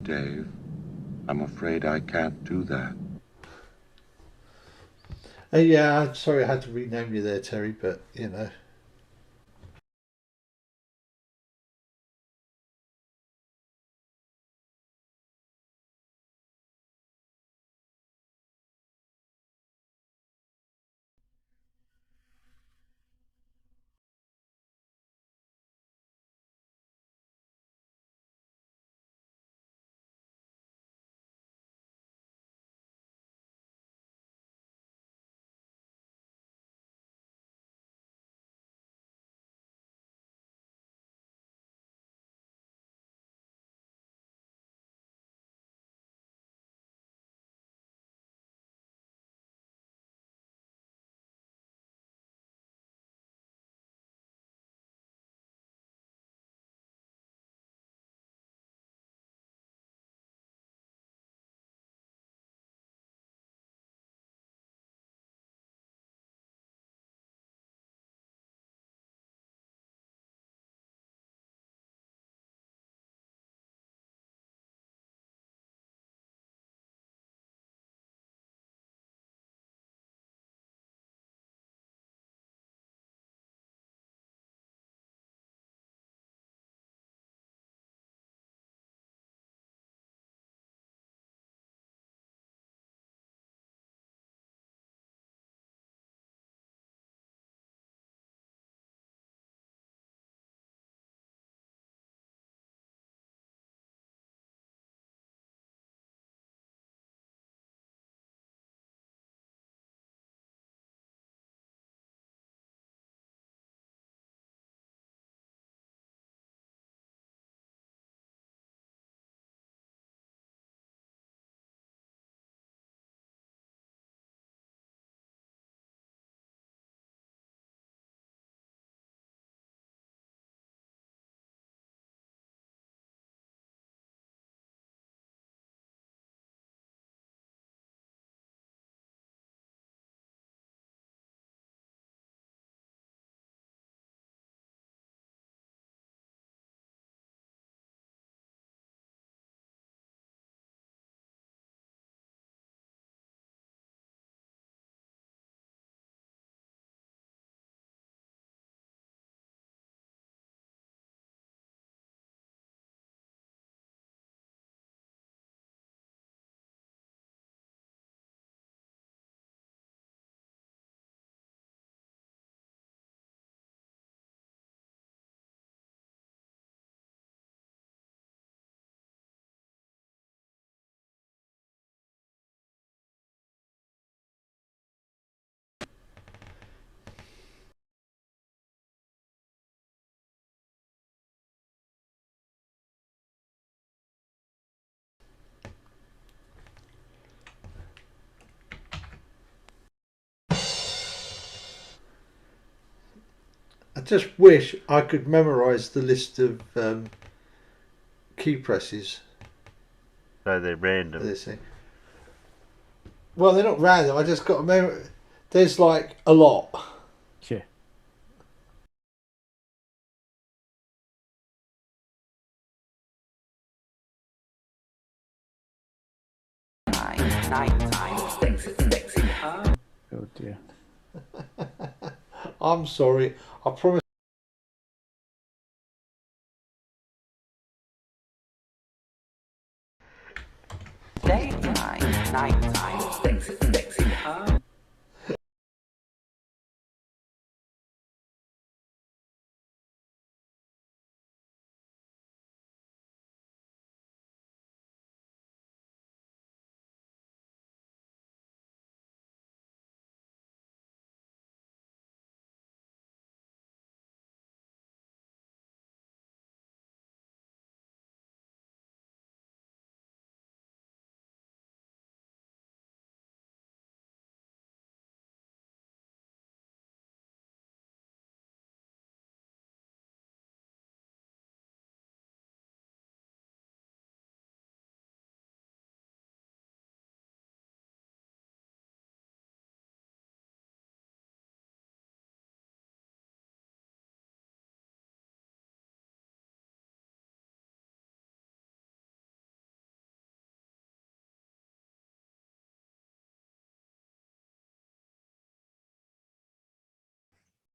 Dave, I'm afraid I can't do that. Yeah, I'm sorry I had to rename you there, Terry, but you know. I just wish I could memorise the list of key presses So they're for random. this thing. Well, they're not random. I just got to remember. There's like a lot. Yeah. Oh dear. I'm sorry. I promise. Daytime, nighttime,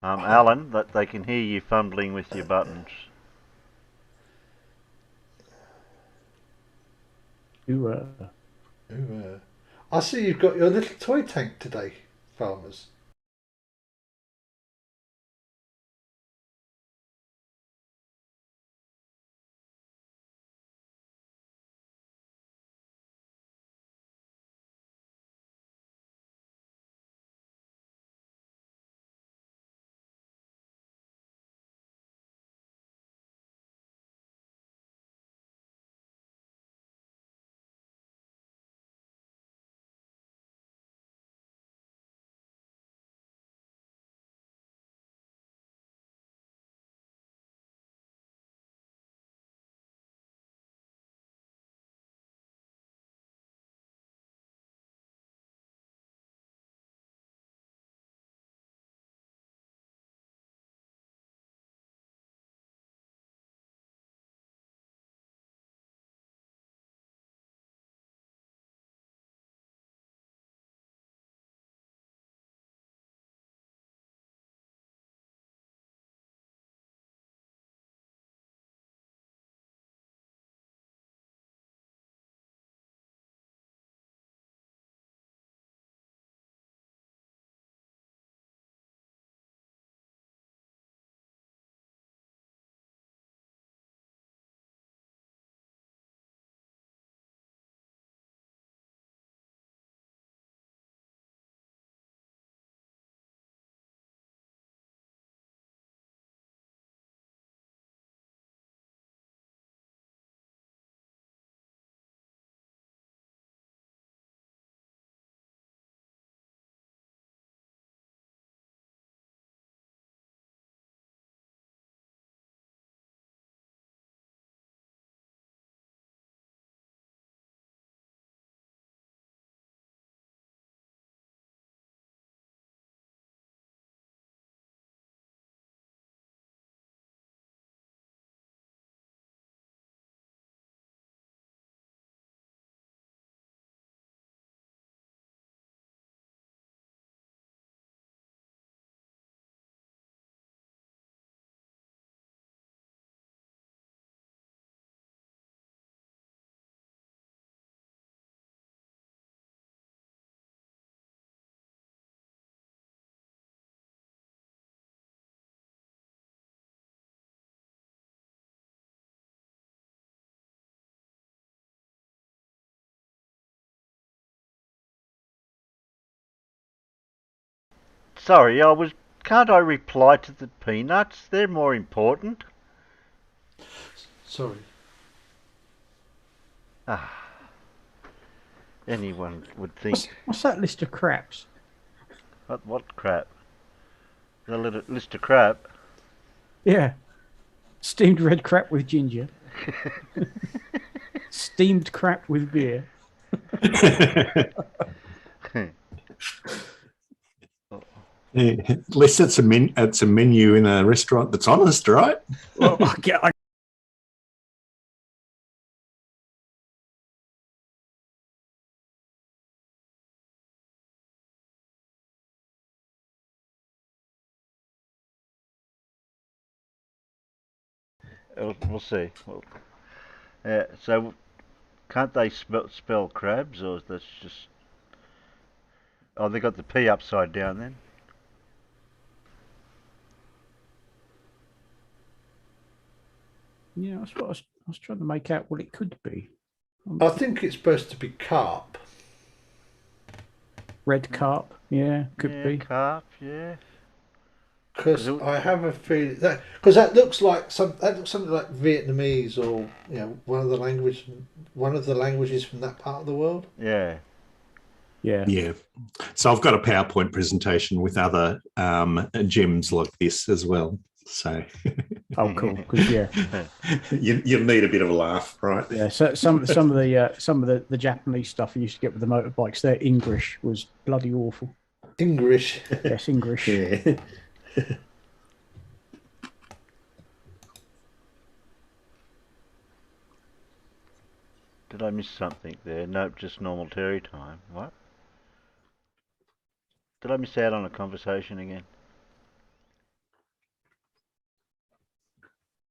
Alan, that they can hear you fumbling with your buttons. Ooh, Ooh, I see you've got your little toy tank today, farmers. Sorry, I was. Can't I reply to the peanuts? They're more important. Sorry. Anyone would what's, think. what's that list of craps? What crap? The little list of crap. Yeah. Steamed red crap with ginger. Steamed crap with beer. At least it's a menu in a restaurant that's honest, right? Well, I We'll see. So can't they spell crabs, or that's just? Oh, they got the P upside down then. Yeah, that's what I was trying to make out what it could be. I think it's supposed to be carp. Red carp, yeah, could Yeah, be. carp. Yeah. Because I have a feeling that looks like something like Vietnamese or one of the languages from that part of the world. Yeah. Yeah. Yeah. So I've got a PowerPoint presentation with other gems like this as well. So Oh, cool. Because you'll need a bit of a laugh, right? yeah. So some of the Japanese stuff I used to get with the motorbikes, their English was bloody awful. English. Yes, English. Yeah. Did I miss something there? Nope, just normal Terry time. What? Did I miss out on a conversation again?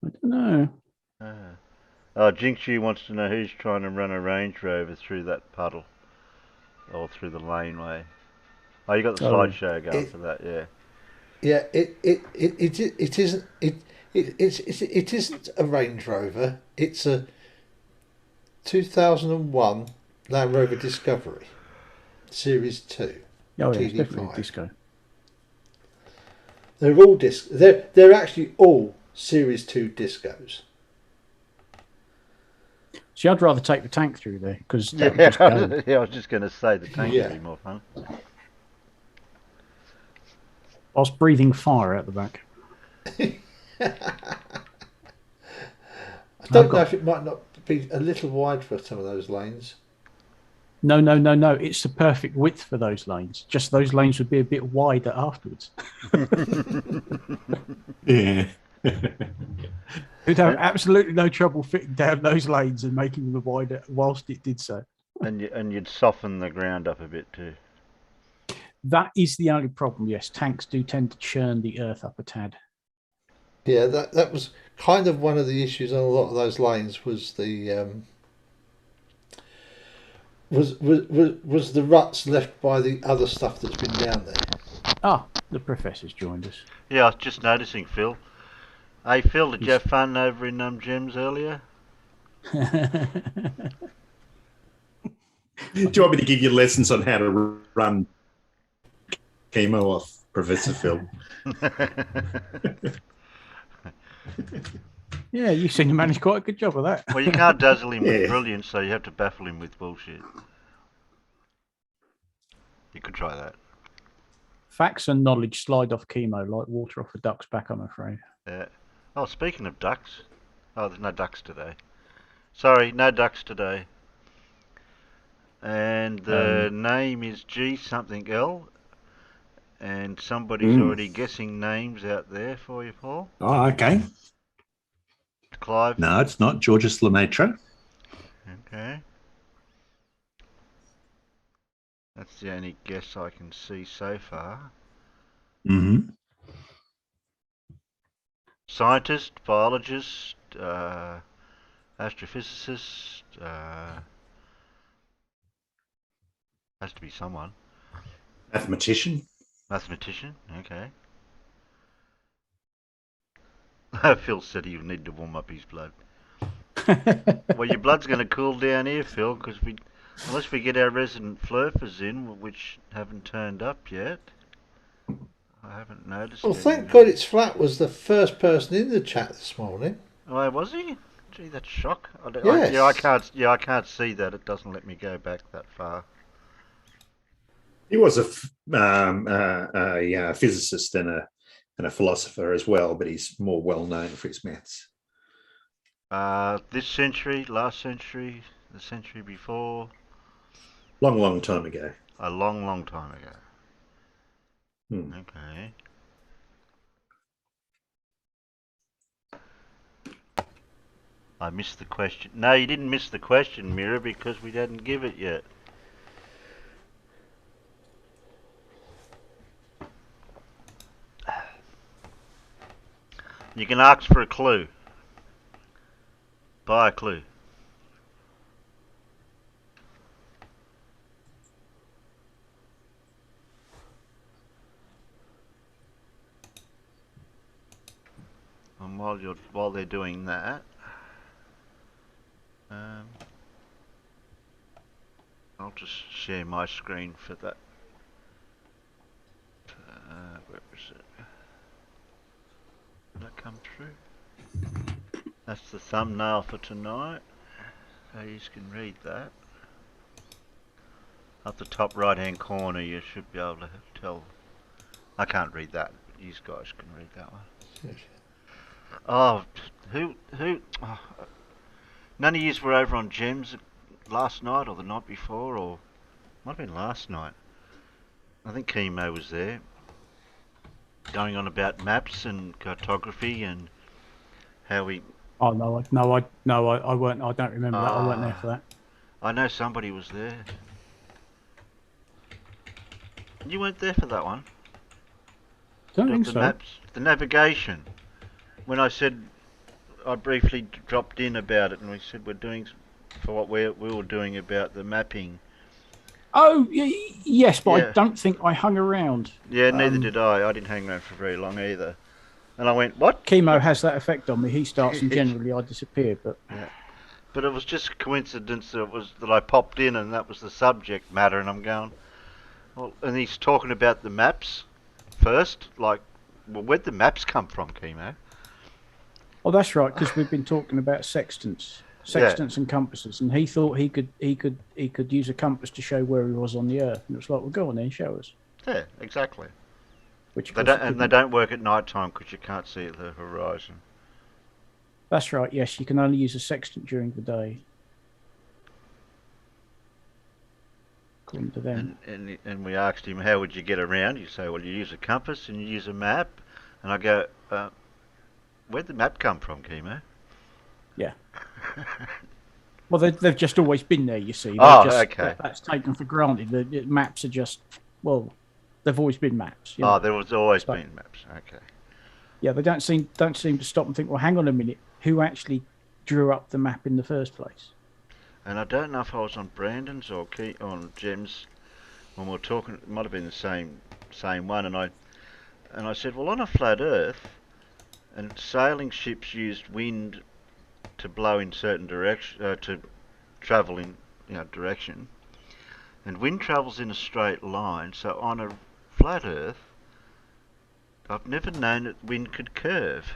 I don't know. Oh, Jinxie wants to know who's trying to run a Range Rover through that puddle or through the laneway. Oh, you got the Oh. slideshow going It, for that, yeah. yeah, it isn't it isn't a Range Rover. It's a 2001 Land Rover Discovery Series 2 Oh yeah, it's definitely TD5. disco. They're all they're actually all Series 2 discos. See, I'd rather take the tank through there because that would Yeah, just go. yeah, I was just going to say the tank would Yeah. be more fun. Whilst breathing fire out the back. I I've don't know got if it might not be a little wide for some of those lanes. no, no, no, no. It's the perfect width for those lanes. Just those lanes would be a bit wider afterwards. Yeah. You'd have absolutely no trouble fitting down those lanes and making them wider whilst it did so. And you'd soften the ground up a bit too. That is the only problem. Yes, tanks do tend to churn the earth up a tad. Yeah, that was kind of one of the issues on a lot of those lanes was the was the ruts left by the other stuff that's been down there. Ah, the professor's joined us. Yeah, I was just noticing, Phil. Hey, Phil, did you have fun over in Gems earlier? Do you want me to give you lessons on how to run chemo off Professor Phil? Yeah, you seem to manage quite a good job of that. Well, you can't dazzle him with Yeah. brilliance, so you have to baffle him with bullshit. You could try that. Facts and knowledge slide off chemo like water off a duck's back, I'm afraid. Yeah. Oh, speaking of ducks. Oh, there's no ducks today. Sorry, no ducks today. And the name is G something L. And somebody's already guessing names out there for you, Paul. Oh, okay. Clive. No, it's not Georges Lemaitre. Okay. That's the only guess I can see so far. Mm-hmm. Scientist, biologist, astrophysicist, has to be someone. Mathematician. Mathematician, okay. Phil said he would need to warm up his blood. Well, your blood's going to cool down here, Phil, because unless we get our resident flurfers in, which haven't turned up yet. I haven't noticed. Well, thank God it's flat was the first person in the chat this morning. Oh, was he? Gee, that's shock. Yes. I can't see that. It doesn't let me go back that far. He was a physicist and a philosopher as well, but he's more well known for his maths. This century, last century, the century before. Long time ago. A long time ago. Okay. I missed the question. No, you didn't miss the question, Mira, because we didn't give it yet. You can ask for a clue. Buy a clue. And while they're doing that, I'll just share my screen for that. Where is it? Did that come through? That's the thumbnail for tonight. So you can read that. Up the top right hand corner you should be able to tell. I can't read that, but you guys can read that one. Oh, who? Oh, none of yous were over on Gems last night or the night before, or might have been last night. I think Chemo was there, going on about maps and cartography and how we. Oh no, I weren't. I don't remember that. I weren't there for that. I know somebody was there. You weren't there for that one. Don't think so. Maps, the navigation. When I said I briefly dropped in about it, and we said we're doing for what we were doing about the mapping. Oh, yes, but Yeah. I don't think I hung around. Yeah, neither did I. I didn't hang around for very long either. And I went, what? Chemo has that effect on me. He starts and generally I disappear. But But it was just a coincidence that I popped in and that was the subject matter, and I'm going, well, and he's talking about the maps first, like, well, where'd the maps come from, Chemo? oh, that's right, because we've been talking about sextants and compasses, and he thought he could use a compass to show where he was on the Earth, and it was like, well, go on then, show us. Yeah, exactly. Which They don't work at night time because you can't see the horizon. That's right. Yes, you can only use a sextant during the day, according to them. And we asked him, how would you get around? You say, well, you use a compass and you use a map. And I go, where'd the map come from, Chemo? Yeah. Well, they've just always been there, you see. Okay. That's taken for granted. The maps are just, well, they've always been maps. Oh, there was always been maps. Okay. Yeah, they don't seem to stop and think, well, hang on a minute, who actually drew up the map in the first place? And I don't know if I was on Brandon's or on Jim's when we were talking. It might have been the same one. And I said, well, on a flat Earth, and sailing ships used wind to blow in certain direction, to travel in direction, and wind travels in a straight line. So on a flat Earth, I've never known that wind could curve.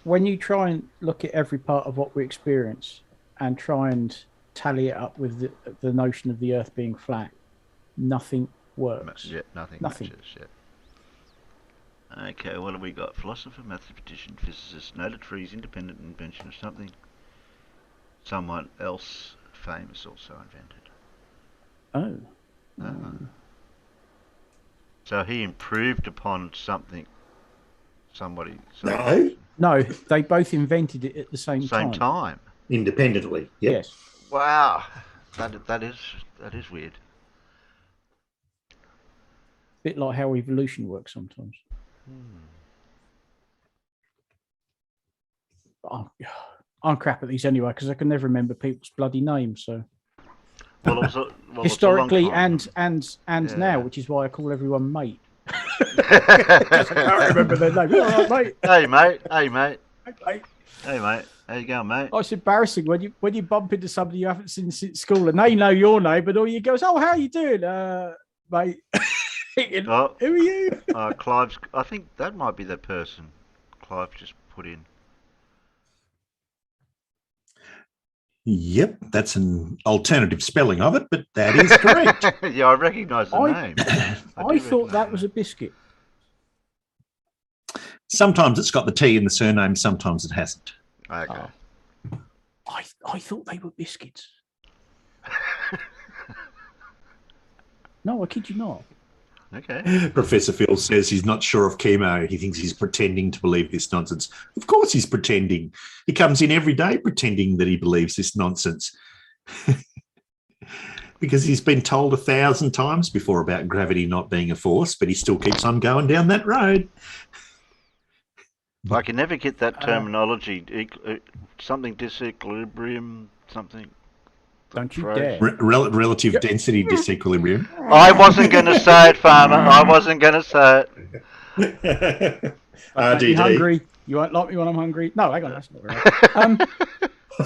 When you try and look at every part of what we experience and try and tally it up with the notion of the Earth being flat, nothing works. Yeah, nothing. Matches, yeah. Okay, what have we got? Philosopher, mathematician, physicist, noted for his independent invention of something someone else famous also invented. Oh. So he improved upon something somebody. No, they both invented it at the same time. Independently. Yep. Yes. Wow, that is weird. Bit like how evolution works sometimes. I'm crap at these anyway because I can never remember people's bloody names. So historically and now, which is why I call everyone mate. I can't remember their name. All right, mate. Hey mate. Hey mate. Hey mate. How you going, mate? Oh, it's embarrassing when you bump into somebody you haven't seen since school and they know your name, but all you go is, "Oh, how you doing, mate?" Who are you? Clive's. I think that might be the person Clive just put in. Yep, that's an alternative spelling of it, but that is correct. Yeah, I recognise the name. I thought that was a biscuit. Sometimes it's got the T in the surname, sometimes it hasn't. Okay. I thought they were biscuits. No, I kid you not. Okay. Professor Phil says he's not sure of chemo. He thinks he's pretending to believe this nonsense. Of course he's pretending. He comes in every day pretending that he believes this nonsense. Because he's been told 1,000 times before about gravity not being a force, but he still keeps on going down that road. I can never get that terminology. Something disequilibrium, something. Don't you dare. Relative density disequilibrium. I wasn't going to say it, Farmer. I wasn't going to say it. You hungry? You won't like me when I'm hungry? No, hang on, that's not right.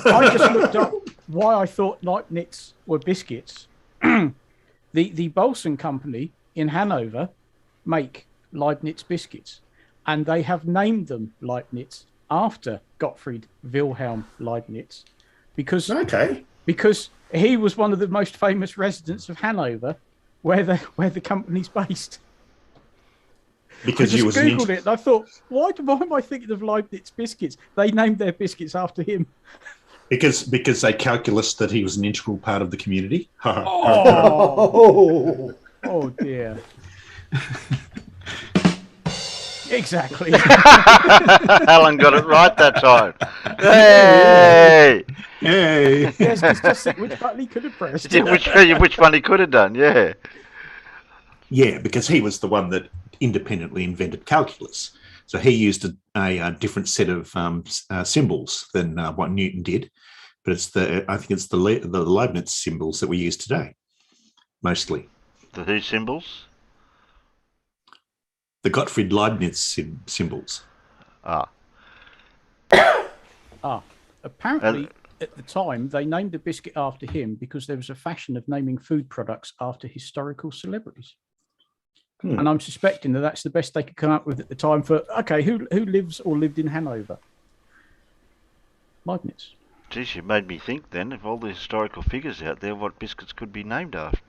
I just looked up why I thought Leibniz were biscuits. The Bolson company in Hanover make Leibniz biscuits, and they have named them Leibniz after Gottfried Wilhelm Leibniz because he was one of the most famous residents of Hanover, where the company's based. Because I just Googled it and I thought, why am I thinking of Leibniz biscuits? They named their biscuits after him. Because they calculus that he was an integral part of the community. Oh dear. Exactly. Alan got it right that time. Hey! Hey! Yes, it's just which button he could have pressed. Which one he could have done, yeah. Yeah, because he was the one that independently invented calculus. So he used a different set of symbols than what Newton did, but I think it's the Leibniz symbols that we use today, mostly. The who symbols? The Gottfried Leibniz symbols. Ah. Apparently, at the time, they named the biscuit after him because there was a fashion of naming food products after historical celebrities. And I'm suspecting that that's the best they could come up with at the time for, okay, who lives or lived in Hanover? Leibniz. Geez, you made me think then, of all the historical figures out there, what biscuits could be named after.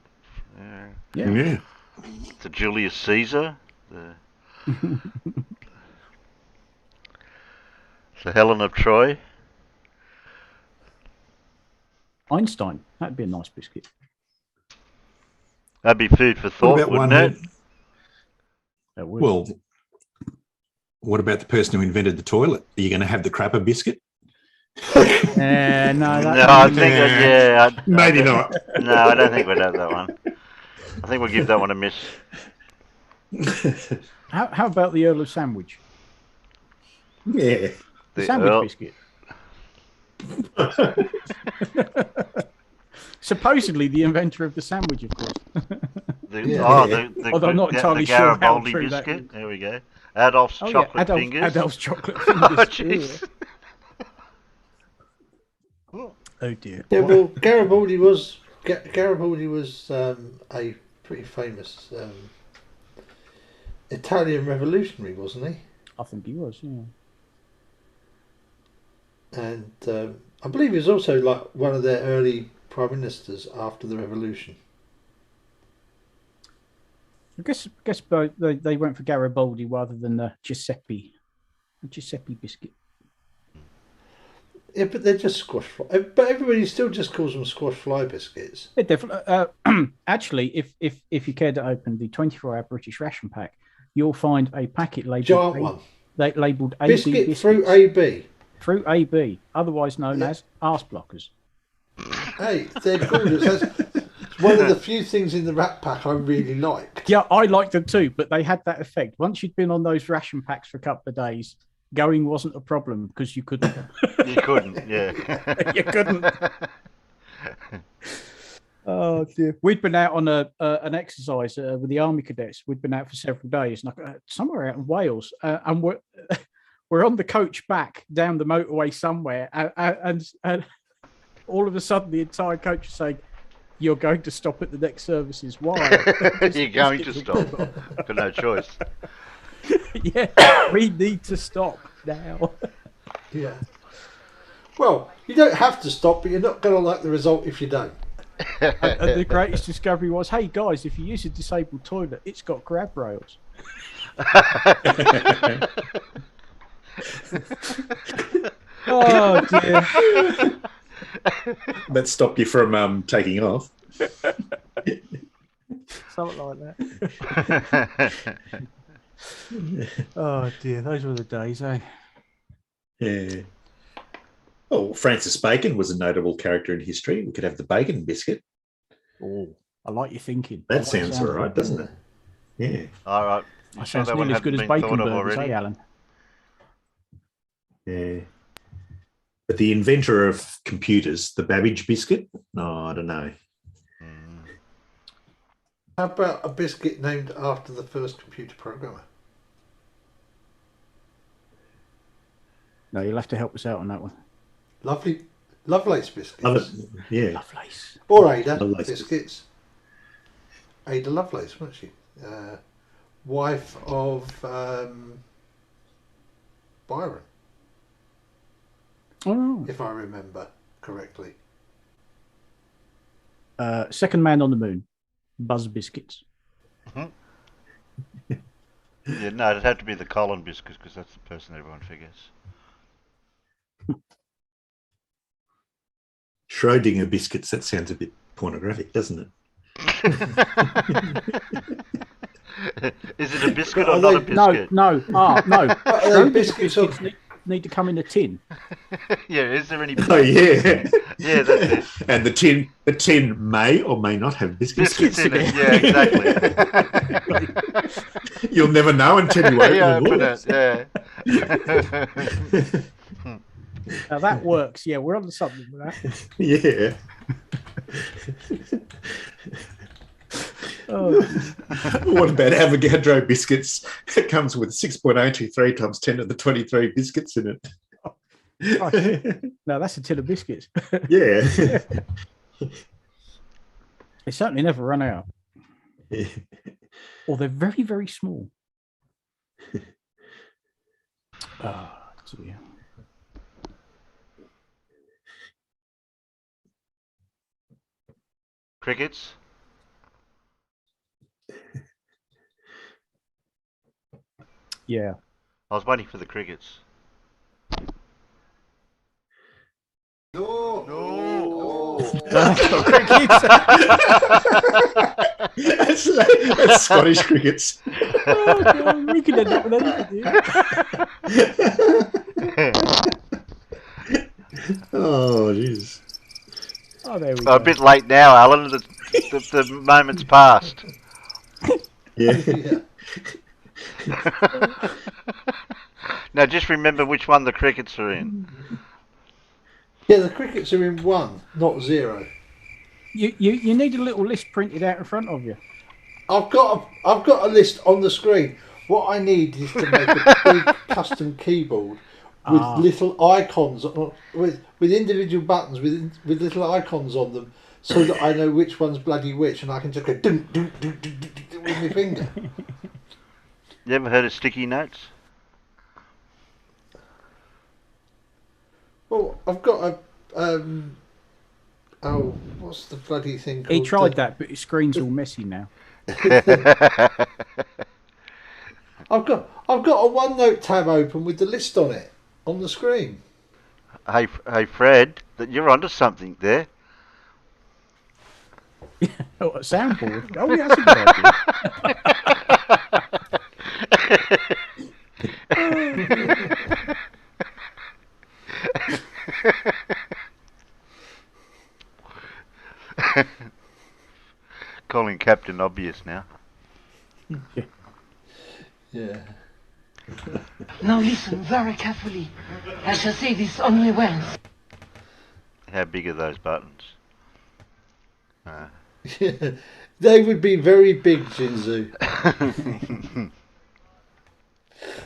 Yeah. The Julius Caesar, the Helen of Troy. Einstein. That'd be a nice biscuit. That'd be food for thought, wouldn't it? That would. Well, what about the person who invented the toilet? Are you going to have the crapper biscuit? No, I think maybe not. No, I don't think we'd have that one. I think we'll give that one a miss. How about the Earl of Sandwich? Yeah. The sandwich biscuit. Supposedly the inventor of the sandwich, of course. Although I'm not entirely sure how Garibaldi true biscuit. that is. There we go. Adolf's chocolate fingers. Adolf's chocolate fingers. Oh, jeez. Oh dear. Yeah, well, Garibaldi was a pretty famous Italian revolutionary, wasn't he? I think he was, yeah. And I believe he was also like one of their early prime ministers after the revolution. I guess they went for Garibaldi rather than the Giuseppe biscuit. Yeah, but they're just squash fly. But everybody still just calls them squash fly biscuits. Yeah, definitely. Actually, if you care to open the 24-hour British ration pack, you'll find a packet labelled Giant one. Labelled AB Biscuit biscuits. through AB. Through AB, otherwise known as arse blockers. Hey, they're gorgeous. It's one of the few things in the rat pack I really liked. Yeah, I liked them too, but they had that effect. Once you'd been on those ration packs for a couple of days, going wasn't a problem because you couldn't. You couldn't, yeah. You couldn't. Oh dear. We'd been out on an exercise with the army cadets. We'd been out for several days, and somewhere out in Wales, and we're on the coach back down the motorway somewhere, and all of a sudden the entire coach is saying, "You're going to stop at the next services." Why? You're going to stop. Got no choice. Yeah, we need to stop now. Yeah. Well, you don't have to stop, but you're not going to like the result if you don't. And the greatest discovery was, hey guys, if you use a disabled toilet, it's got grab rails. Oh dear. That stopped you from taking off. Something like that. Oh dear, those were the days, eh? Yeah. Oh, Francis Bacon was a notable character in history. We could have the bacon biscuit. Oh, I like your thinking. That sounds all right, doesn't it? Yeah. All right. That sounds nearly as good as bacon burgers, eh, Alan? Yeah. But the inventor of computers, the Babbage biscuit? No, I don't know. How about a biscuit named after the first computer programmer? No, you'll have to help us out on that one. Lovelace biscuits. Yeah. Lovelace. Or Ada Lovelace biscuits. Ada Lovelace, wasn't she? Wife of Byron, Oh. if I remember correctly. Second man on the moon. Buzz biscuits. Yeah, no, it'd have to be the Colin biscuits because that's the person everyone figures. Schrodinger biscuits, that sounds a bit pornographic, doesn't it? Is it a biscuit or not a biscuit? No. No. Are they biscuits need to come in a tin? Yeah, is there any Oh yeah. Yeah, that's it. And the tin may or may not have biscuits. Biscuits in it. Yeah, exactly. You'll never know until you open Yeah, and open look. it. Yeah. Now that works. Yeah, we're on to something with that. Yeah. Oh, What about Avogadro biscuits? It comes with 6.023 times 10 to the 23 biscuits in it. no, that's a tin of biscuits. Yeah. They certainly never run out. Or they're very, very small. Oh, dear. Crickets? Yeah. I was waiting for the crickets. That's Scottish crickets. Oh, God, we can end up with anything. Oh, jeez. Oh, there we A go. bit late now, Alan. The moment's passed. Yeah. Now just remember which one the crickets are in. Yeah, the crickets are in 1, not 0. You need a little list printed out in front of you. I've got a list on the screen. What I need is to make a big custom keyboard with little icons with individual buttons with little icons on them, so that I know which one's bloody which, and I can just go dum dum dum dum dum dum with my finger. You ever heard of sticky notes? Well, I've got a what's the bloody thing called? He tried that, but his screen's all messy now. I've got a OneNote tab open with the list on it on the screen. Hey Fred, you're onto something there. Oh, a soundboard. Oh, yeah, that's a good idea. Calling Captain Obvious now. Yeah. Now listen very carefully. I shall say this only once. How big are those buttons? They would be very big, Jinzu.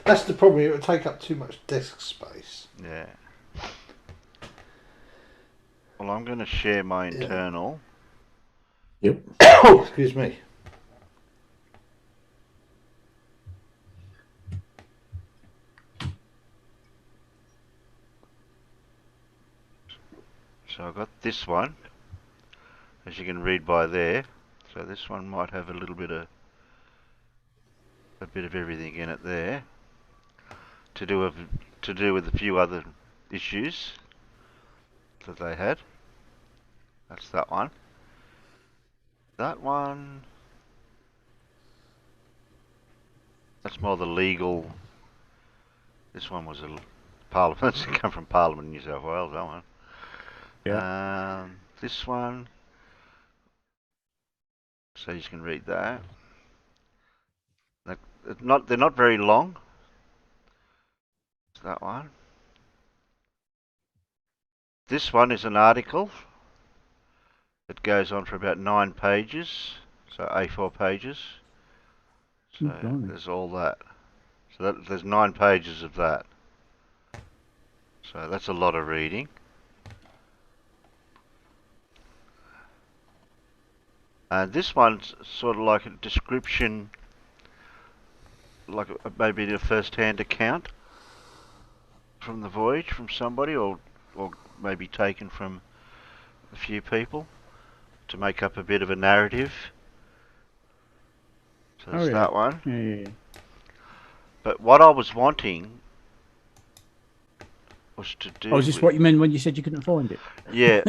That's the problem. It would take up too much desk space. Yeah. Well, I'm going to share my internal. Yep. Oh, excuse me. So I've got this one, as you can read by there. So this one might have a little bit of everything in it there, to do with a few other issues that they had. That's that one. That one. That's more the legal. This one was a Parliament. It's come from Parliament in New South Wales. That one. Yeah. This one. So you can read that. They're not very long. It's that one. This one is an article. It goes on for about 9 pages, so A4 pages. So there's all that. So there's 9 pages of that. So that's a lot of reading. And this one's sort of like a description, like maybe a first-hand account from the voyage from somebody, or maybe taken from a few people to make up a bit of a narrative. So there's that one. Yeah. But what I was wanting was to do. Oh, is this what you meant when you said you couldn't find it? Yeah,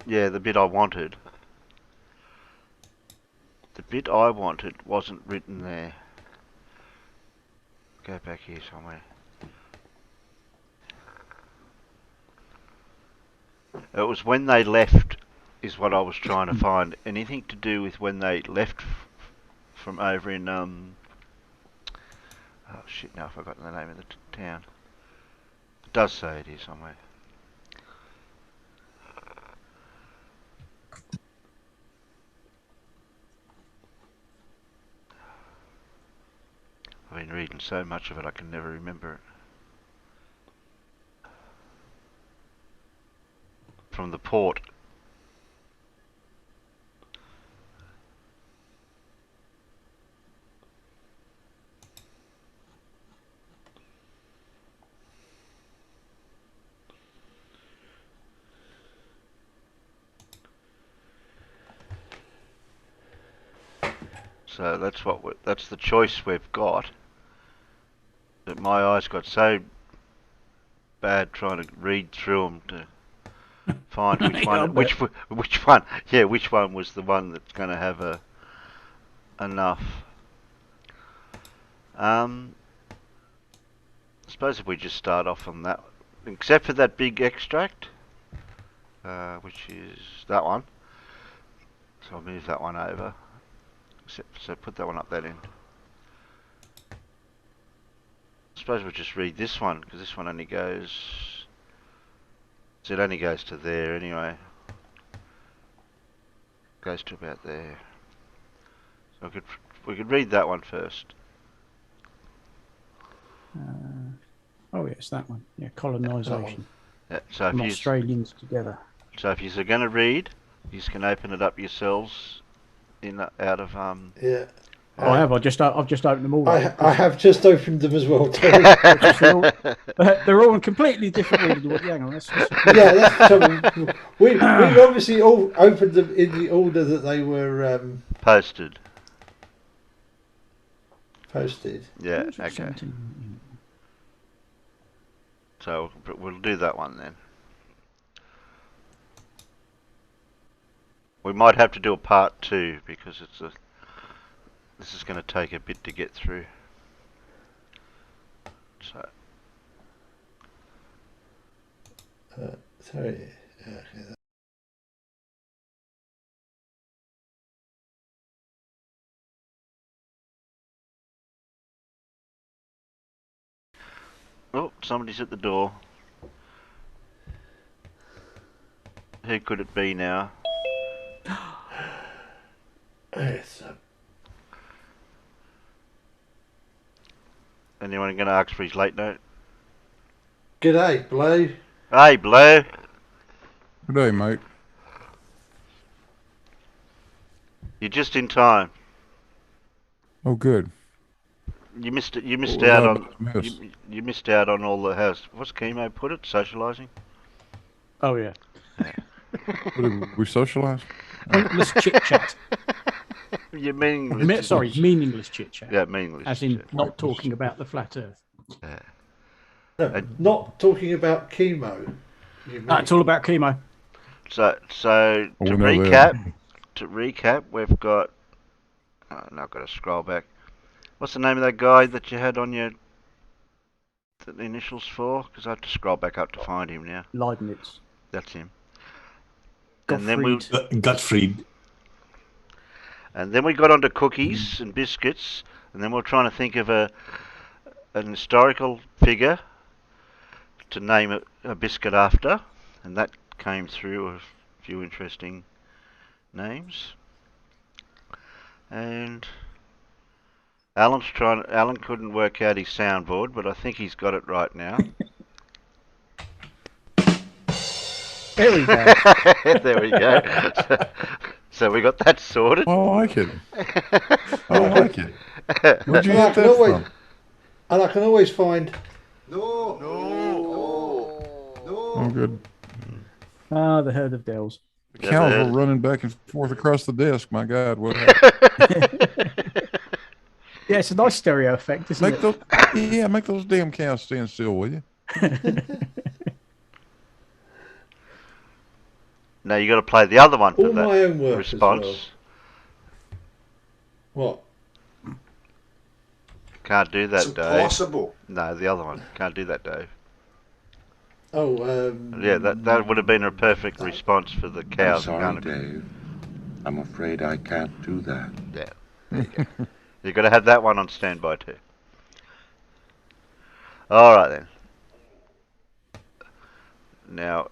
yeah, the bit I wanted. The bit I wanted wasn't written there. Go back here somewhere. It was when they left, is what I was trying to find. Anything to do with when they left from over in oh shit! Now I've forgotten the name of the town. It does say it here somewhere. I've been reading so much of it I can never remember it. From the port. So that's the choice we've got. That my eyes got so bad trying to read through them to find which one, which one was the one that's going to have enough. I suppose if we just start off on that, except for that big extract, which is that one. So I'll move that one over. So put that one up that end. I suppose we'll just read this one, because this one only goes... So it only goes to there anyway. Goes to about there. So we could read that one first. Oh yes, that one. Yeah, colonisation. Yeah, so From Australians together. So if you're going to read, you can open it up yourselves out of Yeah. Oh, I have. I've just opened them all. I have just opened them as well, Terry. They're all in completely different reading. Hang on, yeah, that's the trouble. We've obviously all opened them in the order that they were posted. Yeah, okay. So we'll do that one then. We might have to do a part 2 because this is going to take a bit to get through. So. Sorry. Okay. Oh, somebody's at the door. Who could it be now? It's Anyone going to ask for his late note? G'day, Blue. Hey, Blue. Good day, mate. You're just in time. Oh, good. You missed it. You What missed was out I on. about to miss? You missed out on all the house. What's Chemo put it? Socialising. Oh yeah. What, did we socialize? Pointless chit chat. You meaningless. Sorry, meaningless chit chat. Yeah, meaningless. As in not talking about the flat Earth. Yeah. No, not talking about chemo. No, it's all about chemo. So to we know recap, we've got. Oh, now I've got to scroll back. What's the name of that guy that you had on your the initials for? Because I have to scroll back up to find him now. Leibniz. That's him. Gottfried. And then we got onto cookies and biscuits, and then we're trying to think of an historical figure to name a biscuit after, and that came through a few interesting names. And Alan couldn't work out his soundboard, but I think he's got it right now. There we go. There we go. So we got that sorted. I like it. I like it. Where'd you And I get can that always, from? and I can always find. Oh, good. Ah, the herd of Dells. The cows were running back and forth across the desk. My God, what happened? Yeah, it's a nice stereo effect, isn't it? Make those damn cows stand still, will you? Now you got to play the other one for All that my own work response. as well. What? Can't do that, It's Dave. impossible. No, the other one. Can't do that, Dave. Yeah, that would have been a perfect response for the I'm cows. sorry, Dave. I'm afraid I can't do that. Yeah, there you go. You've got to have that one on standby too. All right then. Now,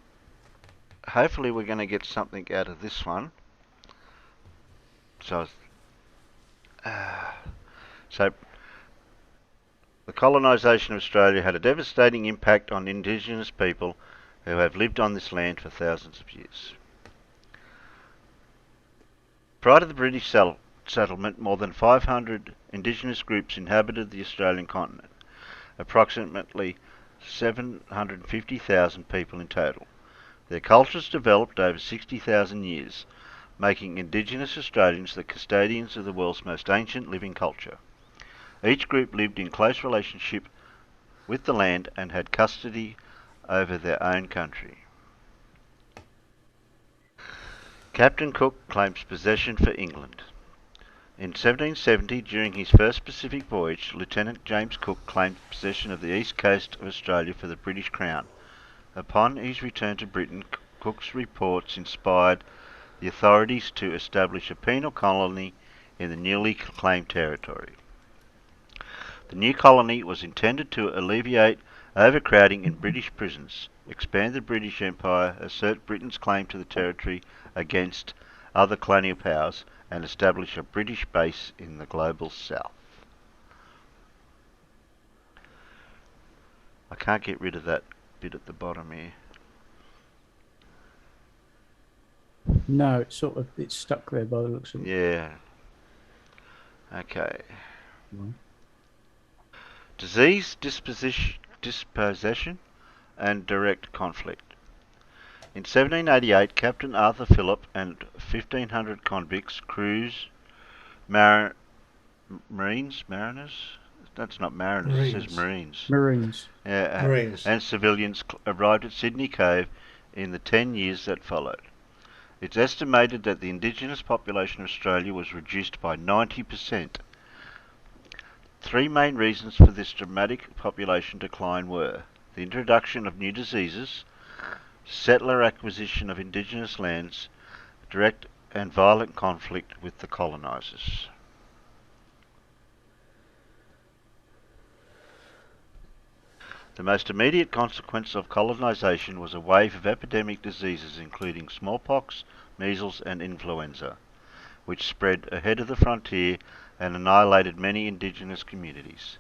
hopefully we're going to get something out of this one. So, so the colonisation of Australia had a devastating impact on Indigenous people who have lived on this land for thousands of years. Prior to the British settlement, more than 500 Indigenous groups inhabited the Australian continent, approximately 750,000 people in total. Their cultures developed over 60,000 years, making Indigenous Australians the custodians of the world's most ancient living culture. Each group lived in close relationship with the land and had custody over their own country. Captain Cook claims possession for England. In 1770, during his first Pacific voyage, Lieutenant James Cook claimed possession of the east coast of Australia for the British Crown. Upon his return to Britain, Cook's reports inspired the authorities to establish a penal colony in the newly claimed territory. The new colony was intended to alleviate overcrowding in British prisons, expand the British Empire, assert Britain's claim to the territory against other colonial powers, and establish a British base in the global south. I can't get rid of that bit at the bottom here. No, it's stuck there by the looks of it. Yeah. Okay. Right. Disease, dispossession, and direct conflict. In 1788, Captain Arthur Phillip and 1,500 convicts, crews, mariners? That's not mariners, it says marines. Marines. Marines. And civilians arrived at Sydney Cove in the 10 years that followed. It's estimated that the Indigenous population of Australia was reduced by 90%. Three main reasons for this dramatic population decline were the introduction of new diseases, settler acquisition of Indigenous lands, direct and violent conflict with the colonisers. The most immediate consequence of colonisation was a wave of epidemic diseases including smallpox, measles and influenza, which spread ahead of the frontier and annihilated many Indigenous communities.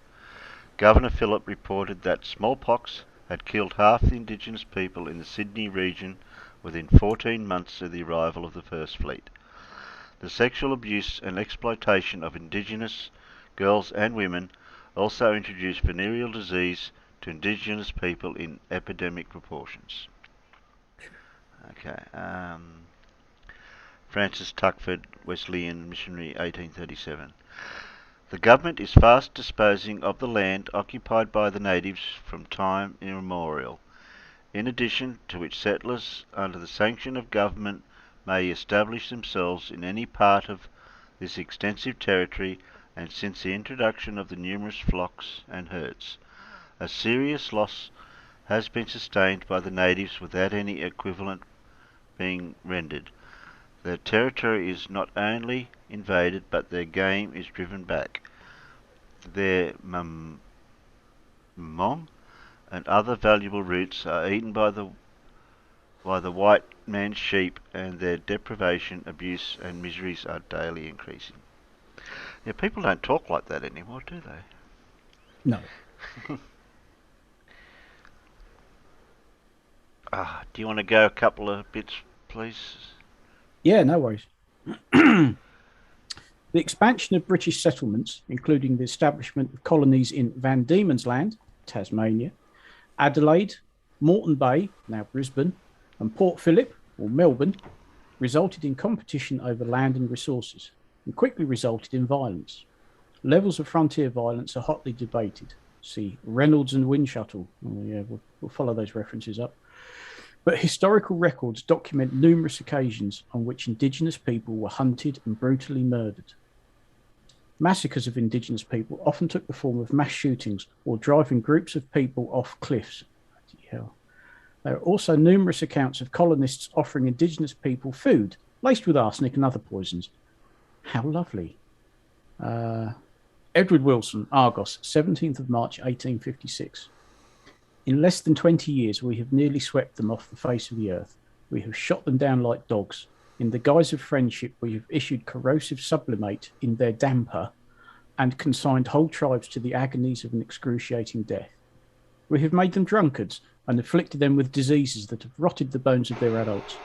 Governor Phillip reported that smallpox had killed half the Indigenous people in the Sydney region within 14 months of the arrival of the First Fleet. The sexual abuse and exploitation of Indigenous girls and women also introduced venereal disease to Indigenous people in epidemic proportions. Okay. Francis Tuckford, Wesleyan Missionary, 1837. The government is fast disposing of the land occupied by the natives from time immemorial, in addition to which settlers, under the sanction of government, may establish themselves in any part of this extensive territory, and since the introduction of the numerous flocks and herds, a serious loss has been sustained by the natives without any equivalent being rendered. Their territory is not only invaded, but their game is driven back. Their mung and other valuable roots are eaten by the white man's sheep, and their deprivation, abuse and miseries are daily increasing. Yeah, people don't talk like that anymore, do they? No. Do you want to go a couple of bits, please? Yeah, no worries. The expansion of British settlements, including the establishment of colonies in Van Diemen's Land, Tasmania, Adelaide, Moreton Bay, now Brisbane, and Port Phillip, or Melbourne, resulted in competition over land and resources, and quickly resulted in violence. Levels of frontier violence are hotly debated. See Reynolds and Windshuttle. Oh, yeah, we'll follow those references up. But historical records document numerous occasions on which Indigenous people were hunted and brutally murdered. Massacres of Indigenous people often took the form of mass shootings or driving groups of people off cliffs. Bloody hell. There are also numerous accounts of colonists offering indigenous people food laced with arsenic and other poisons. How lovely. Edward Wilson, Argos, 17th of March, 1856. In less than 20 years, we have nearly swept them off the face of the earth. We have shot them down like dogs. In the guise of friendship, we have issued corrosive sublimate in their damper and consigned whole tribes to the agonies of an excruciating death. We have made them drunkards and afflicted them with diseases that have rotted the bones of their adults,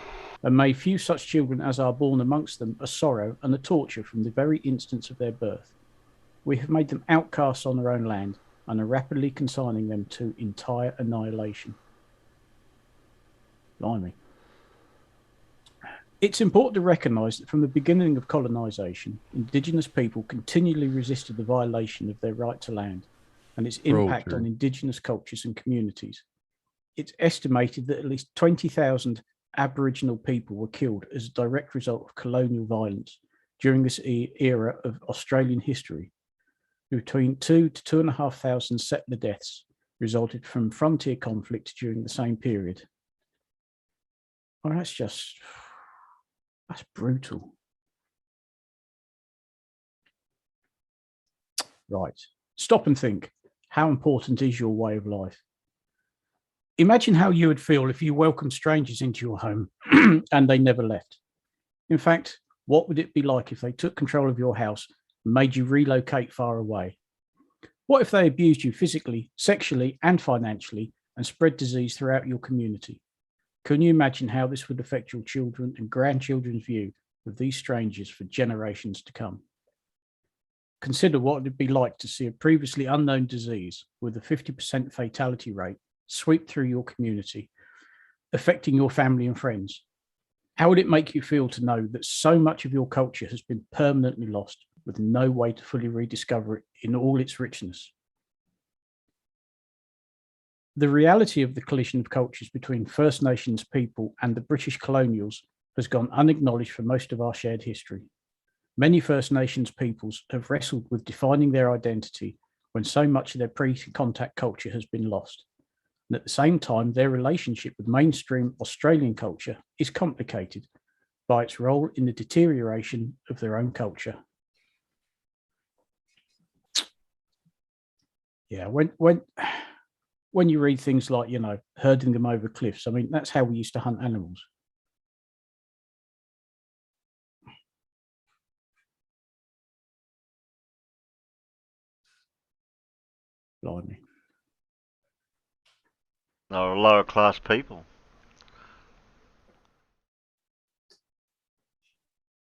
and made few such children as are born amongst them a sorrow and a torture from the very instance of their birth. We have made them outcasts on their own land and are rapidly consigning them to entire annihilation. Blimey. It's important to recognise that from the beginning of colonisation, indigenous people continually resisted the violation of their right to land and its impact on indigenous cultures and communities. It's estimated that at least 20,000 Aboriginal people were killed as a direct result of colonial violence during this era of Australian history. Between 2,000 to 2,500 settler deaths resulted from frontier conflict during the same period. Well, that's brutal. Right. Stop and think. How important is your way of life? Imagine how you would feel if you welcomed strangers into your home and they never left. In fact, what would it be like if they took control of your house and made you relocate far away? What if they abused you physically, sexually, and financially and spread disease throughout your community? Can you imagine how this would affect your children and grandchildren's view of these strangers for generations to come? Consider what it would be like to see a previously unknown disease with a 50% fatality rate sweep through your community, affecting your family and friends. How would it make you feel to know that so much of your culture has been permanently lost with no way to fully rediscover it in all its richness? The reality of the collision of cultures between First Nations people and the British colonials has gone unacknowledged for most of our shared history. Many First Nations peoples have wrestled with defining their identity when so much of their pre-contact culture has been lost. And at the same time, their relationship with mainstream Australian culture is complicated by its role in the deterioration of their own culture. Yeah, when you read things like, herding them over cliffs, I mean, that's how we used to hunt animals. Blimey. They're lower class people.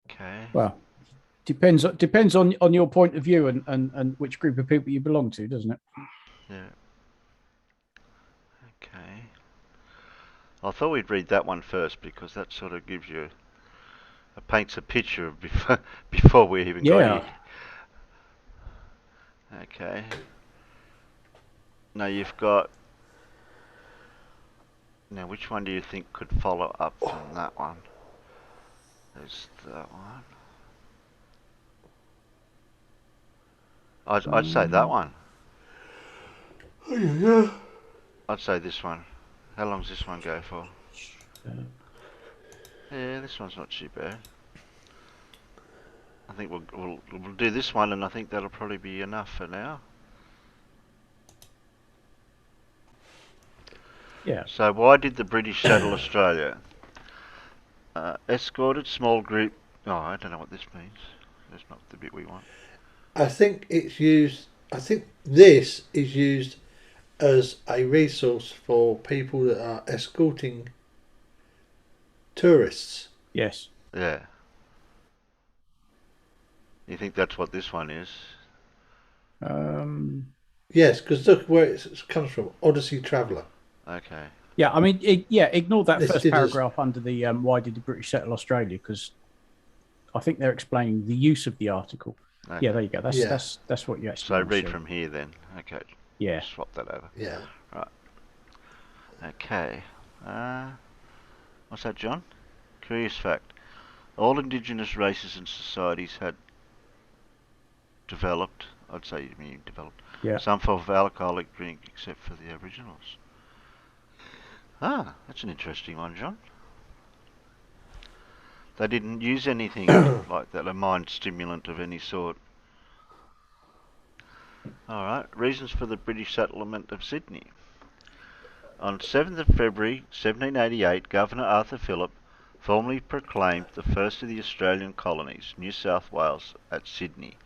Okay. Well, depends on your point of view and which group of people you belong to, doesn't it? Yeah. Okay. I thought we'd read that one first because that sort of gives you, paints a picture of before we even got here. Okay. Now you've got. Now, which one do you think could follow up from that one? There's that one. I'd say that one. Yeah. I'd say this one. How long does this one go for? Yeah, this one's not too bad. I think we'll do this one, and I think that'll probably be enough for now. Yeah. So why did the British settle Australia? Escorted small group. Oh, I don't know what this means. That's not the bit we want. I think it's used. I think this is used as a resource for people that are escorting tourists. Yes. Yeah. You think that's what this one is? Yes, because look where it comes from. Odyssey Traveller. Okay. Yeah, I mean, ignore that This first did paragraph under the why did the British settle Australia, because I think they're explaining the use of the article. Okay. Yeah, there you go. That's what you actually. So read from here then. Okay. Yeah. Swap that over. Yeah. Right. Okay. What's that, John? Curious fact. All indigenous races and societies had developed, I'd say you mean developed, Yeah. some form of alcoholic drink except for the Aboriginals. Ah, that's an interesting one, John. They didn't use anything like that, a mind stimulant of any sort. Alright, reasons for the British settlement of Sydney. On 7th of February 1788, Governor Arthur Phillip formally proclaimed the first of the Australian colonies, New South Wales, at Sydney.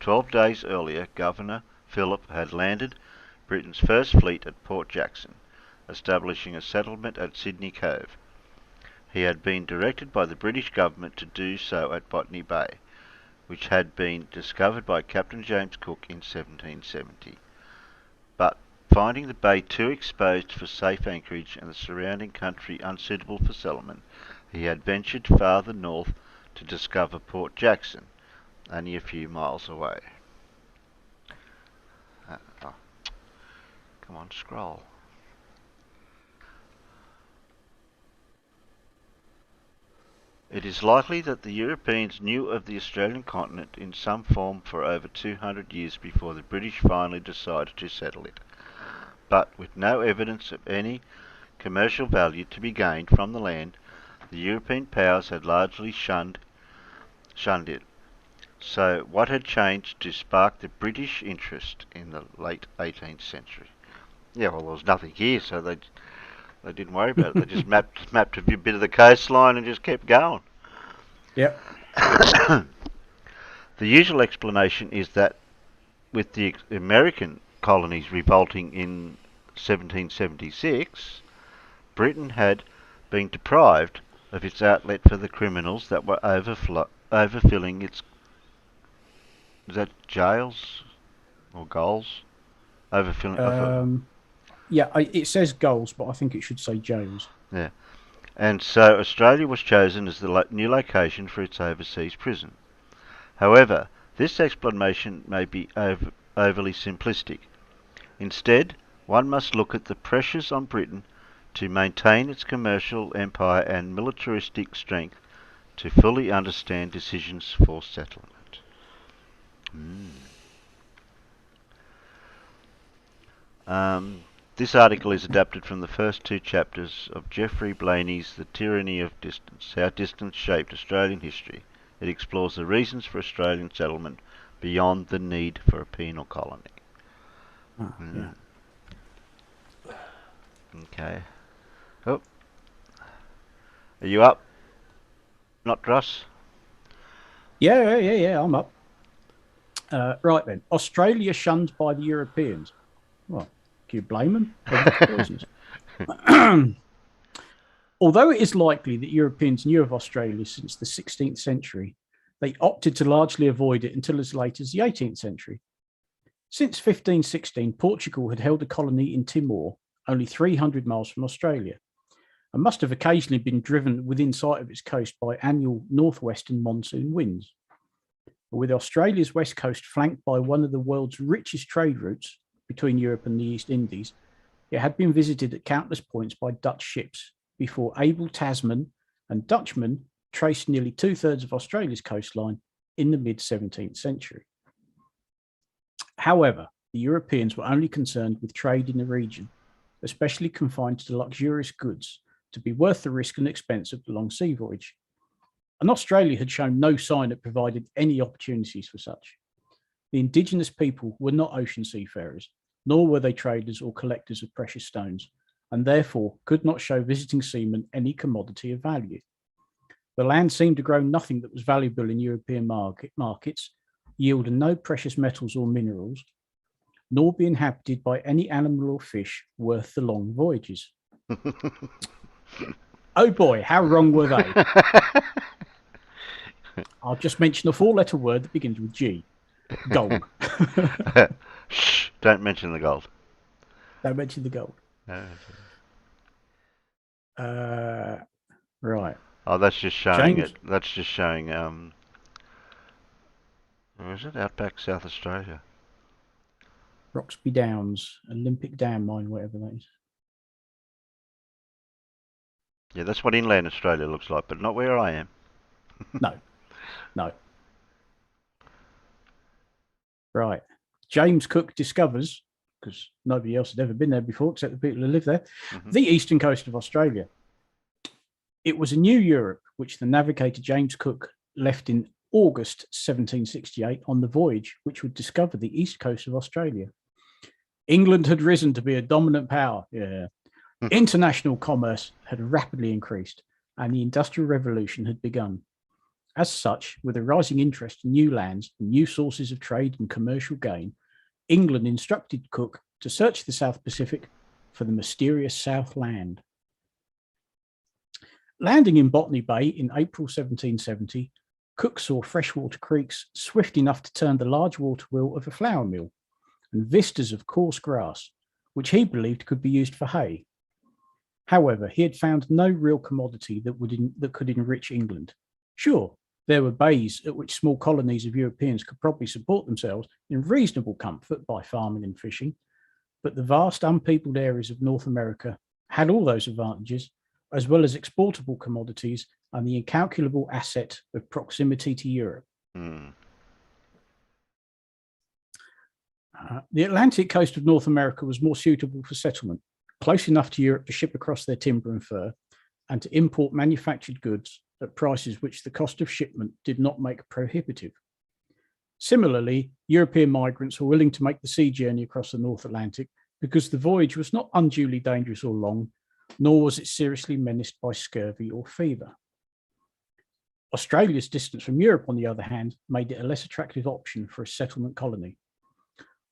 12 days earlier, Governor Phillip had landed Britain's first fleet at Port Jackson, establishing a settlement at Sydney Cove. He had been directed by the British government to do so at Botany Bay, which had been discovered by Captain James Cook in 1770. But finding the bay too exposed for safe anchorage and the surrounding country unsuitable for settlement, he had ventured farther north to discover Port Jackson, only a few miles away. Come on, scroll. It is likely that the Europeans knew of the Australian continent in some form for over 200 years before the British finally decided to settle it, but with no evidence of any commercial value to be gained from the land, the European powers had largely shunned it. So what had changed to spark the British interest in the late 18th century? Yeah, well, there was nothing here, so they didn't worry about it. They just mapped a bit of the coastline and just kept going. Yep. The usual explanation is that with the American colonies revolting in 1776, Britain had been deprived of its outlet for the criminals that were overfilling its... Is that jails or goals? Overfilling... Yeah, it says goals, but I think it should say jails. Yeah. And so Australia was chosen as the new location for its overseas prison. However, this explanation may be overly simplistic. Instead, one must look at the pressures on Britain to maintain its commercial empire and militaristic strength to fully understand decisions for settlement. This article is adapted from the first two chapters of Geoffrey Blainey's The Tyranny of Distance, How Distance Shaped Australian History. It explores the reasons for Australian settlement beyond the need for a penal colony. Yeah. Okay. Oh. Are you up? Not Russ? Yeah, I'm up. Right then. Australia shunned by the Europeans. Well, can you blame them? Although it is likely that Europeans knew of Australia since the 16th century, they opted to largely avoid it until as late as the 18th century. Since 1516, Portugal had held a colony in Timor, only 300 miles from Australia, and must have occasionally been driven within sight of its coast by annual northwestern monsoon winds. With Australia's west coast flanked by one of the world's richest trade routes between Europe and the East Indies, it had been visited at countless points by Dutch ships before able Tasman and Dutchmen traced nearly two-thirds of Australia's coastline in the mid-17th century. However, the Europeans were only concerned with trade in the region, especially confined to luxurious goods, to be worth the risk and expense of the long sea voyage. And Australia had shown no sign it provided any opportunities for such. The indigenous people were not ocean seafarers, nor were they traders or collectors of precious stones, and therefore could not show visiting seamen any commodity of value. The land seemed to grow nothing that was valuable in European markets, yielding no precious metals or minerals, nor be inhabited by any animal or fish worth the long voyages. Oh boy, how wrong were they? I'll just mention a four-letter word that begins with G. Gold. Shh, don't mention the gold. Don't mention the gold. Right. Oh, that's just showing James? it. That's just showing, where is it? Outback, South Australia. Roxby Downs, Olympic Dam mine, whatever that is. Yeah, that's what inland Australia looks like, but not where I am. No. Right. James Cook discovers because nobody else had ever been there before except the people who live there, the eastern coast of Australia. It was a new Europe which the navigator James Cook left in August 1768 on the voyage which would discover the east coast of Australia. England had risen to be a dominant power. Yeah. International commerce had rapidly increased and the Industrial Revolution had begun. As such, with a rising interest in new lands and new sources of trade and commercial gain, England instructed Cook to search the South Pacific for the mysterious South Land. Landing in Botany Bay in April 1770, Cook saw freshwater creeks swift enough to turn the large water wheel of a flour mill and vistas of coarse grass, which he believed could be used for hay. However, he had found no real commodity that could enrich England. Sure, there were bays at which small colonies of Europeans could probably support themselves in reasonable comfort by farming and fishing, but the vast unpeopled areas of North America had all those advantages, as well as exportable commodities and the incalculable asset of proximity to Europe. The Atlantic coast of North America was more suitable for settlement, close enough to Europe to ship across their timber and fur, and to import manufactured goods at prices which the cost of shipment did not make prohibitive. Similarly, European migrants were willing to make the sea journey across the North Atlantic because the voyage was not unduly dangerous or long, nor was it seriously menaced by scurvy or fever. Australia's distance from Europe, on the other hand, made it a less attractive option for a settlement colony.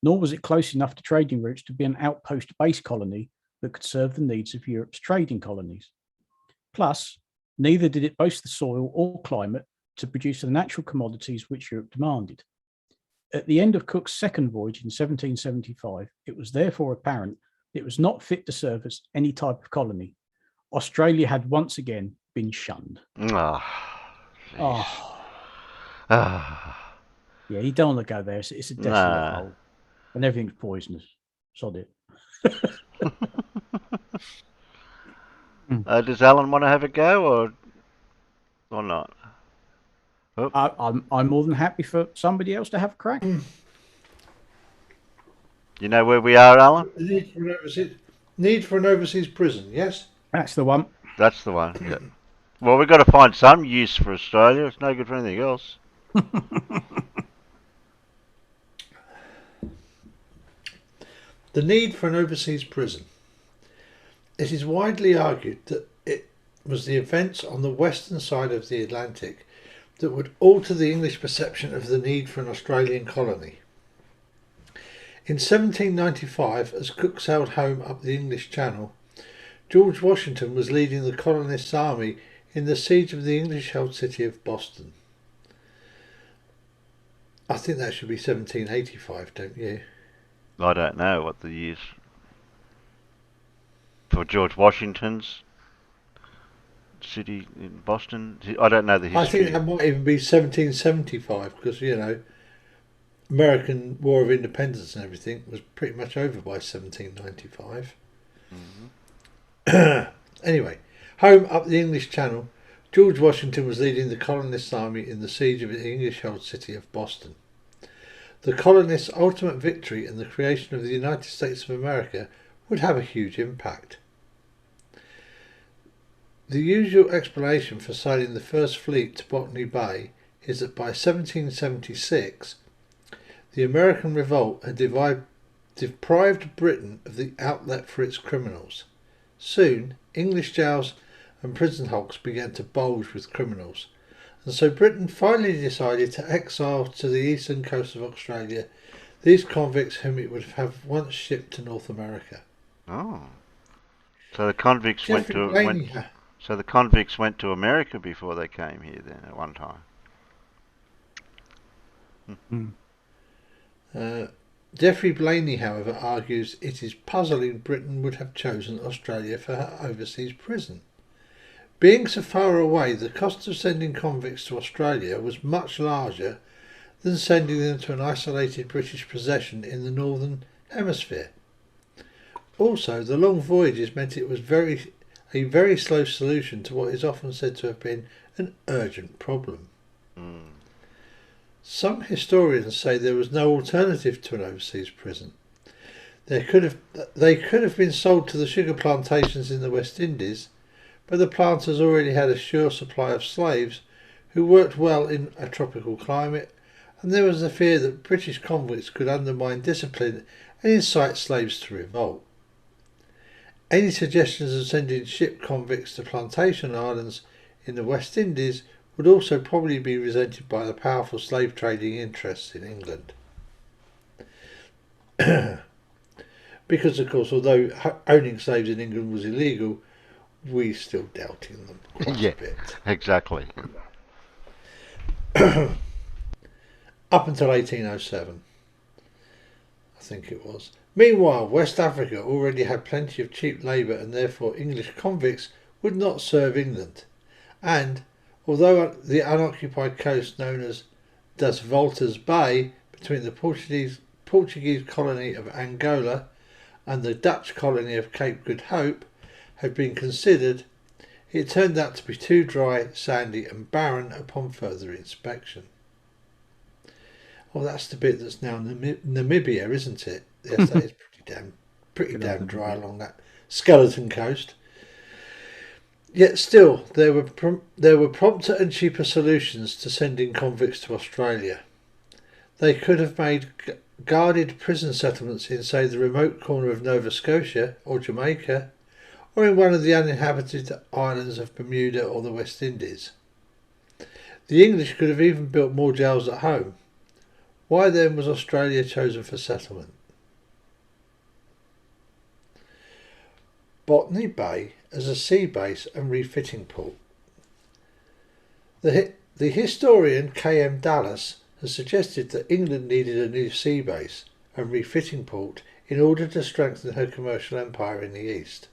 Nor was it close enough to trading routes to be an outpost base colony that could serve the needs of Europe's trading colonies. Plus, neither did it boast the soil or climate to produce the natural commodities which Europe demanded. At the end of Cook's second voyage in 1775, it was therefore apparent it was not fit to serve as any type of colony. Australia had once again been shunned. Yeah, you don't want to go there. It's a desolate hole. And everything's poisonous. Sod it. Does Alan want to have a go or not? Oh. I'm more than happy for somebody else to have a crack. You know where we are, Alan? Need for an overseas prison, yes? That's the one. That's the one, yeah. Well, we've got to find some use for Australia. It's no good for anything else. The need for an overseas prison. It is widely argued that it was the events on the western side of the Atlantic that would alter the English perception of the need for an Australian colony. In 1795, as Cook sailed home up the English Channel, George Washington was leading the colonists' army in the siege of the English-held city of Boston. I think that should be 1785, don't you? I don't know what the years for George Washington's city in Boston. I don't know the history. I think that might even be 1775 because, you know, American War of Independence and everything was pretty much over by 1795. Anyway, home up the English Channel, George Washington was leading the colonists' army in the siege of the English-held city of Boston. The colonists' ultimate victory and the creation of the United States of America would have a huge impact. The usual explanation for sailing the first fleet to Botany Bay is that by 1776, the American revolt had deprived Britain of the outlet for its criminals. Soon, English jails and prison hulks began to bulge with criminals, and so Britain finally decided to exile to the eastern coast of Australia these convicts whom it would have once shipped to North America. Oh, so the convicts went to America before they came here then at one time. Geoffrey Blaney, however, argues it is puzzling Britain would have chosen Australia for her overseas prison. Being so far away, the cost of sending convicts to Australia was much larger than sending them to an isolated British possession in the Northern Hemisphere. Also, the long voyages meant it was a very slow solution to what is often said to have been an urgent problem. Some historians say there was no alternative to an overseas prison. They could have been sold to the sugar plantations in the West Indies, but the planters already had a sure supply of slaves who worked well in a tropical climate, and there was a fear that British convicts could undermine discipline and incite slaves to revolt. Any suggestions of sending ship convicts to plantation islands in the West Indies would also probably be resented by the powerful slave trading interests in England. Because, of course, although owning slaves in England was illegal, we still dealt in them quite Yeah, a bit. exactly. Up until 1807, I think it was. Meanwhile, West Africa already had plenty of cheap labour, and therefore English convicts would not serve England. And, although the unoccupied coast known as Das Voltas Bay between the Portuguese colony of Angola and the Dutch colony of Cape Good Hope had been considered, it turned out to be too dry, sandy and barren upon further inspection. Oh, that's the bit that's now Namibia, isn't it? Yes, that is pretty damn dry along that skeleton coast. Yet still, there were prompter and cheaper solutions to sending convicts to Australia. They could have made guarded prison settlements in, say, the remote corner of Nova Scotia or Jamaica, or in one of the uninhabited islands of Bermuda or the West Indies. The English could have even built more jails at home. Why then was Australia chosen for settlement? Botany Bay as a sea base and refitting port. The historian K.M. Dallas has suggested that England needed a new sea base and refitting port in order to strengthen her commercial empire in the east.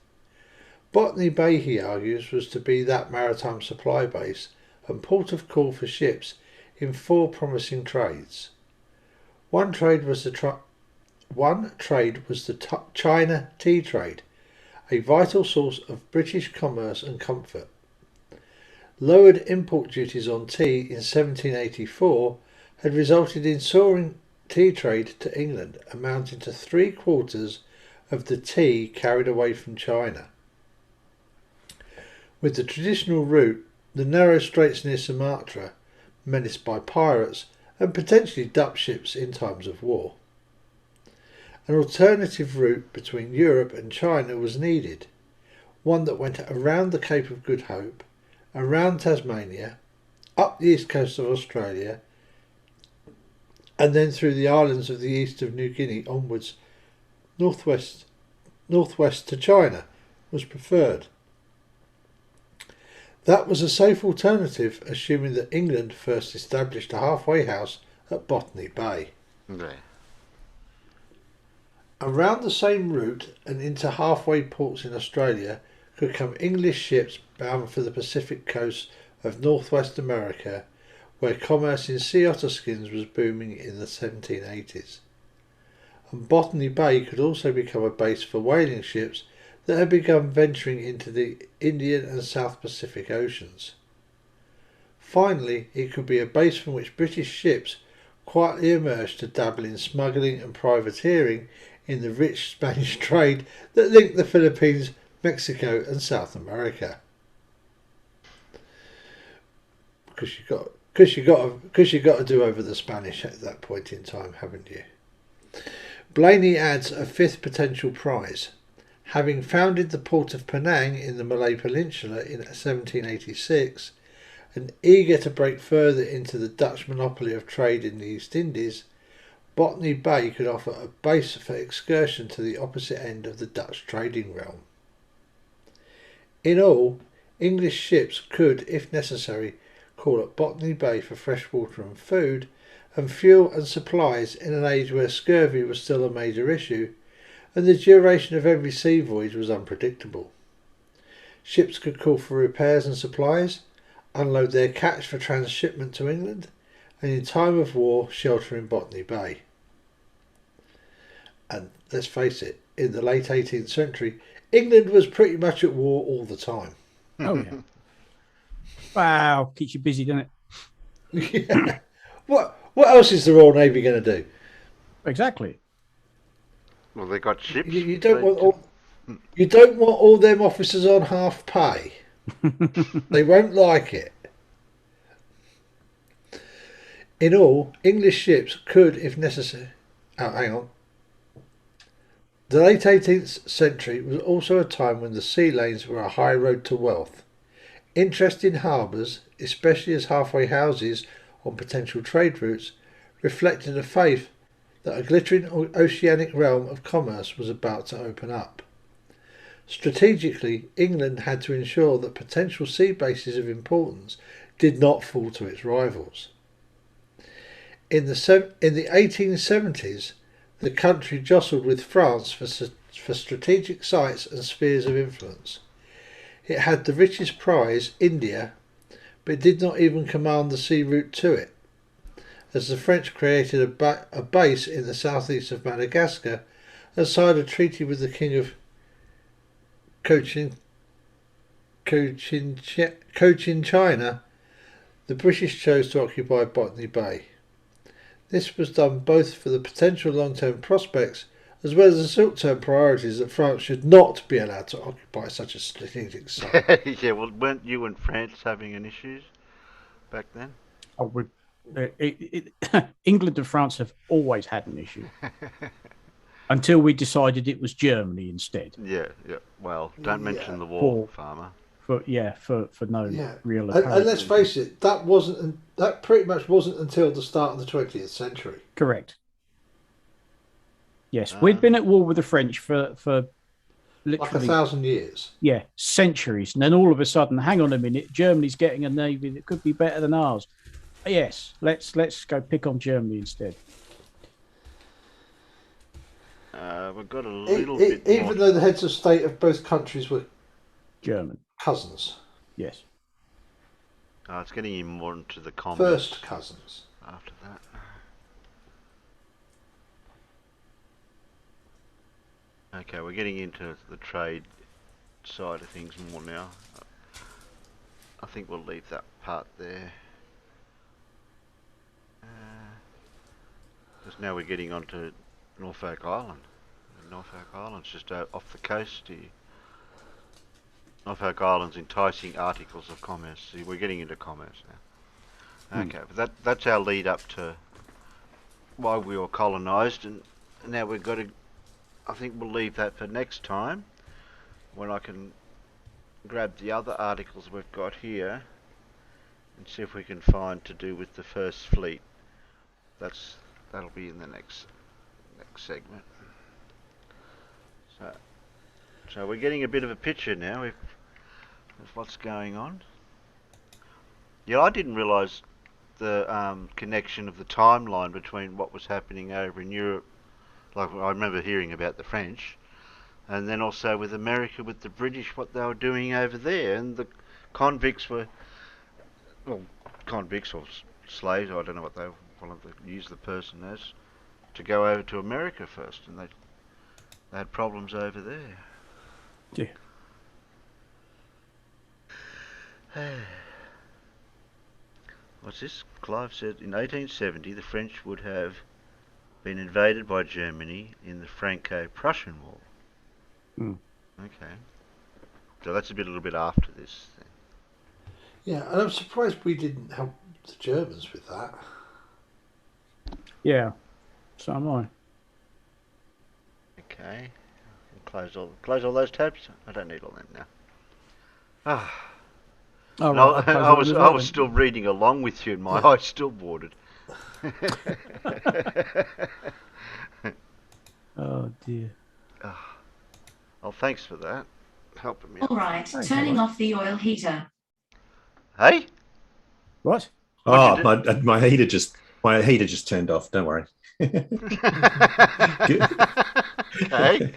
Botany Bay, he argues, was to be that maritime supply base and port of call for ships in 4 promising trades. One trade was the China tea trade, a vital source of British commerce and comfort. Lowered import duties on tea in 1784 had resulted in soaring tea trade to England, amounting to 3/4 of the tea carried away from China. With the traditional route, the narrow straits near Sumatra, menaced by pirates and potentially Dutch ships in times of war. An alternative route between Europe and China was needed, one that went around the Cape of Good Hope, around Tasmania, up the east coast of Australia, and then through the islands of the east of New Guinea onwards northwest to China was preferred. That was a safe alternative, assuming that England first established a halfway house at Botany Bay. Okay. Around the same route and into halfway ports in Australia could come English ships bound for the Pacific coast of northwest America, where commerce in sea otter skins was booming in the 1780s. And Botany Bay could also become a base for whaling ships that had begun venturing into the Indian and South Pacific Oceans. Finally, it could be a base from which British ships quietly emerged to dabble in smuggling and privateering in the rich Spanish trade that linked the Philippines, Mexico and South America. Because you got to do over the Spanish at that point in time, haven't you? Blaney adds a 5th potential prize. Having founded the port of Penang in the Malay Peninsula in 1786, and eager to break further into the Dutch monopoly of trade in the East Indies, Botany Bay could offer a base for excursion to the opposite end of the Dutch trading realm. In all, English ships could, if necessary, call at Botany Bay for fresh water and food, and fuel and supplies in an age where scurvy was still a major issue, and the duration of every sea voyage was unpredictable. Ships could call for repairs and supplies, unload their catch for transshipment to England, and in time of war shelter in Botany Bay. And let's face it, in the late 18th century, England was pretty much at war all the time. Oh, yeah. Wow, keeps you busy, doesn't it? Yeah. What else is the Royal Navy going to do? Exactly. Well, they got ships. You don't want all them officers on half pay. They won't like it. In all, English ships could, if necessary. Oh, hang on. The late 18th century was also a time when the sea lanes were a high road to wealth. Interest in harbours, especially as halfway houses on potential trade routes, reflected a faith that a glittering oceanic realm of commerce was about to open up. Strategically, England had to ensure that potential sea bases of importance did not fall to its rivals. In the 1870s, the country jostled with France for strategic sites and spheres of influence. It had the richest prize, India, but it did not even command the sea route to it, as the French created a base in the southeast of Madagascar and signed a treaty with the King of Cochin China. The British chose to occupy Botany Bay. This was done both for the potential long-term prospects as well as the short-term priorities that France should not be allowed to occupy such a strategic site. Yeah, well, weren't you and France having an issue back then? Oh, England and France have always had an issue until we decided it was Germany instead. Yeah. Well, don't mention the war, farmer. For no real. And let's face it, that pretty much wasn't until the start of the 20th century. Correct. Yes, we'd been at war with the French for literally like 1,000 years. Yeah, centuries, and then all of a sudden, hang on a minute, Germany's getting a navy that could be better than ours. Yes, let's go pick on Germany instead. We've got a little bit even more. though the heads of state of both countries were German cousins. Yes. It's getting in more into the comments. First cousins. After that. Okay, we're getting into the trade side of things more now. I think we'll leave that part there. Because now we're getting onto Norfolk Island. Norfolk Island's just off the coast here. Norfolk Island's enticing articles of commerce. See, we're getting into commerce now. Okay, but that's our lead up to why we were colonised, and now we've got to. I think we'll leave that for next time, when I can grab the other articles we've got here and see if we can find to do with the First Fleet. That'll be in the next segment. So we're getting a bit of a picture now of what's going on. Yeah, I didn't realise the connection of the timeline between what was happening over in Europe. Like, I remember hearing about the French, and then also with America, with the British, what they were doing over there, and the convicts were, well, convicts or slaves, I don't know what they wanted to use the person as, to go over to America first, and they had problems over there. Yeah. What's this? Clive said in 1870 the French would have been invaded by Germany in the Franco-Prussian War. Okay. So that's a little bit after this thing. Yeah, and I'm surprised we didn't help the Germans with that. Yeah, so am I. Okay. Close all those tabs. I don't need all them now. Oh, No, right, I was still reading along with you, and my eyes still watered. Oh dear. Oh, thanks for that. Helping me. All right, turning off the oil heater. Hey? What? Oh, my heater just turned off. Don't worry. Okay.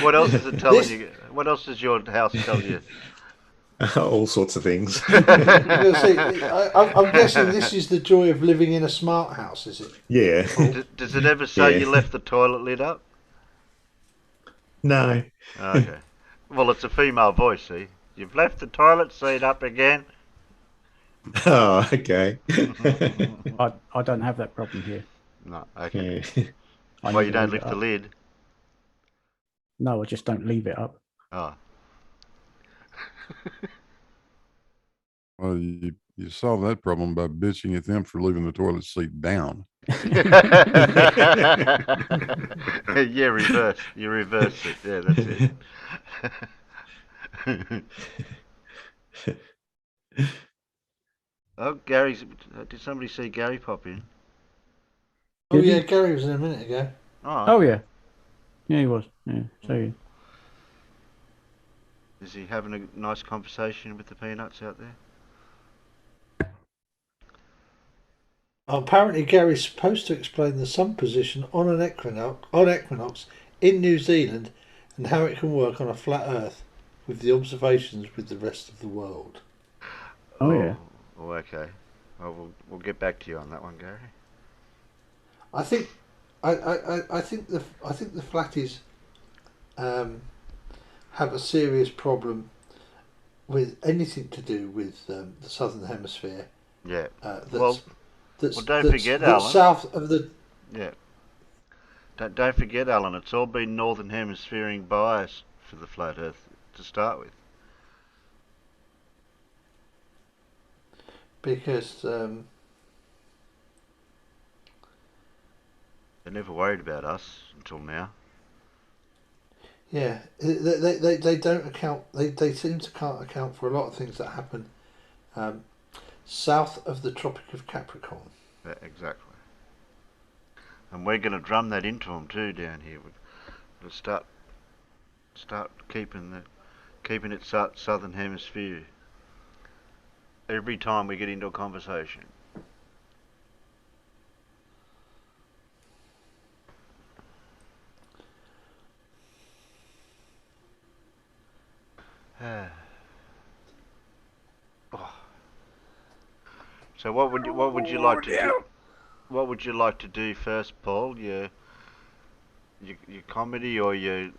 What else is it telling you? What else does your house tell you? All sorts of things. I'm guessing this is the joy of living in a smart house, is it? Yeah. Does it ever say you left the toilet lid up? No. Okay. Well, it's a female voice, see? You've left the toilet seat up again. Oh, okay. I don't have that problem here. No, okay. Yeah. Well, need you to don't leave it lift the up. lid. No, I just don't leave it up. Oh. Well, you solve that problem by bitching at them for leaving the toilet seat down. Yeah, reverse. You reverse it. Yeah, that's it. Oh, Gary's. Did somebody see Gary pop in? Oh Did yeah, he? Gary was in a minute ago. Oh, Oh okay. yeah, yeah, he was. Yeah, so yeah. Is he having a nice conversation with the peanuts out there? Apparently, Gary's supposed to explain the sun position on an equinox in New Zealand and how it can work on a flat Earth with the observations with the rest of the world. Oh yeah. Oh, okay. Well, we'll get back to you on that one, Gary. I think, I think the flatties have a serious problem with anything to do with the southern hemisphere. Yeah. That's don't forget, that's Alan. south of the. Yeah. Don't forget, Alan. It's all been northern hemispheric bias for the flat Earth to start with. Because They never worried about us until now. yeah, they don't account. They seem to can't account for a lot of things that happen south of the Tropic of Capricorn. Yeah, exactly. And we're going to drum that into them too down here. We'll start keeping it southern hemisphere every time we get into a conversation. So what would you like to do? What would you like to do first, Paul? Your comedy or your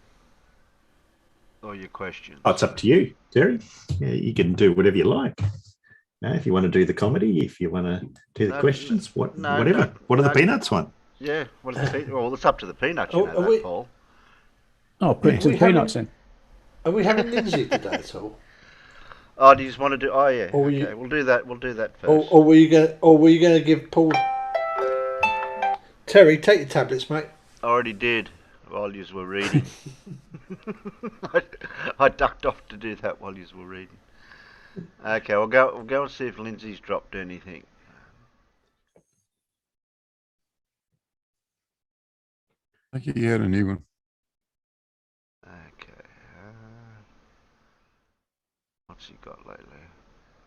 questions? Oh, it's up to you, Terry. Yeah, you can do whatever you like. If you want to do the comedy, if you want to do the questions, whatever. What do the peanuts want? Yeah, what are the well, it's up to the peanuts, you know that, Paul. Oh, put the peanuts in. Are we having Lindsay today at all? Oh, do you just want to do? Oh yeah. Or okay, we'll do that. We'll do that first. Or were you going to give Paul? Terry, take your tablets, mate. I already did while you were reading. I ducked off to do that while you were reading. Okay, we'll go and see if Lindsay's dropped anything. I think he had a new one. Okay. What's he got lately?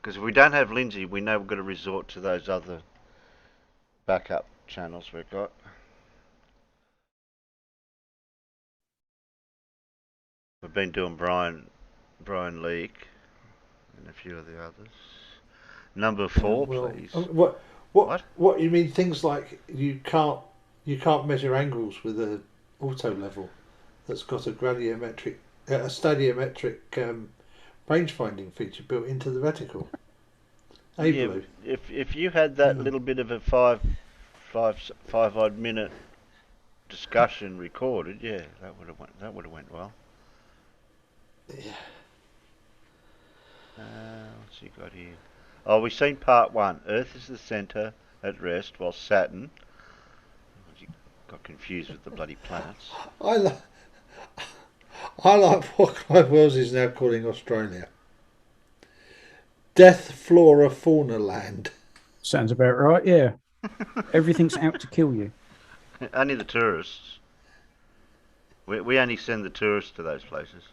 Because if we don't have Lindsay, we know we've got to resort to those other backup channels we've got. We've been doing Brian Leake and a few of the others. Number 4, please. What you mean? Things like you can't measure angles with a auto level that's got a stadiometric range finding feature built into the reticle. Yeah, if you had that little bit of a five odd minute discussion recorded, yeah, that would have went well. Yeah. What's he got here? Oh, we've seen part 1. Earth is the centre at rest, while Saturn. Got confused with the bloody planets. I like what Clive Wells is now calling Australia. Death Flora Fauna Land. Sounds about right. Yeah. Everything's out to kill you. Only the tourists. We only send the tourists to those places.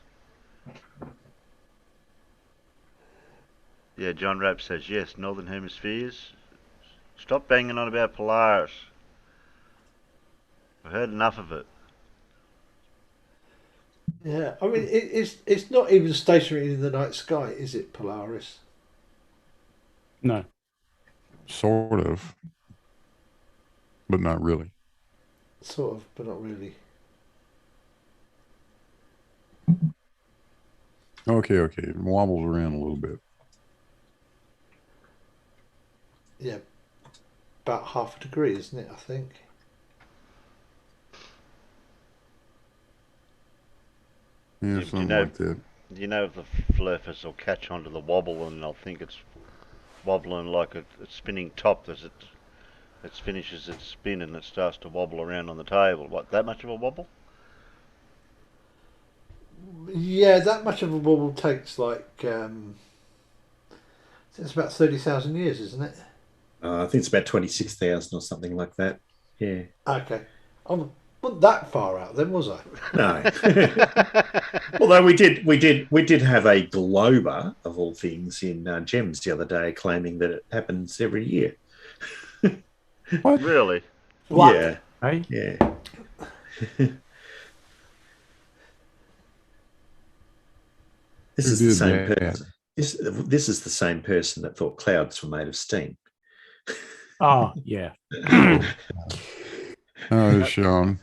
Yeah, John Rapp says yes. Northern hemispheres. Stop banging on about Polaris. I've heard enough of it. Yeah, I mean it's not even stationary in the night sky, is it, Polaris? No. Sort of. But not really. Sort of, but not really. Okay. It wobbles around a little bit. Yeah, about half a degree, isn't it? I think. Yeah, Do something you know? like that. Do you know if the flippers will catch onto the wobble and they'll think it's wobbling like a spinning top as it finishes its spin and it starts to wobble around on the table? What, that much of a wobble? Yeah, that much of a wobble takes like it's about 30,000 years, isn't it? I think it's about 26,000 or something like that. Yeah. Okay, I wasn't that far out then, was I? No. Although we did have a glober of all things in Gems the other day claiming that it happens every year. What? Really? What? Yeah. Hey? Yeah. This Who is the did same that? person. This is the same person that thought clouds were made of steam. Oh, yeah. Oh, Sean.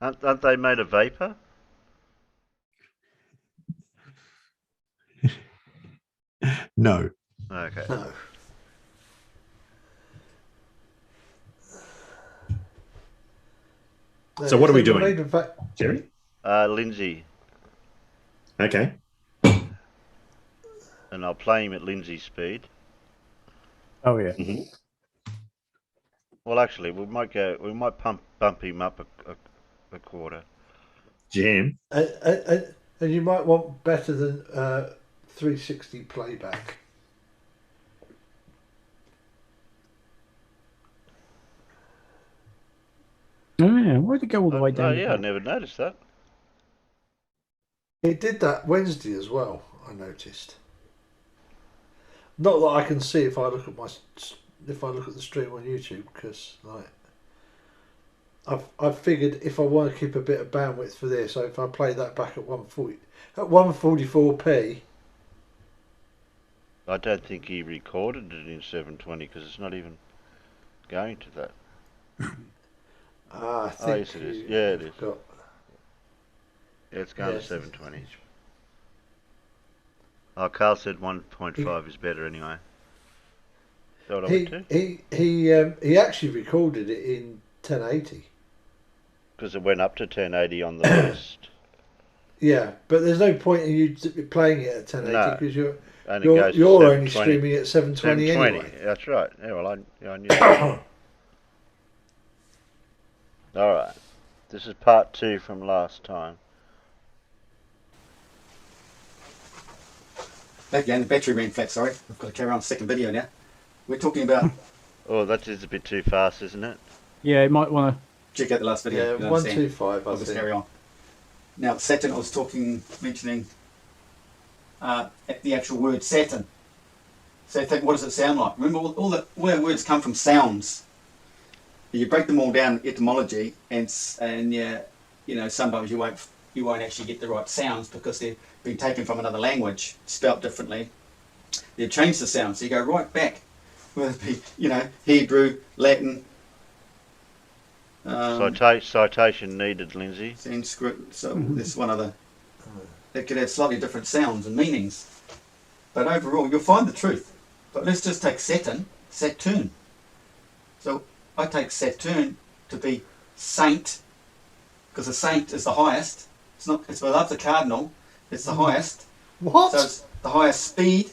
Aren't they made of vapor? No. Okay. No. So what are we They were doing? made of Jerry? Lindsay, Okay. and I'll play him at Lindsay's speed. Oh, yeah. Mhm. Well, actually, we might bump him up a quarter. Jam. and you might want better than 360 playback. Oh, yeah. Why'd it go all the way down? Oh, yeah, I never noticed that. It did that Wednesday as well, I noticed. Not that I can see if I look at the stream on YouTube, because like I've figured if I want to keep a bit of bandwidth for this, so if I play that back at 144p. I don't think he recorded it in 720 because it's not even going to that. I think yes, it is. Yeah, it is. got, Yeah, it's going yes, to 720. Oh, Carl said 1.5 is better anyway. Is that what I went to? he actually recorded it in 1080. Because it went up to 1080 on the list. Yeah, but there's no point in you playing it at 1080 No. because you're And it goes to you're only 720. streaming at 720 anyway. That's right. Yeah, well, I knew that. All right. This is part 2 from last time. Back again, the battery ran flat, sorry. I've got to carry on the second video now. We're talking about... Oh, that is a bit too fast, isn't it? Yeah, you might want to... Check out the last video. Yeah, 125, I I'll just think. carry on. Now, Saturn, I was mentioning the actual word Saturn. So think, what does it sound like? Remember, all our words come from sounds. You break them all down etymology, and yeah, you know, sometimes you won't actually get the right sounds because they've been taken from another language, spelt differently. They've changed the sounds, so you go right back, whether it be, you know, Hebrew, Latin. Citation needed, Lindsay. Sanskrit. So there's one other. It could have slightly different sounds and meanings, but overall you'll find the truth. But let's just take Saturn. So I take Saturn to be saint, because a saint is the highest. It's not. It's above the cardinal. It's the highest. What? So it's the highest speed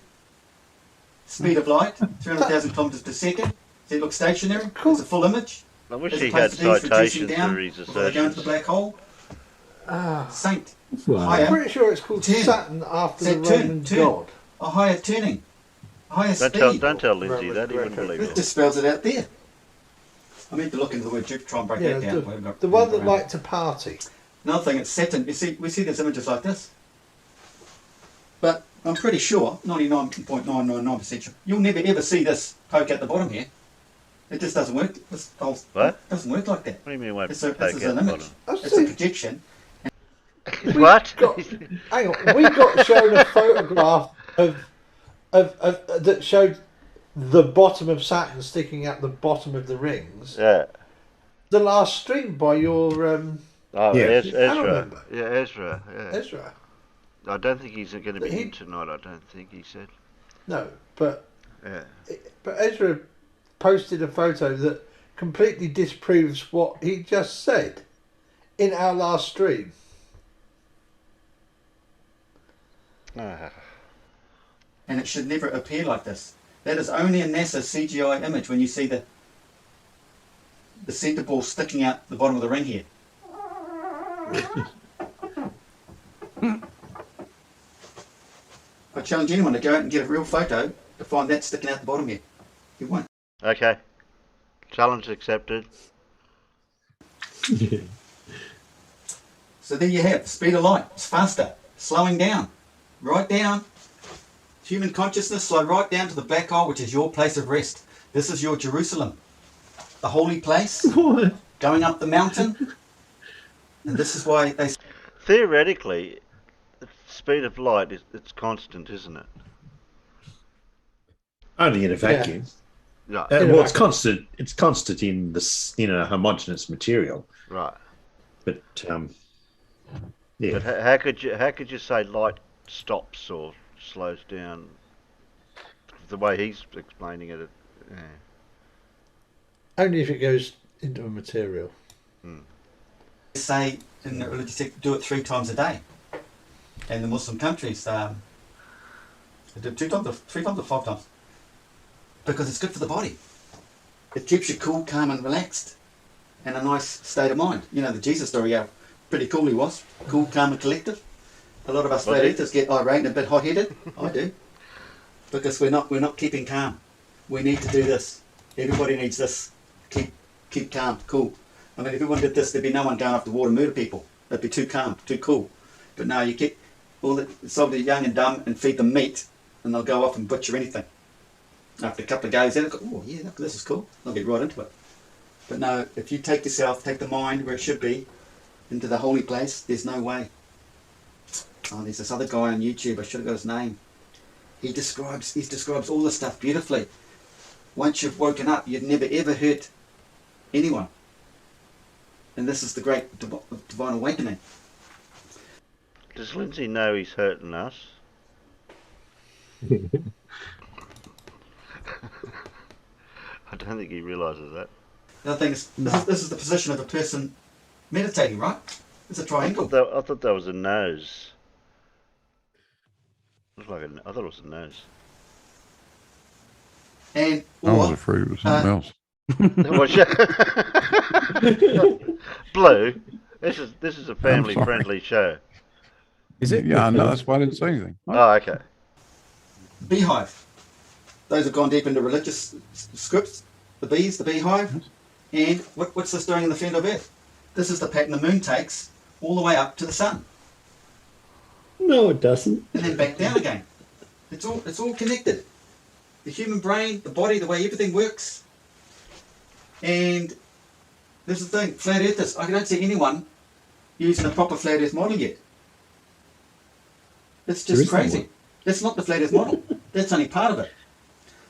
of light, 300,000 kilometers per second. Does it look stationary? It's a full image. I wish As he opposed had to these reducing citations down for his before they go into the assertions. black hole. Saint. I'm Higher. pretty sure it's called Turn. Saturn after the Turn. Roman god. A higher turning. A higher Don't speed. tell Lindsay Roman that, he wouldn't Greco. believe It it. just spells it out there. I need to look into the word Jupiter, try and break Yeah, that down. the one that liked to party. Another thing, it's Saturn. We see these images like this. But I'm pretty sure, 99.999% sure, you'll never ever see this poke at the bottom here. It just doesn't work. This whole What? doesn't work like that. What do you mean won't This poke is out an the image. bottom? It's a projection. What? Hang on, we got shown a photograph of that showed the bottom of Saturn sticking out the bottom of the rings. Yeah. The last stream by your Oh, Yeah. Ezra. remember. Yeah, Ezra. Yeah. Ezra. I don't think he's going to be He- in tonight, I don't think he said. No, but Yeah. Ezra posted a photo that completely disproves what he just said in our last stream. And it should never appear like this. That is only a NASA CGI image when you see the centre ball sticking out the bottom of the ring here. I challenge anyone to go out and get a real photo to find that sticking out the bottom here. You won't. Okay. Challenge accepted. So there you have the speed of light. It's faster, slowing down, right down. Human consciousness slow right down to the black hole, which is your place of rest. This is your Jerusalem, the holy place, going up the mountain. And this is why they... Theoretically, the speed of light it's constant, isn't it? Only in a vacuum. Right. Well, it's constant. It's constant in a homogeneous material. Right. But yeah. But how could you say light stops or slows down? The way he's explaining it. Yeah. Only if it goes into a material. Say in the religious sect, do it 3 times a day. And the Muslim countries, they do 2 times, or 3 times, or 5 times. Because it's good for the body. It keeps you cool, calm and relaxed. And a nice state of mind. You know the Jesus story, how pretty cool he was. Cool, calm and collected. A lot of us flat earthers get irate and a bit hot-headed. I do. Because we're not keeping calm. We need to do this. Everybody needs this. Keep calm, cool. I mean, if everyone did this, there'd be no one going off the water to murder people. They'd be too calm, too cool. But now you get all the soldiers young and dumb and feed them meat, and they'll go off and butcher anything. After a couple of goes in, go, oh yeah, look, this is cool. I'll get right into it. But no, if you take yourself, take the mind where it should be, into the holy place, there's no way. Oh, there's this other guy on YouTube, I should have got his name. He describes all this stuff beautifully. Once you've woken up, you'd never ever hurt anyone. And this is the great divine awakening. Does Lindsay know he's hurting us? I don't think he realises that. The other thing is, this is the position of a person meditating, right? It's a triangle. I thought that was a nose. Looked like I thought it was a nose. And I was afraid it was something else. Blue, this is a family-friendly show. Is it? Yeah, I know. That's why I didn't say anything. Oh, okay. Beehive. Those have gone deep into religious scripts. The bees, the beehive. And what's this doing in the centre of Earth? This is the pattern the moon takes all the way up to the sun. No, it doesn't. And then back down again. It's all connected. The human brain, the body, the way everything works. And this is the thing, flat earthers, I don't see anyone using a proper flat earth model yet. It's just crazy. That's not the flat earth model. That's only part of it.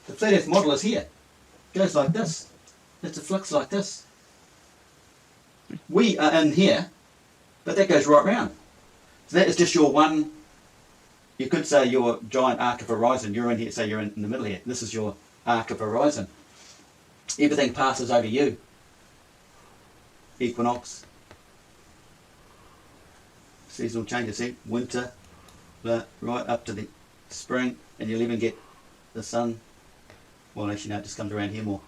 The flat earth model is here. It goes like this. It's a flux like this. We are in here, but that goes right round. So that is just your one, you could say your giant arc of horizon. You're in here, say you're in the middle here. This is your arc of horizon. Everything passes over you. Equinox. Seasonal changes, see? Winter, right up to the spring, and you'll even get the sun. Well, actually, no, it just comes around here more.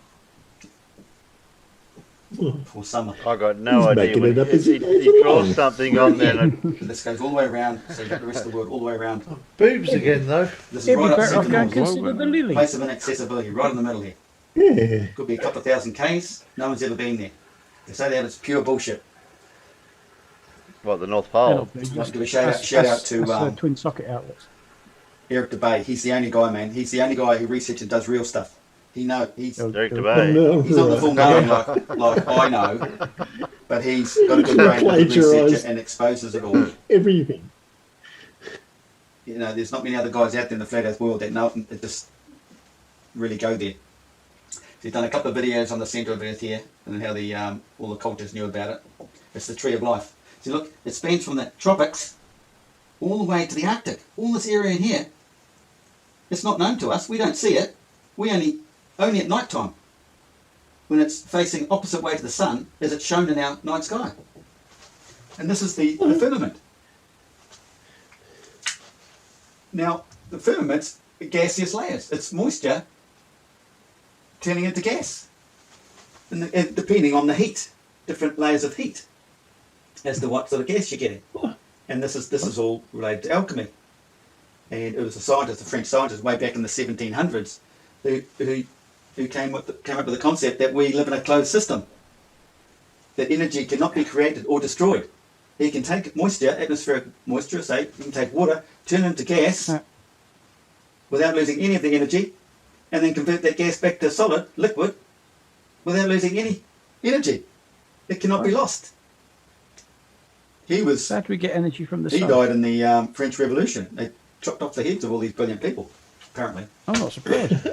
For summer. I got no idea. He draws something on there. This goes all the way around, so you've got the rest of the world all the way around. Boobs again, though. This is right up I'll go and consider the lily. place of inaccessibility, right in the middle here. Yeah. Could be a couple of thousand Ks. No one's ever been there. They say that it's pure bullshit. What, the North Pole? I'd like to give a shout out to twin socket outlets. Eric DeBay. He's the only guy, man. He's the only guy who researches and does real stuff. He's Eric he's DeBay. No, not the full knowing like I know, but he's got a good brain to research it and exposes it all. everything. You know, there's not many other guys out there in the flat earth world that know that just really go there. So he's done a couple of videos on the centre of Earth here and how the all the cultures knew about it. It's the tree of life. See, look, it spans from the tropics all the way to the Arctic. All this area in here, it's not known to us. We don't see it. We only at night time, when it's facing opposite way to the sun, is it shown in our night sky. And this is the firmament. Now, the firmament's gaseous layers. It's moisture turning into gas. And depending on the heat, different layers of heat as to what sort of gas you're getting. And this is all related to alchemy. And it was a French scientist way back in the 1700s who came up with the concept that we live in a closed system. That energy cannot be created or destroyed. You can take moisture, atmospheric moisture, say, you can take water, turn it into gas without losing any of the energy, and then convert that gas back to solid, liquid, without losing any energy. It cannot be lost. How do we get energy from the sun? He died in the French Revolution. They chopped off the heads of all these brilliant people, apparently. I'm not surprised.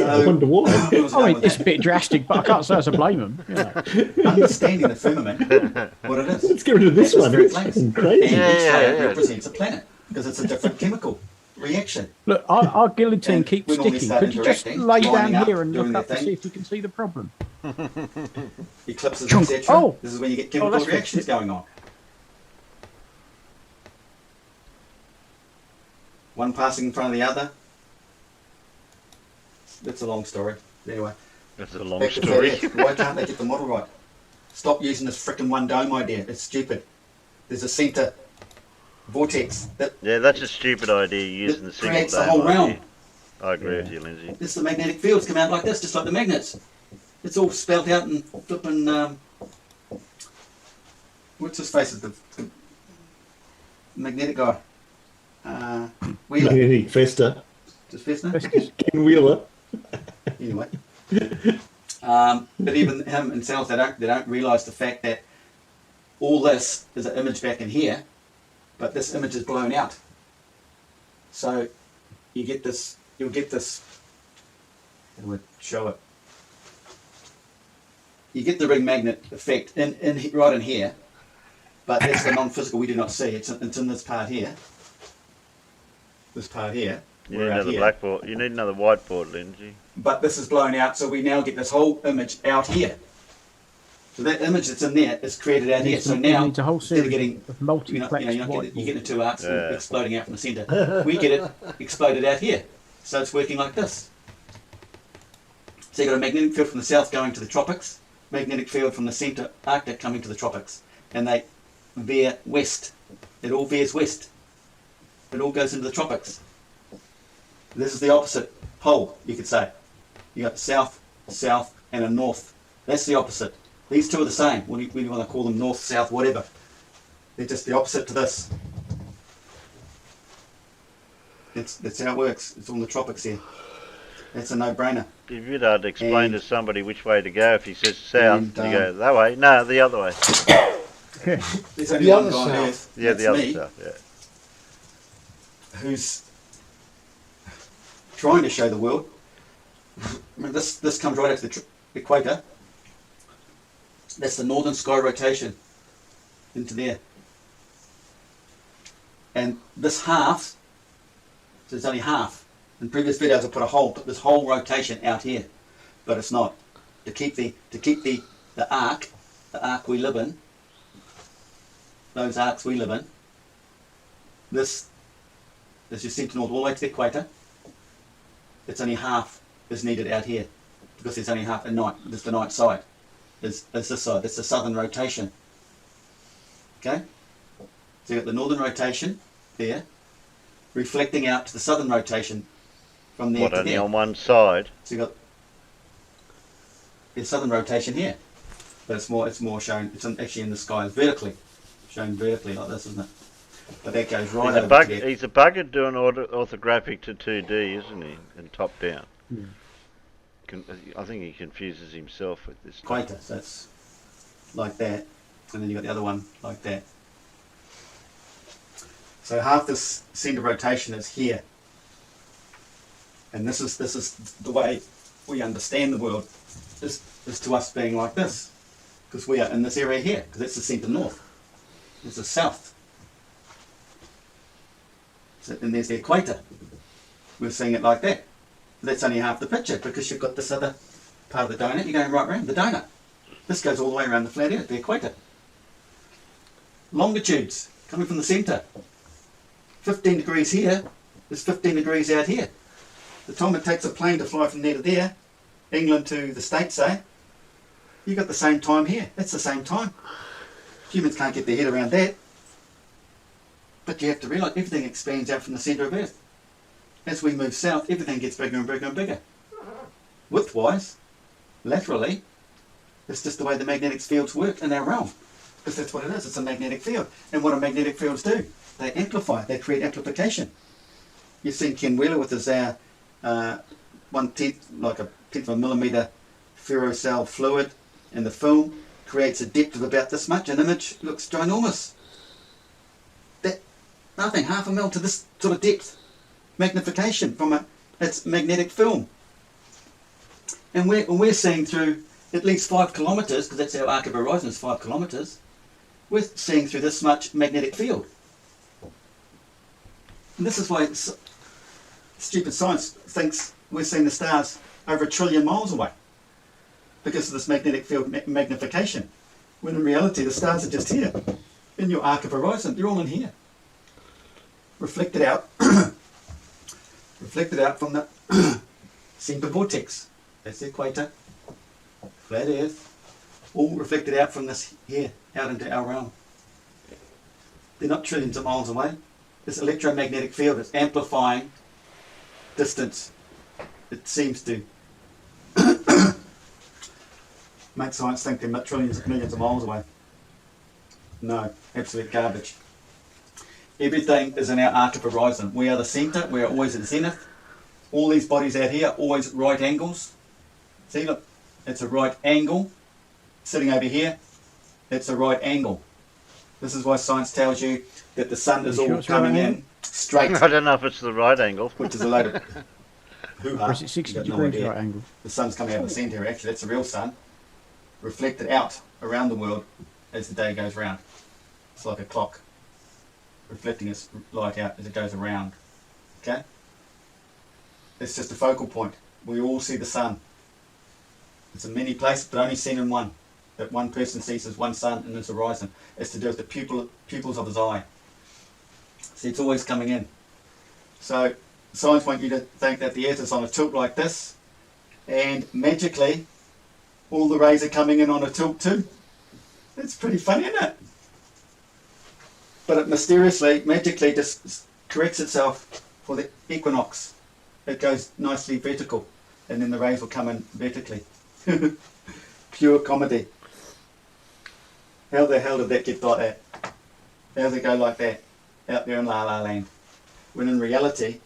I wonder why. I mean, it's a bit drastic, but I can't say I blame them. You know. Understanding the firmament, what it is. Let's get rid of this one. It's fucking crazy. Each layer represents a planet because it's a different chemical reaction. Look, our guillotine keeps when all these sticking. start Could you just interacting, lay lining down up, here and doing look their up to thing. see if you can see the problem? Eclipses, Chunk. etc. Oh. This is when you get chemical that's reactions going on. One passing in front of the other. That's a long story. Anyway. That's a long Back to story. flat Earth. Why can't they get the model right? Stop using this frickin' one dome idea. It's stupid. There's a centre vortex that that's a stupid idea using the single creates the dome whole idea. realm. I agree with you, Lindsay. This the magnetic fields come out like this, just like the magnets. It's all spelled out in flipping what's his face? Is the magnetic guy? Wheeler. Magnetic Fester. Just Fester? Ken Wheeler. Anyway. But even him himself, they don't realise the fact that all this is an image back in here, but this image is blown out. So you'll get this, how do I show it? You get the ring magnet effect right in here, but that's the non-physical we do not see. It's in this part here. This part here. You need another blackboard. You need another whiteboard, Lindsay. But this is blown out, so we now get this whole image out here. So that image that's in there is created out here. So now, a whole instead of series getting, of multiplex you get the two arcs exploding out from the centre. We get it exploded out here. So it's working like this. So you've got a magnetic field from the south going to the tropics, magnetic field from the centre Arctic coming to the tropics. And they veer west. It all veers west. It all goes into the tropics. This is the opposite pole, you could say. You got south, south, and a north. That's the opposite. These two are the same. What do you want to call them? North, south, whatever. They're just the opposite to this. That's how it works. It's all in the tropics here. That's a no-brainer. If you'd hard to explain to somebody which way to go, if he says south, you go that way. No, the other way. There's only one guy on Earth. Yeah, the other me, south. Yeah. Who's trying to show the world. I mean, this comes right out to the equator. That's the northern sky rotation into there. And this half, so it's only half. In previous videos I put this whole rotation out here, but it's not. To keep the arc we live in, those arcs we live in, this is your centre north all the way to the equator. It's only half is needed out here because there's only half at night. There's the night side. There's this side. That's the southern rotation. Okay? So you've got the northern rotation there, reflecting out to the southern rotation from there to only there. on one side? So you've got the southern rotation here, but it's more shown. It's actually in the sky vertically, shown vertically like this, isn't it? But that goes right over to there. He's a bugger doing orthographic to 2D, isn't he? And top down. Yeah. I think he confuses himself with this. Equator, so it's like that, and then you've got the other one like that. So half this centre rotation is here, and this is the way we understand the world. Is to us being like this, because we are in this area here, because that's the centre north. It's the south. So, and there's the equator. We're seeing it like that. That's only half the picture because you've got this other part of the donut. You're going right around the donut. This goes all the way around the flat earth, the equator. Longitudes coming from the centre. 15 degrees here is 15 degrees out here. The time it takes a plane to fly from there to there, England to the States, say, you got the same time here. It's the same time. Humans can't get their head around that. But you have to realise everything expands out from the centre of Earth. As we move south, everything gets bigger and bigger and bigger. Width-wise, laterally, it's just the way the magnetic fields work in our realm. Because that's what it is, it's a magnetic field. And what do magnetic fields do? They amplify, they create amplification. You've seen Ken Wheeler with his 1/10, like a tenth of a millimetre ferrocell fluid in the film, creates a depth of about this much. An image looks ginormous. That, nothing, half a mil to this sort of depth. Magnification from its magnetic film. And we're seeing through at least 5 kilometres, because that's our arc of horizon is 5 kilometres, we're seeing through this much magnetic field. And this is why stupid science thinks we're seeing the stars over 1 trillion miles away, because of this magnetic field magnification, when in reality the stars are just here, in your arc of horizon. They're all in here. Reflected out from the centre vortex. That's the equator, flat Earth, all reflected out from this here, out into our realm. They're not trillions of miles away. This electromagnetic field is amplifying distance. It seems to make science think they're trillions of millions of miles away. No, absolute garbage. Everything is in our arc of horizon. We are the centre, we are always at zenith. All these bodies out here, always right angles. See, look, it's a right angle. Sitting over here, it's a right angle. This is why science tells you that the sun is all coming in straight. I don't know if it's the right angle. Which is a load of hoo-ha. Or is it 60 degrees right angle? The sun's coming out of the centre, actually. That's the real sun. Reflected out around the world as the day goes round. It's like a clock, reflecting its light out as it goes around. Okay? It's just a focal point. We all see the sun. It's in many places, but only seen in one. That one person sees as one sun in his horizon. It's to do with the pupils of his eye. See, it's always coming in. So, science want you to think that the Earth is on a tilt like this, and magically, all the rays are coming in on a tilt too. It's pretty funny, isn't it? But it mysteriously, magically just corrects itself for the equinox. It goes nicely vertical, and then the rays will come in vertically. Pure comedy. How the hell did that get like that? How does it go like that? Out there in La La Land. When in reality,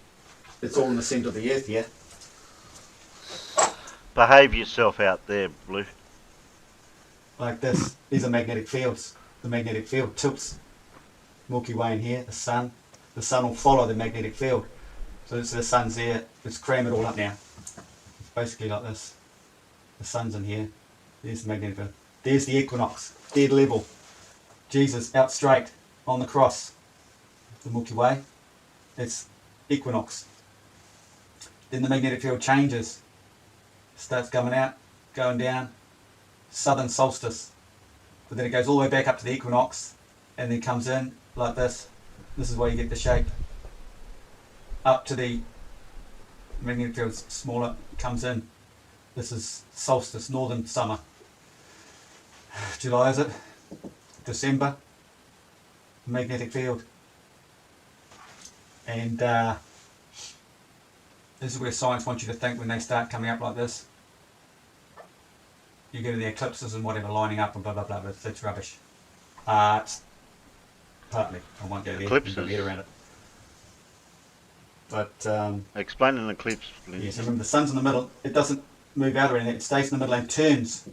it's all in the centre of the Earth here. Behave yourself out there, Blue. Like this. These are magnetic fields. The magnetic field tilts. Milky Way in here, the sun. The sun will follow the magnetic field. So the sun's there. Let's cram it all up now. It's basically like this. The sun's in here. There's the magnetic field. There's the equinox. Dead level. Jesus out straight on the cross. The Milky Way. It's equinox. Then the magnetic field changes. Starts coming out, going down. Southern solstice. But then it goes all the way back up to the equinox and then comes in like this. This is where you get the shape. Up to the magnetic field smaller, comes in. This is solstice, northern summer. July is it? December. Magnetic field. And this is where science wants you to think when they start coming up like this. You get the eclipses and whatever lining up and blah blah blah, but it's rubbish. It's partly. I won't go there. Eclipses. Get around it. But explain an eclipse, please. Yes, remember the sun's in the middle. It doesn't move out or anything. It stays in the middle and turns.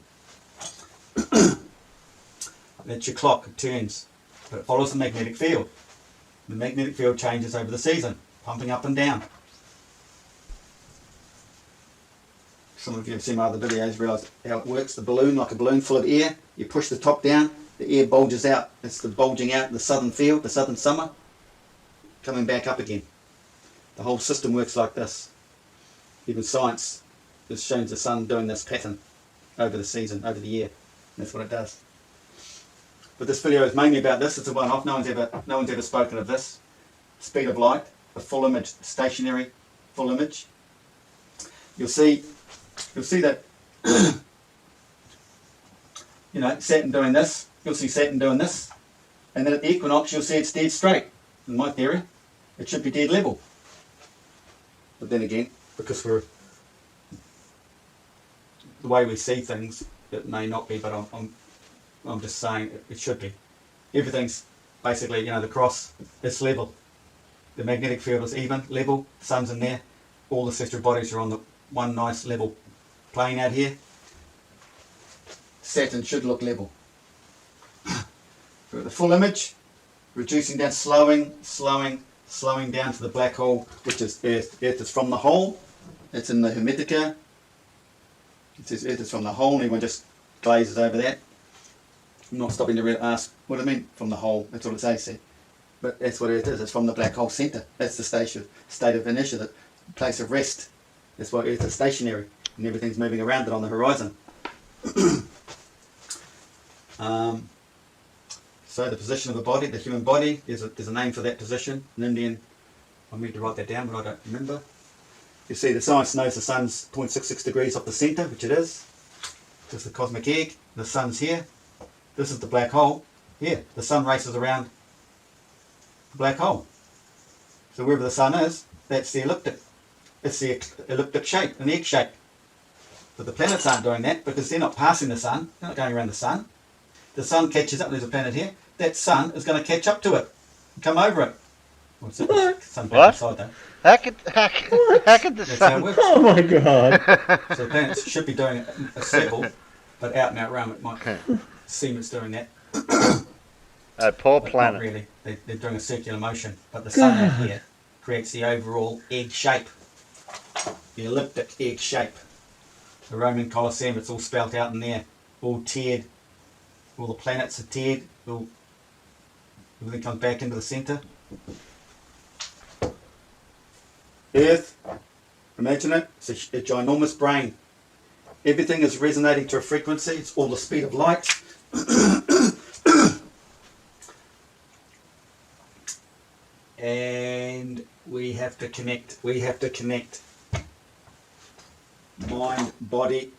That's your clock. It turns, but it follows the magnetic field. The magnetic field changes over the season, pumping up and down. Some of you have seen my other videos, realise how it works. The balloon, like a balloon full of air, you push the top down, the air bulges out. It's the bulging out in the southern field, the southern summer, coming back up again. The whole system works like this. Even science just shows the sun doing this pattern over the season, over the year. And that's what it does. But this video is mainly about this. It's a one-off. No one's ever spoken of this. speed of light, the full image, stationary full image. You'll see that, Saturn doing this, you'll see Saturn doing this, and then at the equinox you'll see it's dead straight. In my theory, it should be dead level. But then again, because we're the way we see things, it may not be, but I'm just saying it should be. Everything's basically, the cross, it's level. The magnetic field is even, level, the sun's in there. All the celestial bodies are on the one nice level plane out here. Saturn should look level. For the full image, reducing down, slowing down to the black hole, which is Earth. Earth is from the hole. It's in the Hermetica. It says Earth is from the hole, and everyone just glazes over that. I'm not stopping to really ask what I mean from the hole. That's what it says there. But that's what Earth is. It's from the black hole centre. That's the state of inertia, the place of rest. That's why Earth is stationary, and everything's moving around it on the horizon. So the position of the body, the human body, there's a name for that position. In Indian, I need to write that down, but I don't remember. You see, the science knows the sun's 0.66 degrees off the centre, which it is. This is the cosmic egg. The sun's here. This is the black hole. Here, the sun races around the black hole. So wherever the sun is, that's the elliptic. It's the elliptic shape, an egg shape. But the planets aren't doing that because they're not passing the sun. They're not going around the sun. The sun catches up. There's a planet here. That sun is going to catch up to it and come over it. What's it? Sun back inside though. How could the That's sun? how it works. Oh my god. So the planets should be doing a circle, but out and out around it might seem it's doing that. Poor But planet. not really. They're doing a circular motion, but the sun out here creates the overall egg shape, the elliptic egg shape. The Roman Colosseum, it's all spelt out in there, all tiered. All the planets are tiered. Everything comes back into the centre. Earth, imagine it, it's a ginormous brain. Everything is resonating to a frequency. It's all the speed of light. And we have to connect. Mind, body,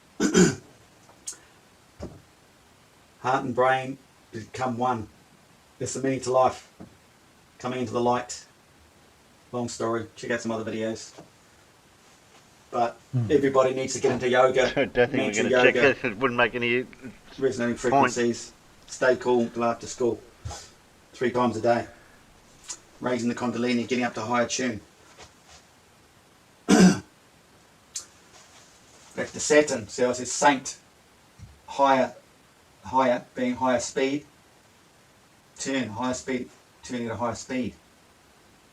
heart and brain become one. That's the meaning to life. Coming into the light. Long story. Check out some other videos. But everybody needs to get into yoga. I don't think we're mantra going to check yoga, it. It wouldn't make any. resonating frequencies. Stay cool till after school. 3 times a day. Raising the Kundalini, getting up to higher tune. Back to Saturn. So I said Saint. Higher, being higher speed. Turn, higher speed, turning at a higher speed.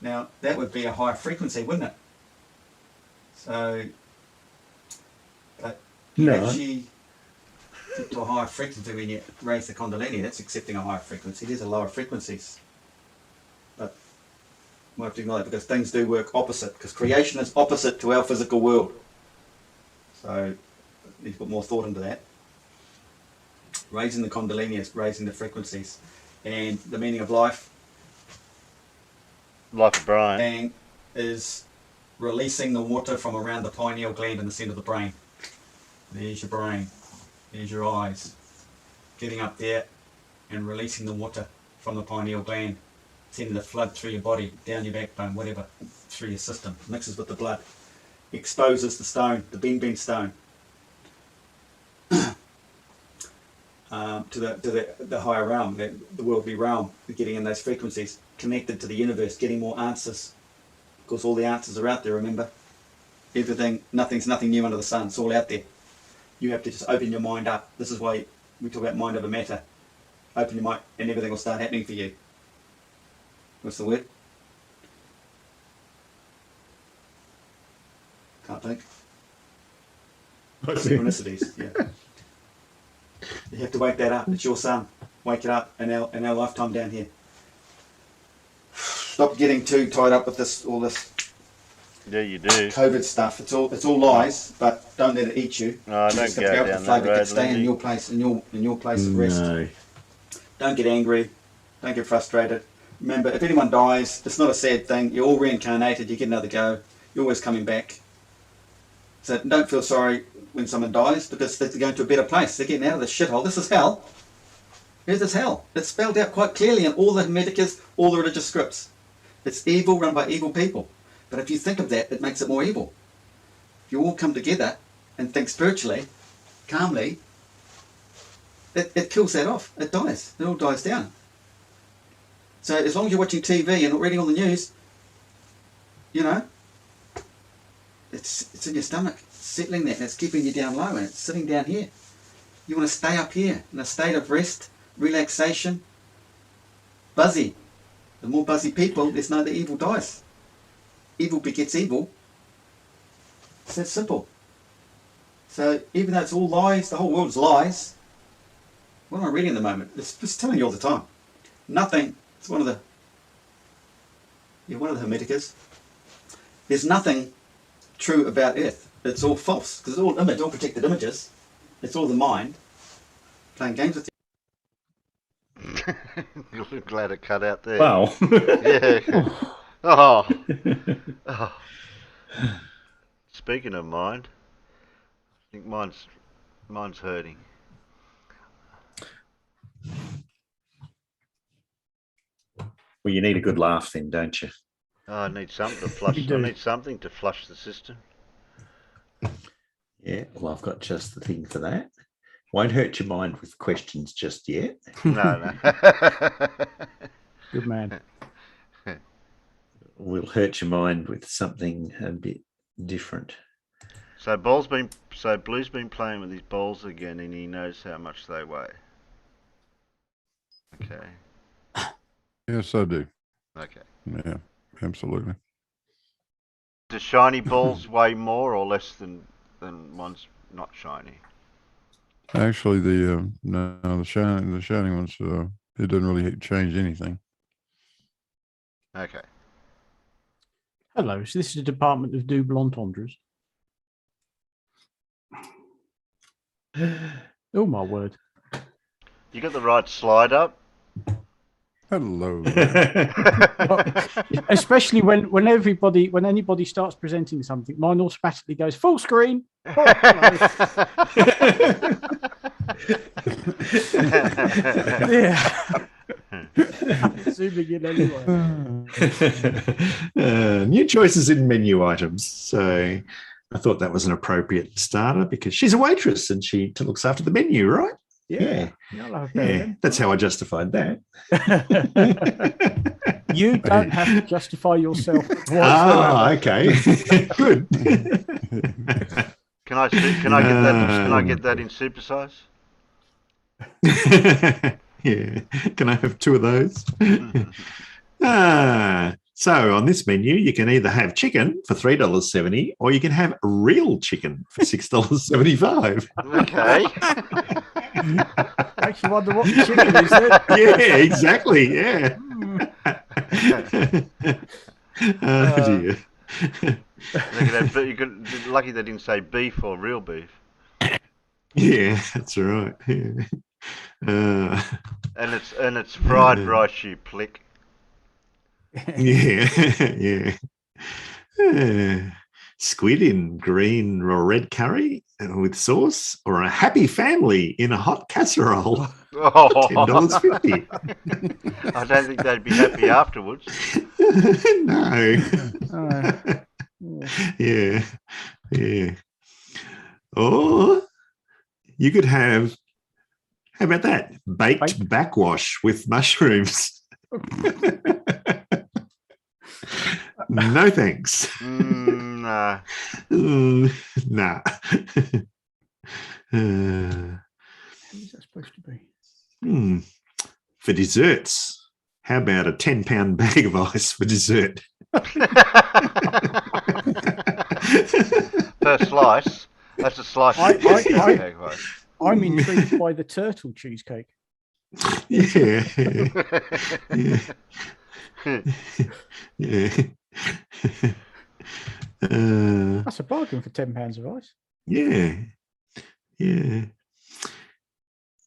Now, that would be a higher frequency, wouldn't it? So, but you No. actually get to a higher frequency when you raise the Kundalini. That's accepting a higher frequency. These are lower frequencies. But we'll have to ignore that because things do work opposite. Because creation is opposite to our physical world. So, need to put more thought into that. Raising the Kundalini is raising the frequencies. And the meaning of life, Life of Brian. bang, is releasing the water from around the pineal gland in the centre of the brain. There's your brain. There's your eyes. Getting up there and releasing the water from the pineal gland, sending the flood through your body, down your backbone, whatever, through your system. Mixes with the blood. Exposes the stone, the Ben stone. To the higher realm, the worldly realm, getting in those frequencies, connected to the universe, getting more answers. Because all the answers are out there, remember? Everything, nothing new under the sun, it's all out there. You have to just open your mind up. This is why we talk about mind over matter. Open your mind and everything will start happening for you. What's the word? Can't think. Synchronicities, yeah. You have to wake that up. It's your sun. Wake it up in our lifetime down here. Stop getting too tied up with all this Yeah, you do. COVID stuff. It's all lies, but don't let it eat you. No, You don't just go have to down with the flow, that but road, stay in Lindsay. your place, in your place of rest. No. Don't get angry. Don't get frustrated. Remember, if anyone dies, it's not a sad thing. You're all reincarnated. You get another go. You're always coming back. So don't feel sorry when someone dies, because they're going to a better place. They're getting out of this shithole. This is hell. Here's this hell. It's spelled out quite clearly in all the Hermetics, all the religious scripts. It's evil, run by evil people. But if you think of that, it makes it more evil. If you all come together and think spiritually, calmly, it kills that off. It dies. It all dies down. So as long as you're watching TV and reading all the news, you know, it's in your stomach. It's settling there, and it's keeping you down low, and it's sitting down here. You want to stay up here in a state of rest, relaxation, buzzy. The more buzzy people, there's no the evil dies. Evil begets evil. It's that simple. So even though it's all lies, the whole world's lies. What am I reading at the moment? It's telling you all the time. Nothing. It's one of the Hermeticas. There's nothing true about Earth. It's all false, because it's all image, all projected images. It's all the mind playing games with you. You're glad it cut out there. Wow. Yeah. Oh. Oh. Speaking of mind, I think mine's hurting. Well, you need a good laugh then, don't you? Oh, I need something to flush. I need something to flush the system. Yeah, well, I've got just the thing for that. Won't hurt your mind with questions just yet. No. Good man. We'll hurt your mind with something a bit different. So Blue's been playing with his balls again, and he knows how much they weigh. Okay. Yes, I do. Okay. Yeah, absolutely. Do shiny balls weigh more or less than ones not shiny? Actually, the shiny ones, it doesn't really change anything. Okay. Hello, so this is the Department of Double Entendres. Oh my word! You got the right slide up. Hello. Especially when anybody starts presenting something, mine automatically goes full screen. Yeah. Zooming in anyway. New choices in menu items. So I thought that was an appropriate starter because she's a waitress and she looks after the menu, right? Yeah. That's how I justified that. You don't have to justify yourself. Okay. Good. Can I get that in supersize? Yeah. Can I have 2 of those? So on this menu, you can either have chicken for $3.70 or you can have real chicken for $6.75. Okay. Makes you wonder what the chicken is then. Yeah, exactly. Yeah. Oh dear. Lucky they didn't say beef or real beef. Yeah, that's right. Yeah. And it's fried rice, you plick. Yeah. Squid in green or red curry with sauce, or a happy family in a hot casserole. $10.50. I don't think they'd be happy afterwards. No. Yeah. Or you could have, how about that? Baked backwash with mushrooms. No thanks. Nah. Nah. What's that supposed to be? For desserts, how about a 10-pound bag of ice for dessert? Per slice. That's a slice. I'm intrigued by the turtle cheesecake. Yeah. That's a bargain for £10 of ice. Yeah.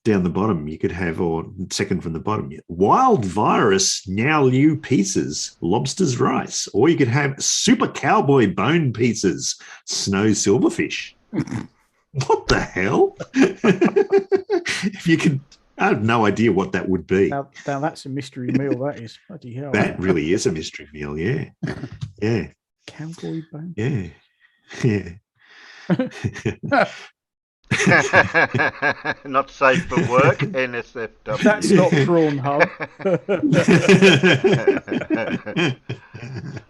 down the bottom, you could have, or second from the bottom, wild virus, now new pieces, lobster's rice, or you could have super cowboy bone pieces, snow silverfish. What the hell? If you could, I have no idea what that would be. Now that's a mystery meal. That is, bloody hell. That really is a mystery meal. Yeah, yeah, Cowboy bone. yeah, yeah. Not safe for work, NSFW. That's not prawn hub.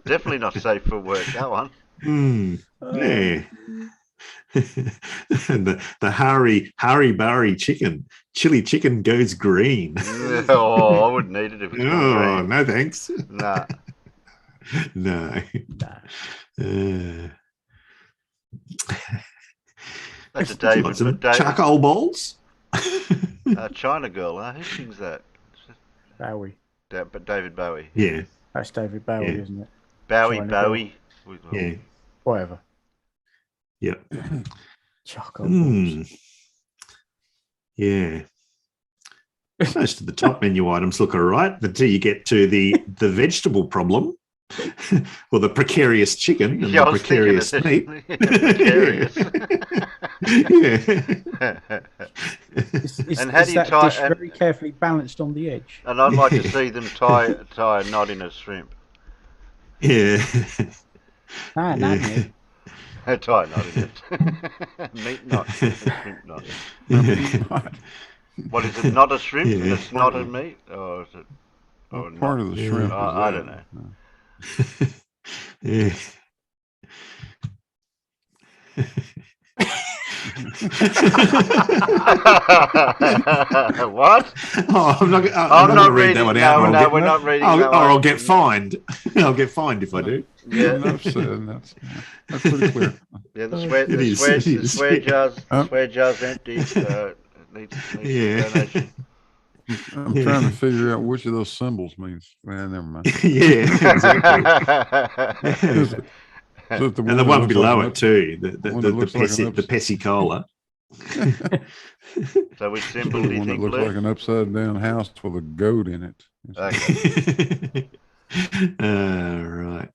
Definitely not safe for work, that one. Yeah. And the Hari Bari chicken, chili chicken goes green. Oh, I wouldn't eat it if it's green. No thanks. Nah. No. That's a David. Charcoal bowls. China Girl, huh? Who sings that? Bowie. But David Bowie. Yeah. That's David Bowie, isn't it? Bowie. Yeah. Whatever. Yep. Charcoal balls. Yeah. Most of the top menu items look all right until you get to the vegetable problem. Or the precarious chicken and the precarious meat. Precarious. And how do you tie? Dish very carefully balanced on the edge. And I'd like to see them tie a knot in a shrimp. Yeah. Tie a knot in it. Tie a knot in it. Meat knot. Shrimp knot. What is it? Not a shrimp? Yeah. It's not a meat, or is it? What part of the shrimp? I don't know. Yeah. What? Oh, I'm not going to read that one out. No, we're not reading that one. Or I'll get fined. I'll get fined if I do. Yeah. Enough said. That's pretty clear. Yeah, the swear jar's empty. Needs donation. I'm trying to figure out which of those symbols means. Man, never mind. Yeah, exactly. So and the one below it too, the Pesicola. So which symbol The do you one that think looks like an upside down house with a goat in it. Okay. Right.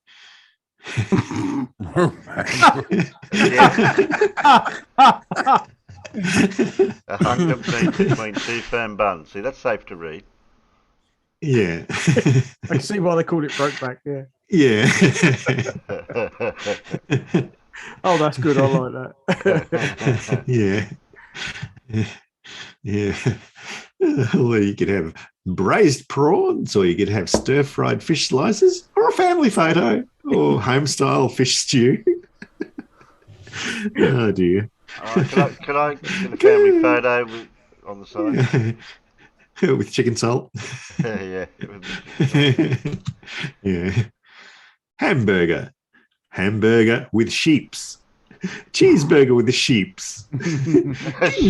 A hunk of meat between two firm buns. See, that's safe to read. Yeah. I can see why they called it Brokeback. Yeah. Yeah. Oh, that's good. I like that. Yeah. Yeah. Or you could have braised prawns, or you could have stir-fried fish slices, or a family photo, or home-style fish stew. Oh dear. Can I get a family photo on the side? With chicken salt. Yeah. Yeah. Hamburger with sheeps. Cheeseburger with the sheeps.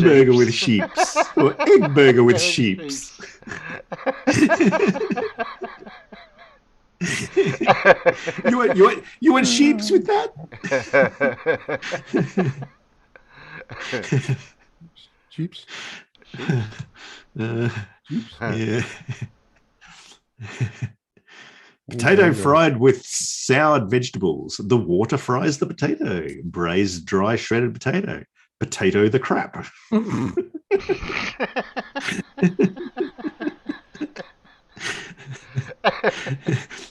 Burger with sheeps. Or egg burger with sheeps. You want sheeps with that? Sheeps? Yeah. Potato fried with soured vegetables. The water fries the potato. Braised dry shredded potato. Potato the crap.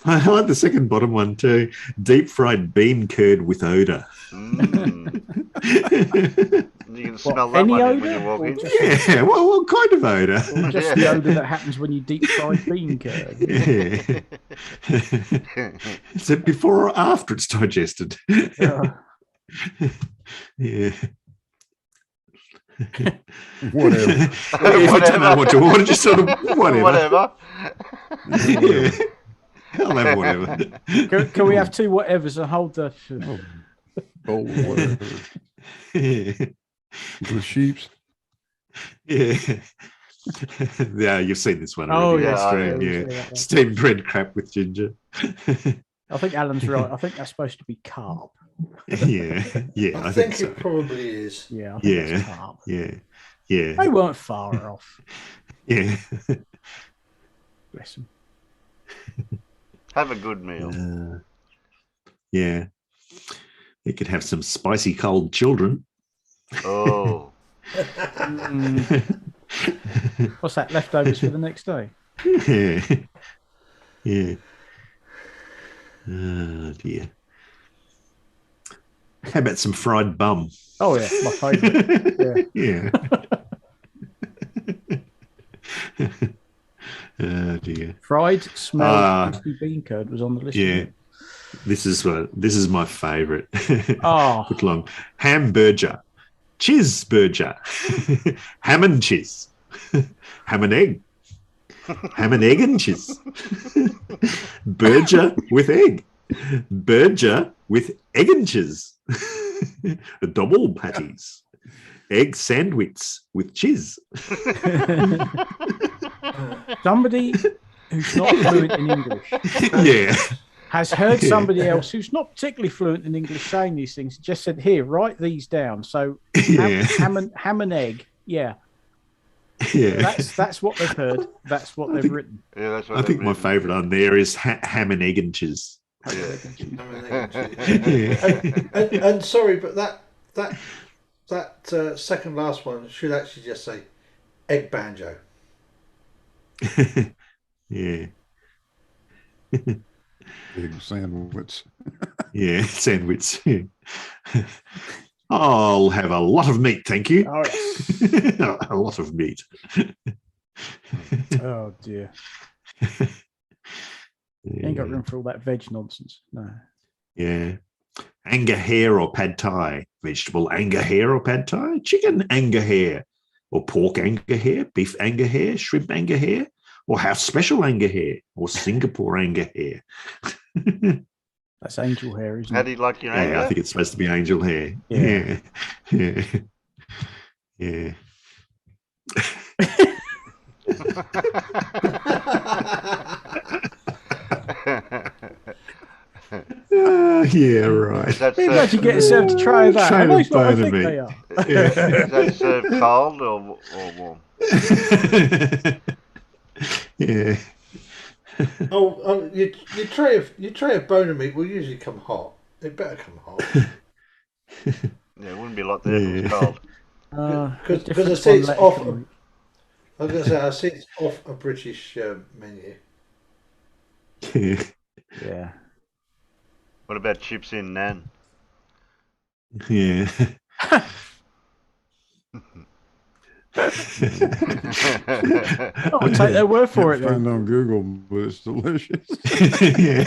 I like the second bottom one too. Deep fried bean curd with odour. You can smell that one when you walk in. Yeah, well, what kind of odour? Or just the odour that happens when you deep fry bean curd. Yeah. Is it before or after it's digested? Yeah. Yeah. Whatever. I don't know what to order, just sort of whatever. Yeah. I'll have whatever. Can we have two whatevers and hold the... Oh, whatever. Yeah. The sheeps. Yeah. Yeah, you've seen this one Oh, already. Yeah. Steamed bread crap with ginger. I think Alan's right. I think that's supposed to be carp. Yeah. I think it probably is. Yeah. I think that's carp. Yeah. Yeah. They weren't far off. Yeah. Bless them. Have a good meal. Yeah. You could have some spicy cold children. Oh. What's that? Leftovers for the next day? Yeah. Yeah. Oh dear. How about some fried bum? Oh yeah, my favourite. Yeah. Oh dear. Fried smelled crispy bean curd was on the list. Yeah. This is my favourite. Oh. Put along hamburger, cheeseburger, ham and cheese, ham and egg, ham and egg and cheese, burger with egg, burger with egg and cheese, double patties, egg sandwich with cheese. Somebody who's not fluent in English. Yeah. Has heard somebody else who's not particularly fluent in English saying these things, just said, here, write these down. So ham and egg, yeah. That's what they've heard. That's what they've written. Yeah, that's what I think my favourite on there is ham and egg and cheese. And sorry, but that second last one should actually just say egg banjo. Yeah. Big sandwich. Yeah, sandwich. Yeah. I'll have a lot of meat, thank you. Oh, yes. A lot of meat. Oh dear. You ain't got room for all that veg nonsense. No. Yeah. Angahare or pad thai. Vegetable angahare or pad thai. Chicken angahare or pork angahare. Beef angahare. Shrimp angahare. Or house special angahare. Or Singapore angahare. That's angel hair, isn't it? How do you like your anger? Yeah, I think it's supposed to be angel hair. Yeah. Yeah. Yeah. Yeah, right. We're glad you get served a tray of that. Tray At of least what I bone of think meat. they are. Is that served cold or warm? Yeah. Your tray of bone of meat will usually come hot. It better come hot. Yeah, it wouldn't be like that if it was cold. Because I see it's off. I was going to say I see it's off a British menu. Yeah. What about chips in naan? Yeah. I'll take their word for it. Find on Google, but it's delicious. Yeah.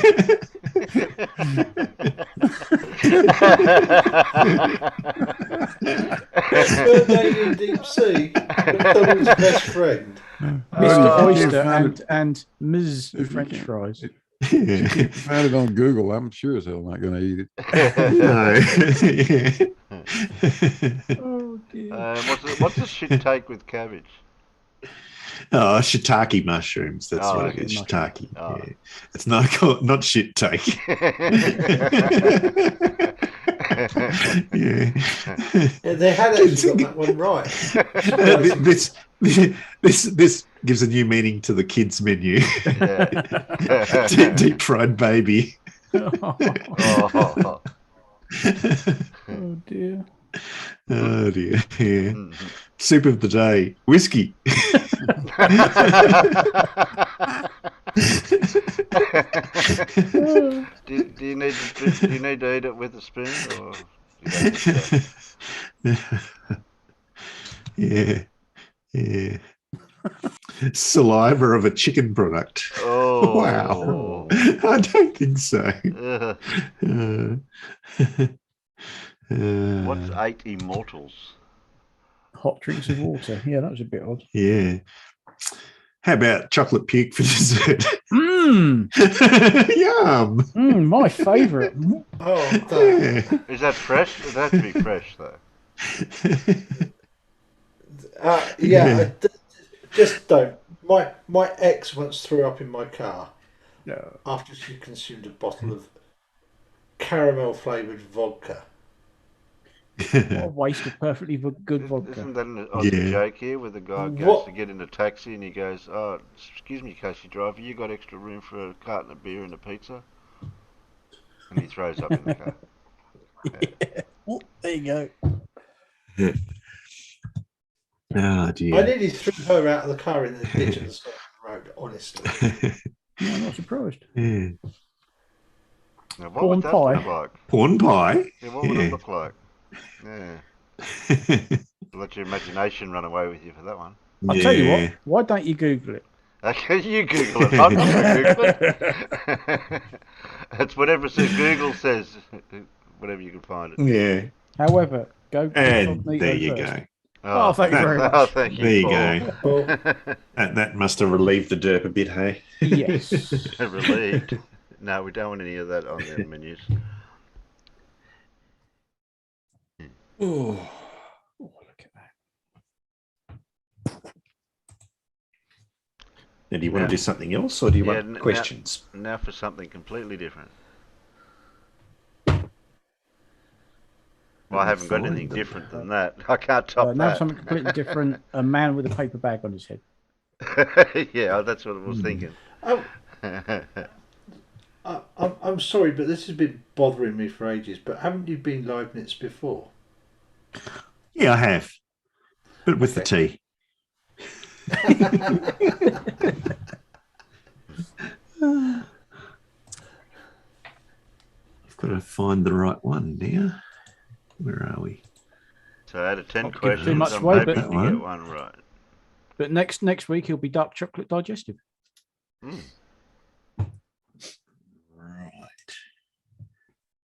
Canadian deep sea, McDonald's best friend. Mr. Oyster and Ms. French fries. If you find it on Google, I'm sure as hell not going to eat it. No. Oh dear. What's the shit take with cabbage? Oh, shiitake mushrooms. That's what it is. Shiitake. Yeah. It's not called, not shit take. Yeah. They had actually got that one right. This gives a new meaning to the kids menu. Deep fried baby. Oh dear. Oh dear. Yeah. Soup of the day. Whiskey. do you need to eat it with a spoon or? Yeah. Yeah. Saliva of a chicken product. Oh wow. I don't think so. What's 8 immortals? Hot drinks with water. Yeah, that was a bit odd. Yeah. How about chocolate puke for dessert? Mmm. Yum. My favourite. Yeah. Is that fresh? It has to be fresh though. Just don't. My ex once threw up in my car after she consumed a bottle of caramel flavoured vodka. What a waste of perfectly good vodka. Isn't that an Ozzie joke here where the guy goes What? to get in a taxi and he goes, "Oh, excuse me, taxi driver, you got extra room for a carton of beer and a pizza?" And he throws up in the car. Yeah. Oh, there you go. Oh dear. I nearly threw her out of the car in the ditch at the side of the road, honestly. No, I'm not surprised. Yeah. Now, what would that look like? Porn pie? Yeah, what would it look like? Yeah. Let your imagination run away with you for that one. I'll tell you what, why don't you Google it? Okay, you Google it. I'm not going to Google it. It's whatever Google says, whatever you can find it. Yeah. However, go. And there you go. Oh, thank you very much. Oh, thank you. There you go. That must have relieved the derp a bit, hey? Yes. Relieved. No, we don't want any of that on the menus. Oh, look at that. Now, do you want to do something else, or do you want questions? Now for something completely different. Well, I haven't got anything different than that. I can't top that. Now something completely different. A man with a paper bag on his head. Yeah, that's what I was thinking. I'm sorry, but this has been bothering me for ages. But haven't you been Leibniz before? Yeah, I have. But with the tea. I've got to find the right one now. Where are we? So out of 10 Not give questions, too much I'm away, hoping but- to get one right. But next week he'll be dark chocolate digestive. Right.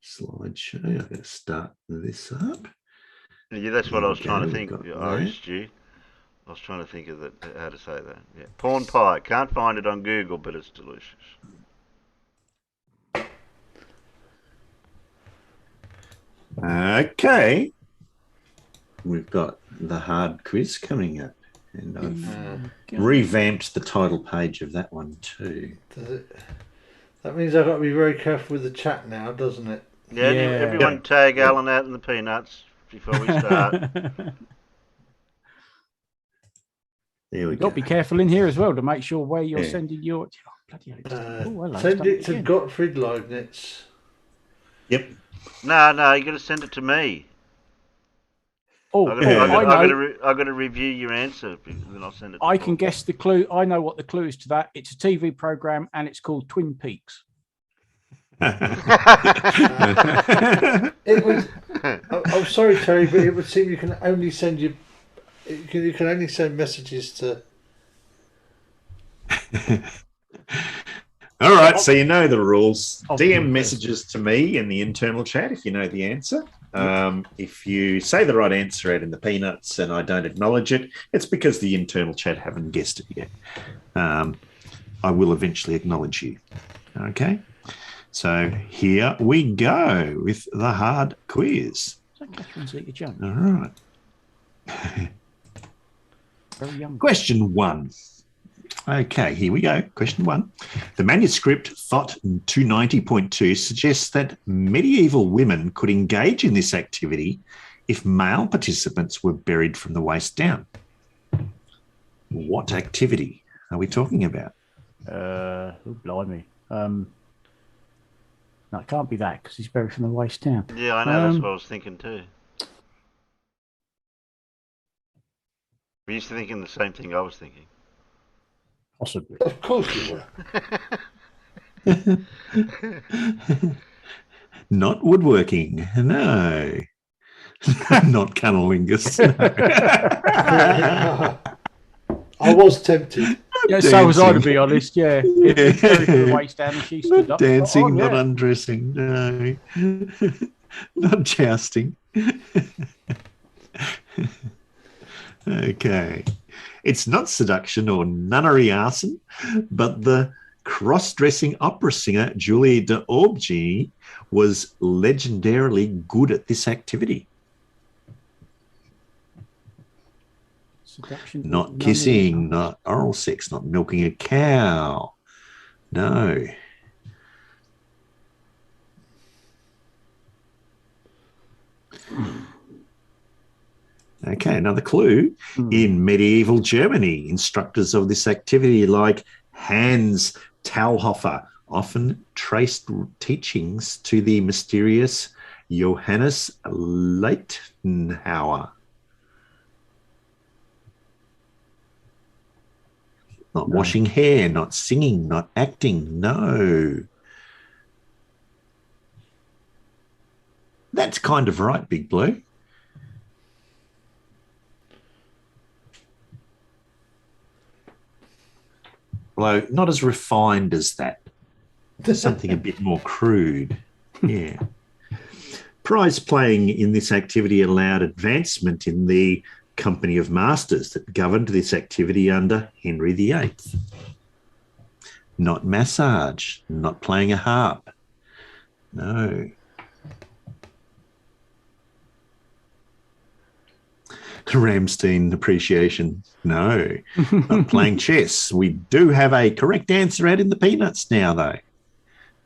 Slideshow. I've got to start this up. Yeah, that's what I was trying to think. Got Irish stew. I was trying to think of how to say that. Yeah, porn pie. Can't find it on Google, but it's delicious. Okay. We've got the hard quiz coming up, and I've revamped the title page of that one too. That means I've got to be very careful with the chat now, doesn't it? Yeah, everyone tag Alan out in the peanuts before we start. There we You've go. got to be careful in here as well to make sure where you're sending your. Oh, bloody hell, hello, Send done it to again. Gottfried Leibniz. Yep. No, you got to send it to me. Oh, I've got to review your answer, then I'll send it to I Paul. can guess the clue. I know what the clue is to that. It's a TV program and it's called Twin Peaks. It was. I'm sorry, Terry, but it would seem you can only send you can only send messages to. All right, so you know the rules. Oh, DM yes. messages to me in the internal chat if you know the answer. If you say the right answer out in the peanuts and I don't acknowledge it, it's because the internal chat haven't guessed it yet. I will eventually acknowledge you. Okay, so here we go with the hard quiz. Is that Catherine's Eat a Junk? All right. Very young. Question 1. Okay, here we go. Question 1. The manuscript Thought 290.2 suggests that medieval women could engage in this activity if male participants were buried from the waist down. What activity are we talking about? Oh, blimey. No, it can't be that because he's buried from the waist down. Yeah, I know. That's what I was thinking too. Were you thinking the same thing I was thinking? Possibly. Of course you were. Not woodworking. No. Not cunnilingus. I was tempted. Yeah, so was I, to be honest. Yeah. He's buried from the waist down and she stood up. Dancing, Oh, not yeah. undressing. No. Not jousting. Okay. It's not seduction or nunnery arson, but the cross-dressing opera singer Julie d'Aubigny was legendarily good at this activity. Seduction, Not nunnery, kissing, not oral sex, not milking a cow. No. Okay, another clue. In medieval Germany, instructors of this activity like Hans Talhofer often traced teachings to the mysterious Johannes Leitenhauer. Not washing hair, not singing, not acting, no. That's kind of right, Big Blue. Although not as refined as that. Something a bit more crude. Yeah. Prize playing in this activity allowed advancement in the company of masters that governed this activity under Henry VIII. Not massage, not playing a harp. No. Ramstein appreciation. No. Not playing chess. We do have a correct answer out in the peanuts now, though,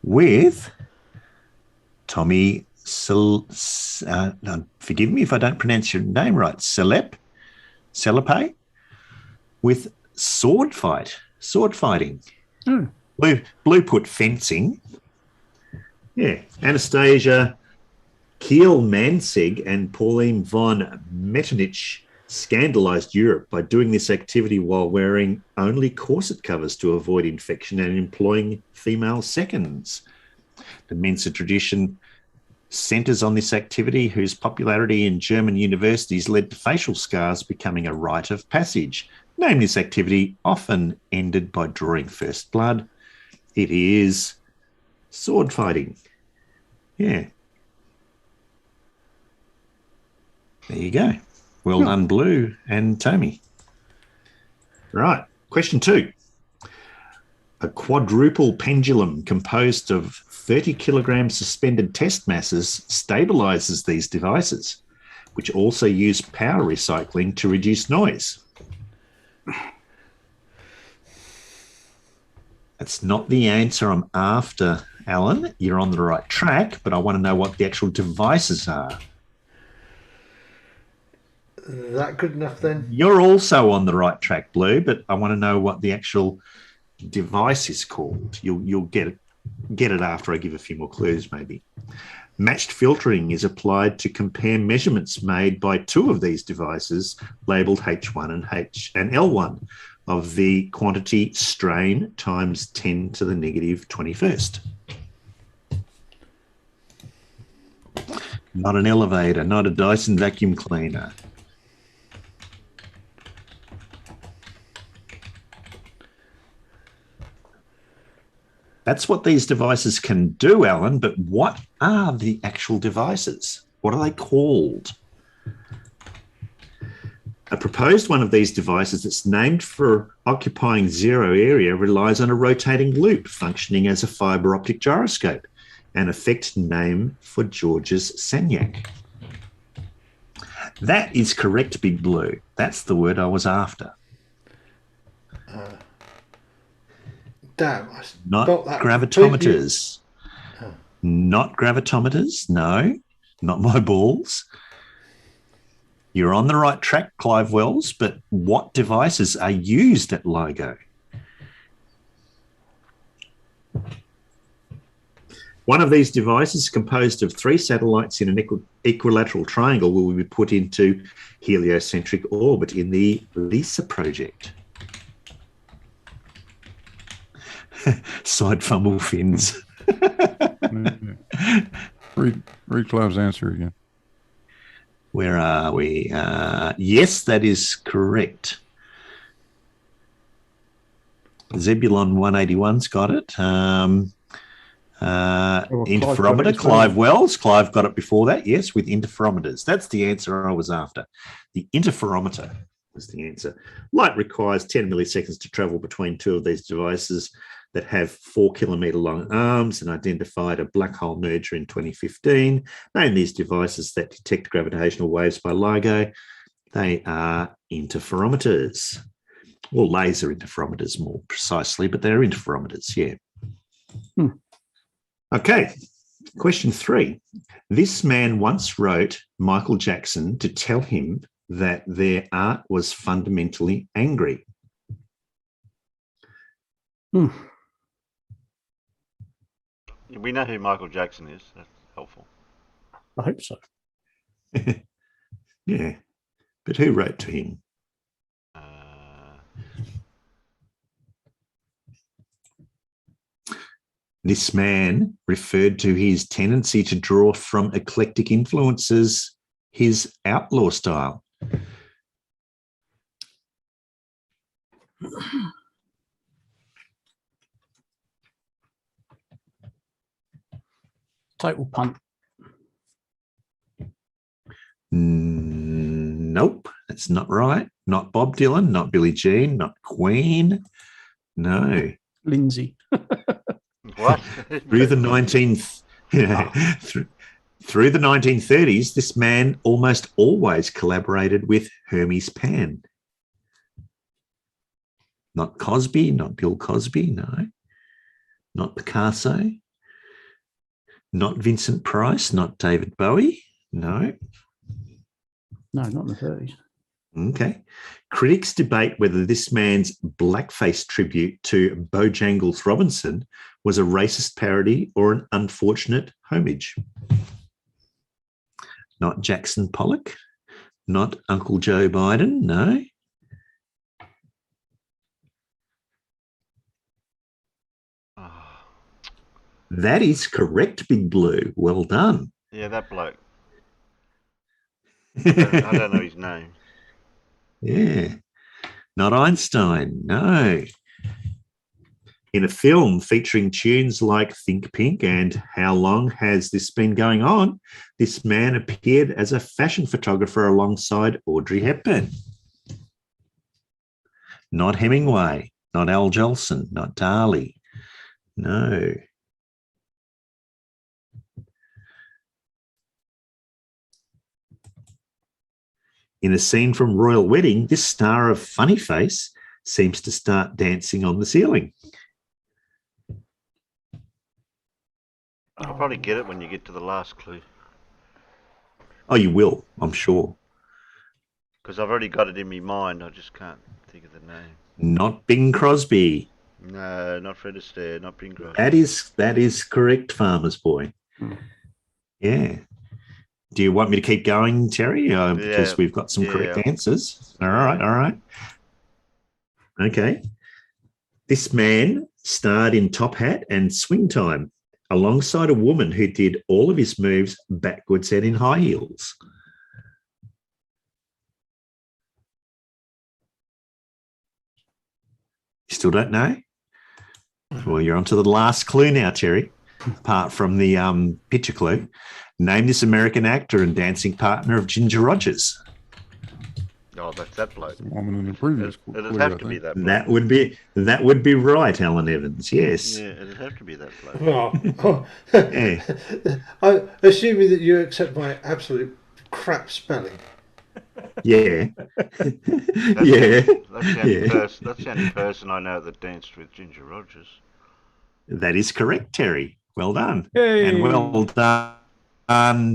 with Tommy, forgive me if I don't pronounce your name right, Selepe, with sword fighting. Blue put fencing. Yeah. Anastasia Kiel-Mansig and Pauline von Metternich scandalized Europe by doing this activity while wearing only corset covers to avoid infection and employing female seconds. The Mensa tradition centers on this activity, whose popularity in German universities led to facial scars becoming a rite of passage. Name this activity often ended by drawing first blood. It is sword fighting. Yeah. There you go. Well done, Blue and Tommy. Right. Question 2. A quadruple pendulum composed of 30 kilogram suspended test masses stabilizes these devices, which also use power recycling to reduce noise. That's not the answer I'm after, Alan. You're on the right track, but I want to know what the actual devices are. That good enough then? You're also on the right track, Blue, but I want to know what the actual device is called. You'll get it after I give a few more clues, maybe. Matched filtering is applied to compare measurements made by two of these devices, labelled H1 and L1, of the quantity strain times 10 to the negative 21st. Not an elevator, not a Dyson vacuum cleaner. That's what these devices can do, Alan, but what are the actual devices? What are they called? A proposed one of these devices that's named for occupying zero area relies on a rotating loop functioning as a fibre optic gyroscope, an effect named for Georges Sagnac. That is correct, Big Blue. That's the word I was after. Damn, not gravitometers. Not gravitometers, no. Not my balls. You're on the right track, Clive Wells, but what devices are used at LIGO? One of these devices, composed of 3 satellites in an equilateral triangle, will be put into heliocentric orbit in the LISA project. Side fumble fins. Read Clive's answer again. Where are we? Yes, that is correct. Zebulon 181's got it. Interferometer, Clive Wells. Clive got it before that, yes, with interferometers. That's the answer I was after. The interferometer was the answer. Light requires 10 milliseconds to travel between two of these devices that have 4 kilometre long arms, and identified a black hole merger in 2015. Name these devices that detect gravitational waves by LIGO. They are interferometers, or laser interferometers more precisely, but they're interferometers, yeah. Okay, question 3. This man once wrote Michael Jackson to tell him that their art was fundamentally angry? Hmm. We know who Michael Jackson is. That's helpful. I hope so. Yeah, but who wrote to him? This man referred to his tendency to draw from eclectic influences, his outlaw style. Total punt. Nope, that's not right. Not Bob Dylan, not Billie Jean, not Queen. No. Lindsay. What? Through the 1930s, this man almost always collaborated with Hermes Pan. Not Cosby, not Bill Cosby, no. Not Picasso. Not Vincent Price, not David Bowie, no. No, not in the 30s. Okay. Critics debate whether this man's blackface tribute to Bojangles Robinson was a racist parody or an unfortunate homage. Not Jackson Pollock, not Uncle Joe Biden, no. That is correct, Big Blue. Well done. Yeah, that bloke. I don't know his name. Yeah. Not Einstein, no. In a film featuring tunes like Think Pink and How Long Has This Been Going On, this man appeared as a fashion photographer alongside Audrey Hepburn. Not Hemingway, not Al Jolson, not Dali. No. In a scene from Royal Wedding, this star of funny face seems to start dancing on the ceiling. I'll probably get it when you get to the last clue. Oh, you will, I'm sure. Because I've already got it in my mind. I just can't think of the name. Not Bing Crosby. No, not Fred Astaire, not Bing Crosby. That is correct, Farmer's Boy. Yeah. Do you want me to keep going, Terry? Because we've got some correct answers. All right. Okay. This man starred in Top Hat and Swing Time alongside a woman who did all of his moves backwards and in high heels. You still don't know? Well, you're on to the last clue now, Terry, apart from the picture clue. Name this American actor and dancing partner of Ginger Rogers. Oh, that's that bloke. The woman in the previous It'd have to be that bloke. That would be right, Alan Evans. Yes. Yeah, it'd have to be that bloke. Yeah. I'm assuming that you accept my absolute crap spelling. Yeah. That's the only person I know that danced with Ginger Rogers. That is correct, Terry. Well done. Hey. And well done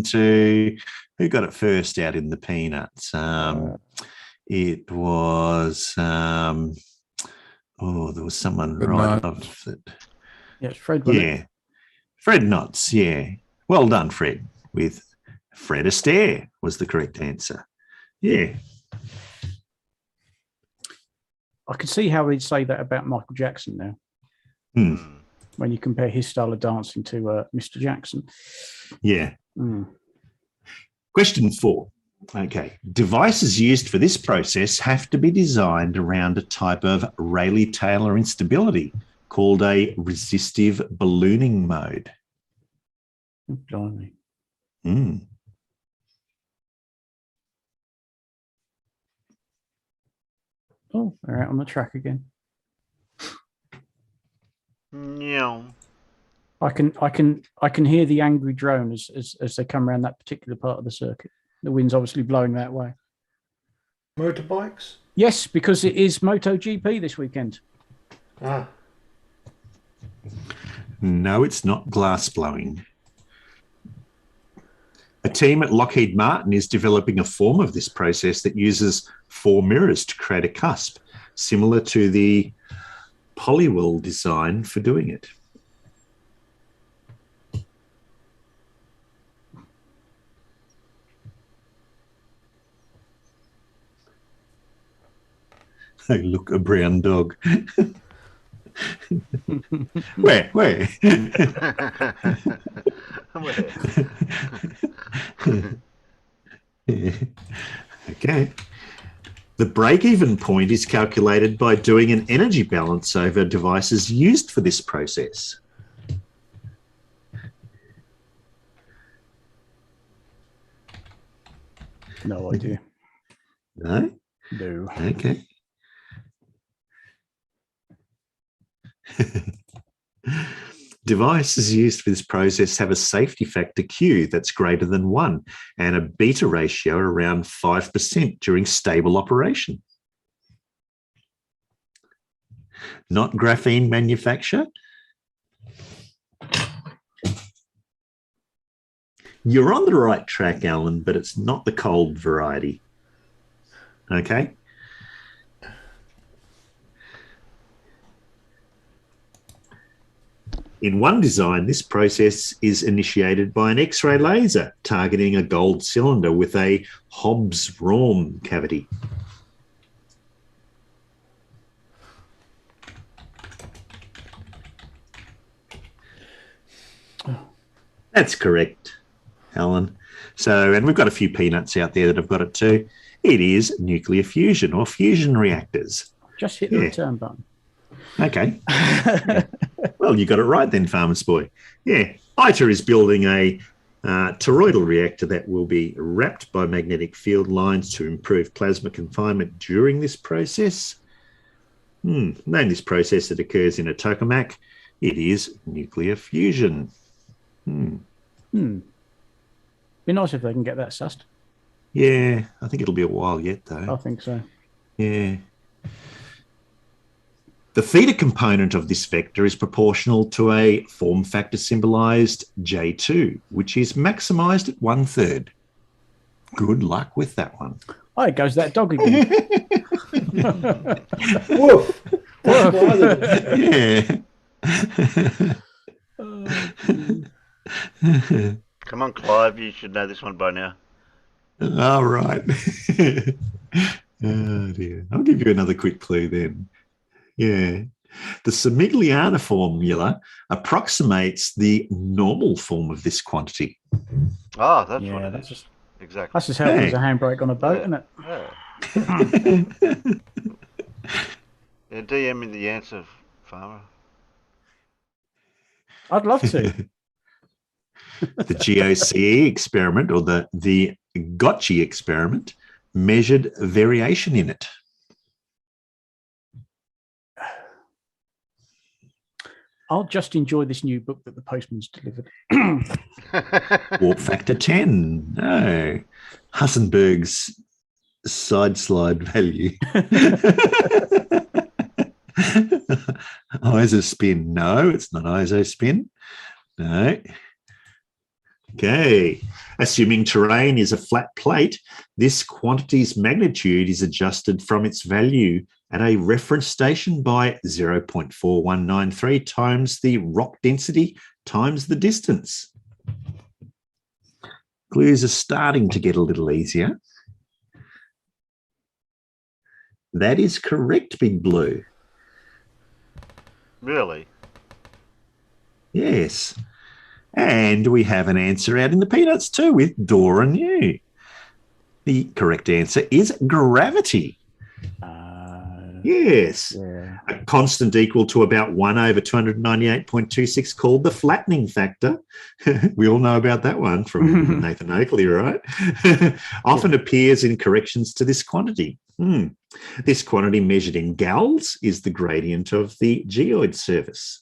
to who got it first out in the peanuts. It was there was someone right off that. Yeah, it's Fred. Yeah. Fred Knotts, yeah. Well done, Fred. With Fred Astaire was the correct answer. Yeah. I can see how they'd say that about Michael Jackson now. When you compare his style of dancing to Mr. Jackson. Yeah. Question 4. Okay. Devices used for this process have to be designed around a type of Rayleigh-Taylor instability called a resistive ballooning mode. Blimey. Oh, they're out on the track again. No. I can hear the angry drone as they come around that particular part of the circuit. The wind's obviously blowing that way. Motorbikes? Yes, because it is MotoGP this weekend. No, it's not glass blowing. A team at Lockheed Martin is developing a form of this process that uses 4 mirrors to create a cusp, similar to the polywell design for doing it. Hey, look, a brown dog. Where? Okay. The break-even point is calculated by doing an energy balance over devices used for this process. No idea. No? No. Okay. Devices used for this process have a safety factor Q that's greater than 1 and a beta ratio around 5% during stable operation. Not graphene manufacture? You're on the right track, Alan, but it's not the cold variety. Okay? In one design, this process is initiated by an X-ray laser targeting a gold cylinder with a Hobbs-Raum cavity. That's correct, Alan. So, and we've got a few peanuts out there that have got it too. It is nuclear fusion or fusion reactors. Just hit the return button. Okay. Yeah. Well, you got it right then, Farmer's Boy. Yeah. ITER is building a toroidal reactor that will be wrapped by magnetic field lines to improve plasma confinement during this process. Name this process that occurs in a tokamak. It is nuclear fusion. Be nice if they can get that sussed. Yeah, I think it'll be a while yet, though. I think so. Yeah. The theta component of this vector is proportional to a form factor symbolized J2, which is maximized at 1/3. Good luck with that one. Oh, it goes that dog again. Woof. Yeah. Come on, Clive, you should know this one by now. All right. Oh, dear. I'll give you another quick clue then. Yeah. The Simigliano formula approximates the normal form of this quantity. Oh, that's what it is. Just, exactly. That's just how it is a handbrake on a boat, isn't it? Yeah, DM me the answer, Farmer. I'd love to. The GOCE experiment, or the Gotchi experiment, measured variation in it. I'll just enjoy this new book that the postman's delivered. Warp factor 10. No. Hassenberg's side slide value. Isospin. No, it's not isospin. No. Okay. Assuming terrain is a flat plate, this quantity's magnitude is adjusted from its value at a reference station by 0.4193 times the rock density times the distance. Clues are starting to get a little easier. That is correct, Big Blue. Really? Yes. And we have an answer out in the peanuts too with Dora and you. The correct answer is gravity. Yes. Yeah. A constant equal to about 1/298.26 called the flattening factor. We all know about that one from Nathan Oakley, right? Often appears in corrections to this quantity. This quantity measured in gals is the gradient of the geoid surface.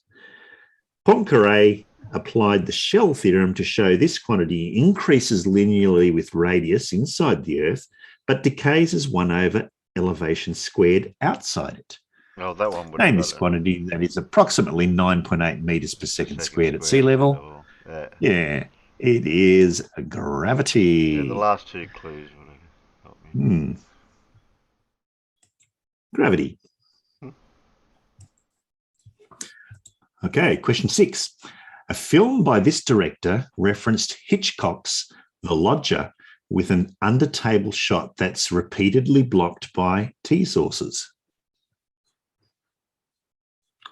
Poincaré applied the shell theorem to show this quantity increases linearly with radius inside the Earth, but decays as 1/elevation squared outside it. Oh, that one would Name this quantity that is approximately 9.8 meters per second squared at sea level. Yeah. It is gravity. Yeah, the last two clues would have helped me. Gravity. Okay, question 6. A film by this director referenced Hitchcock's The Lodger with an under-table shot that's repeatedly blocked by tea sauces.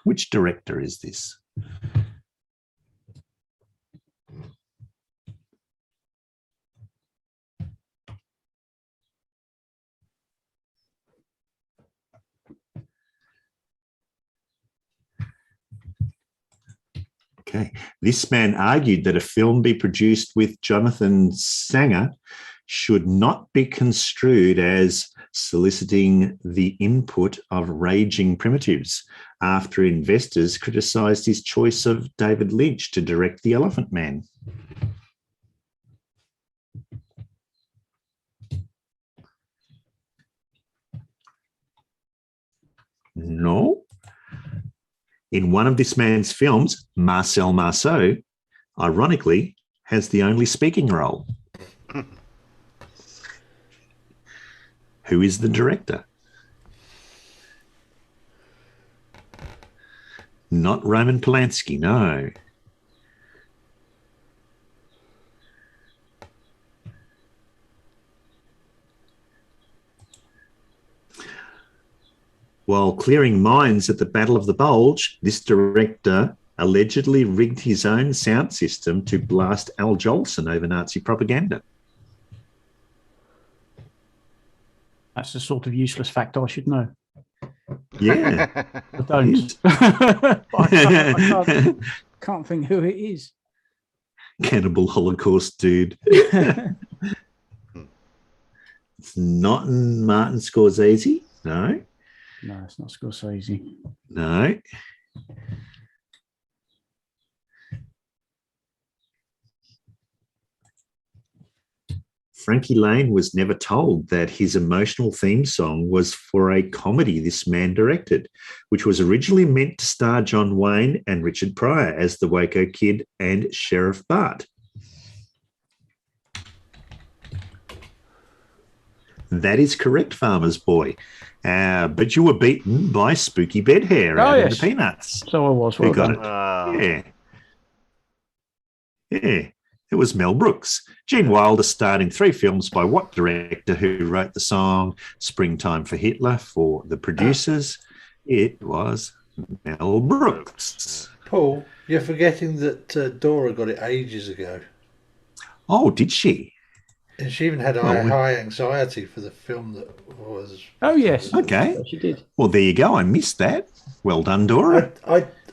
Which director is this? Okay. This man argued that a film be produced with Jonathan Sanger should not be construed as soliciting the input of raging primitives after investors criticised his choice of David Lynch to direct The Elephant Man. No. In one of this man's films, Marcel Marceau, ironically, has the only speaking role. Who is the director? Not Roman Polanski, no. While clearing mines at the Battle of the Bulge, this director allegedly rigged his own sound system to blast Al Jolson over Nazi propaganda. That's the sort of useless fact I should know. Yeah. I don't. I can't think who it is. Cannibal Holocaust dude. It's not Martin Scorsese, no. No, it's not Scorsese. No. Frankie Lane was never told that his emotional theme song was for a comedy this man directed, which was originally meant to star John Wayne and Richard Pryor as the Waco Kid and Sheriff Bart. That is correct, Farmer's Boy. But you were beaten by Spooky Bedhair out of the Peanuts. So I was. Well, who got it? Yeah. It was Mel Brooks. Gene Wilder starred in 3 films by what director who wrote the song Springtime for Hitler for the producers? It was Mel Brooks. Paul, you're forgetting that Dora got it ages ago. Oh, did she? And she even had high anxiety for the film that was... Oh, yes. Okay. She did. Well, there you go. I missed that. Well done, Dora.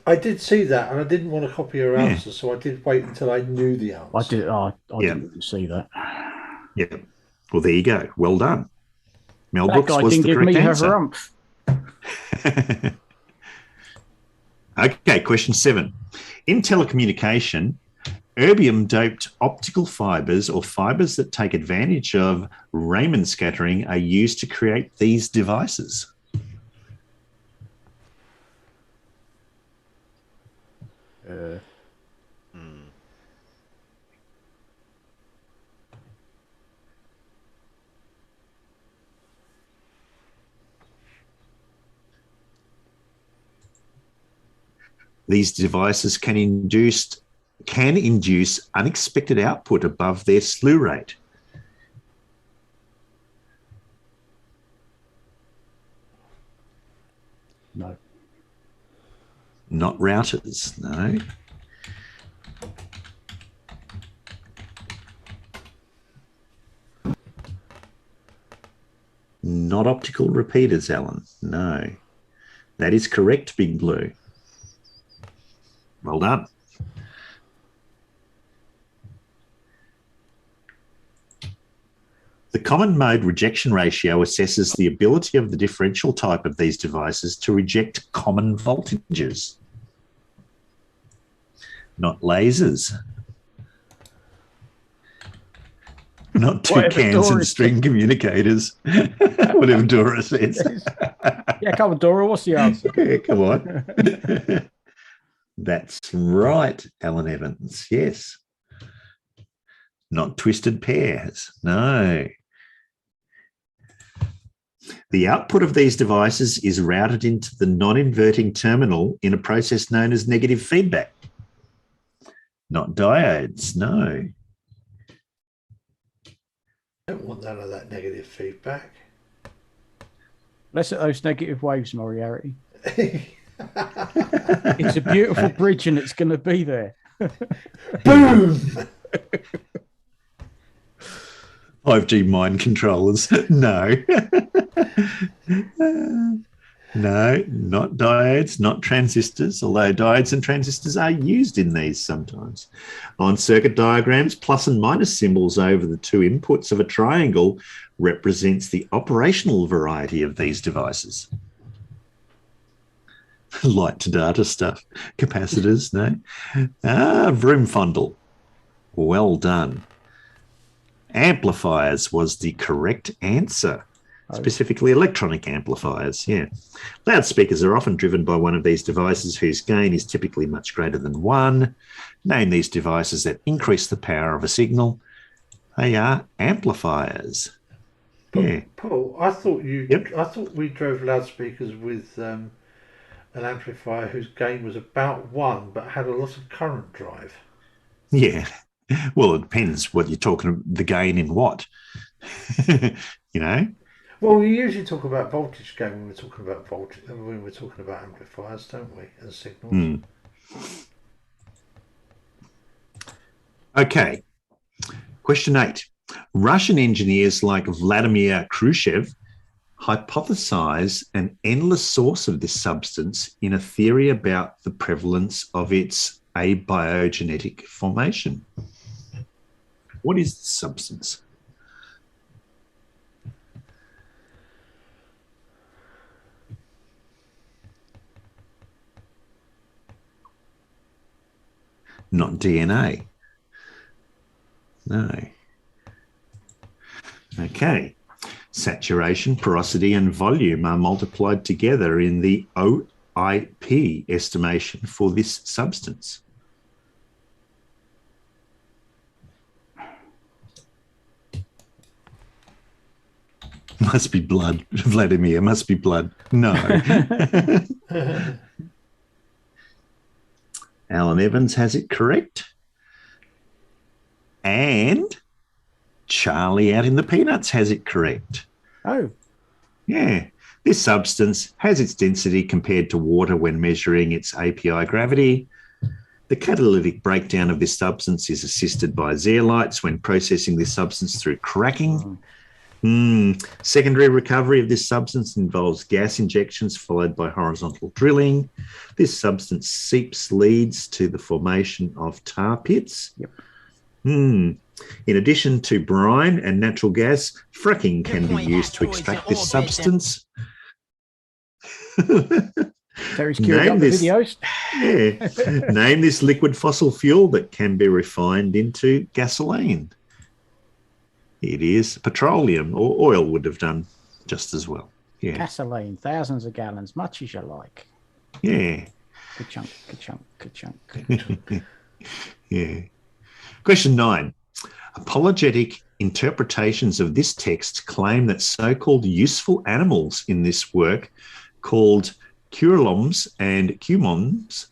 I did see that, and I didn't want to copy her answer, so I did wait until I knew the answer. I didn't see that. Yeah. Well, there you go. Well done. Mel That Brooks guy was didn't the give correct me answer. her rump. Okay, question 7. In telecommunication, erbium-doped optical fibers or fibers that take advantage of Raman scattering are used to create these devices. These devices can induce unexpected output above their slew rate. No. Not routers, no. Not optical repeaters, Alan. No. That is correct, Big Blue. Well done. The common mode rejection ratio assesses the ability of the differential type of these devices to reject common voltages. Not lasers. Not toucans and string communicators. Whatever Dora says. Yeah, come on, Dora, what's the answer? Yeah, come on. That's right, Alan Evans. Yes. Not twisted pairs. No. The output of these devices is routed into the non-inverting terminal in a process known as negative feedback. Not diodes. No. I don't want none of that negative feedback. Less of those negative waves, Moriarty. It's a beautiful bridge and it's going to be there. Boom! 5G mind controllers. No. No, not diodes, not transistors, although diodes and transistors are used in these sometimes. On circuit diagrams, plus and minus symbols over the two inputs of a triangle represents the operational variety of these devices. Light to data stuff. Capacitors, no. Vroomfundle. Well done. Amplifiers was the correct answer. Specifically electronic amplifiers, yeah. Loudspeakers are often driven by one of these devices whose gain is typically much greater than 1. Name these devices that increase the power of a signal. They are amplifiers. Yeah. Paul, I thought Yep. I thought we drove loudspeakers with an amplifier whose gain was about 1 but had a lot of current drive. Yeah. Well, it depends what you're talking, the gain in what. You know? Well, we usually talk about voltage gain when we're talking about amplifiers, don't we? And signals. Okay. Question 8. Russian engineers like Vladimir Khrushchev hypothesized an endless source of this substance in a theory about the prevalence of its abiogenetic formation. What is this substance? Not DNA. No. Okay. Saturation, porosity, and volume are multiplied together in the OIP estimation for this substance. Must be blood, Vladimir. Must be blood. No. Alan Evans has it correct. And Charlie out in the Peanuts has it correct. Oh. Yeah. This substance has its density compared to water when measuring its API gravity. The catalytic breakdown of this substance is assisted by zeolites when processing this substance through cracking. Secondary recovery of this substance involves gas injections followed by horizontal drilling. This substance leads to the formation of tar pits. Yep. In addition to brine and natural gas, fracking can be used to extract this substance. Terry's queuing up the videos. Yeah. Name this liquid fossil fuel that can be refined into gasoline. It is petroleum, or oil would have done just as well. Yeah. Gasoline, thousands of gallons, much as you like. Yeah. Ka-chunk, ka-chunk, ka-chunk, ka-chunk. Yeah. Question 9. Apologetic interpretations of this text claim that so-called useful animals in this work, called curloms and cumons,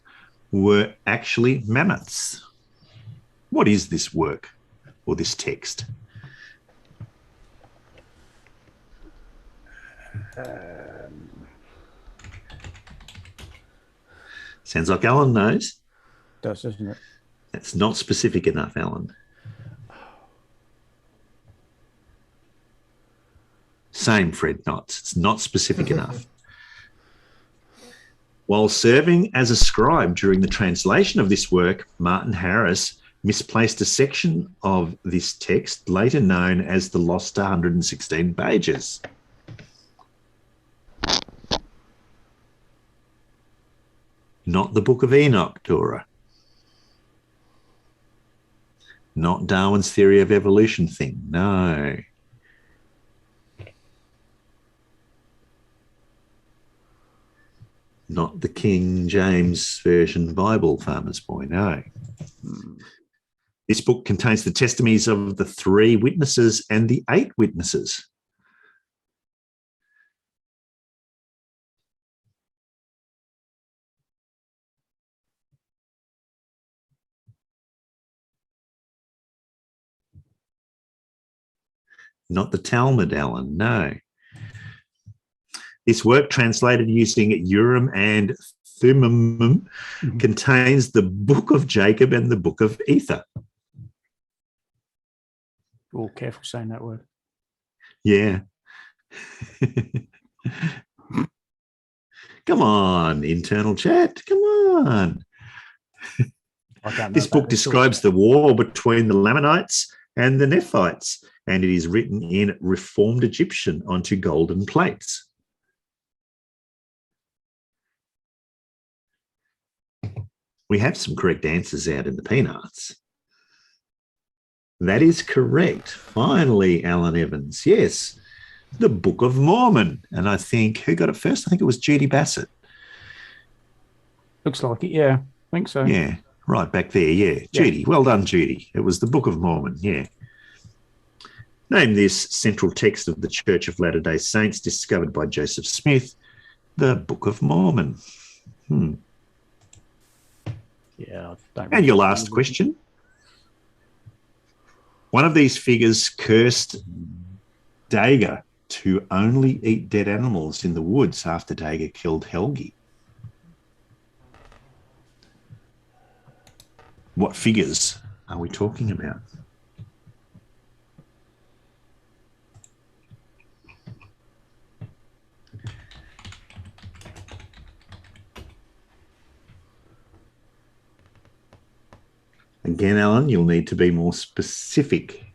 were actually mammoths. What is this work or this text? Sounds like Alan knows. Does, doesn't it? That's not specific enough, Alan. Same, Fred Knotts. It's not specific enough. While serving as a scribe during the translation of this work, Martin Harris misplaced a section of this text, later known as the Lost 116 Pages. Not the Book of Enoch, Dora. Not Darwin's theory of evolution thing. No. Not the King James Version Bible, Farmer's Boy. No. This book contains the testimonies of the 3 witnesses and the 8 witnesses. Not the Talmud, Alan, no. This work, translated using Urim and Thummim, contains the Book of Jacob and the Book of Ether. Oh, careful saying that word. Yeah. Come on, internal chat. Come on. This book describes the war between the Lamanites and the Nephites, and it is written in Reformed Egyptian onto golden plates. We have some correct answers out in the peanuts. That is correct. Finally, Alan Evans. Yes, the Book of Mormon. And I think, who got it first? I think it was Judy Bassett. Looks like it, yeah. I think so. Yeah, right back there, yeah. Judy, well done, Judy. It was the Book of Mormon, yeah. Name this central text of the Church of Latter-day Saints discovered by Joseph Smith, the Book of Mormon. Yeah. I don't And your last question. One of these figures cursed Dager to only eat dead animals in the woods after Dager killed Helgi. What figures are we talking about? Again, Alan, you'll need to be more specific.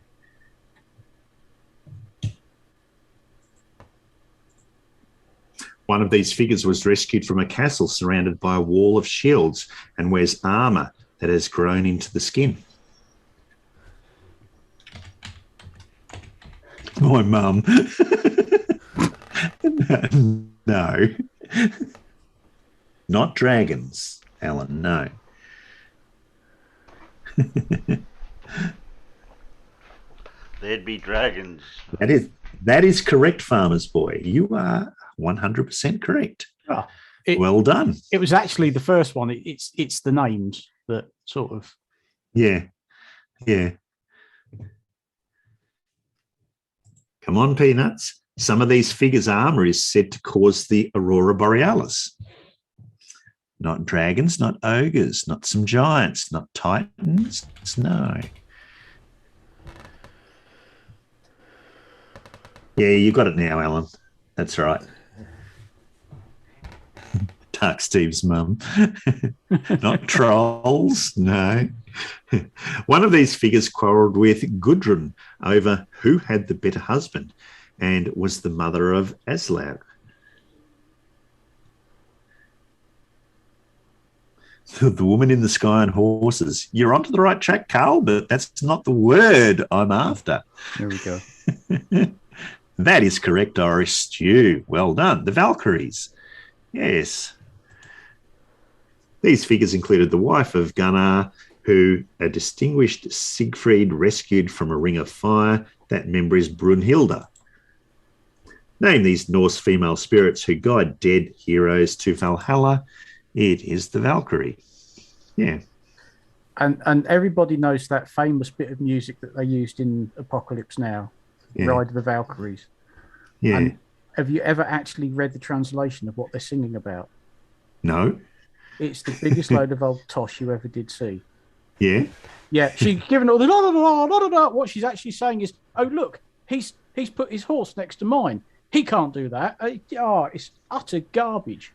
One of these figures was rescued from a castle surrounded by a wall of shields and wears armour that has grown into the skin. My mum. No. Not dragons, Alan, no. There'd be dragons. That is correct, Farmer's Boy. You are 100% correct. Oh, well done. It was actually the first one. It's the names that sort of. Yeah. Come on, Peanuts. Some of these figures' armour is said to cause the Aurora Borealis. Not dragons, not ogres, not some giants, not titans. No. Yeah, you got it now, Alan. That's right. Dark Steve's mum. Not trolls, no. One of these figures quarrelled with Gudrun over who had the better husband and was the mother of Aslaug. The Woman in the Sky on Horses. You're onto the right track, Carl, but that's not the word I'm after. There we go. That is correct, Doris Stew. Well done. The Valkyries. Yes. These figures included the wife of Gunnar, who a distinguished Siegfried rescued from a ring of fire. That member is Brunhilde. Name these Norse female spirits who guide dead heroes to Valhalla. It is the Valkyrie. Yeah. And everybody knows that famous bit of music that they used in Apocalypse Now, Ride of the Valkyries. Yeah. And have you ever actually read the translation of what they're singing about? No. It's the biggest load of old tosh you ever did see. Yeah. Yeah, she's giving all the la la la la la la. What she's actually saying is, oh look, he's put his horse next to mine. He can't do that. It's utter garbage.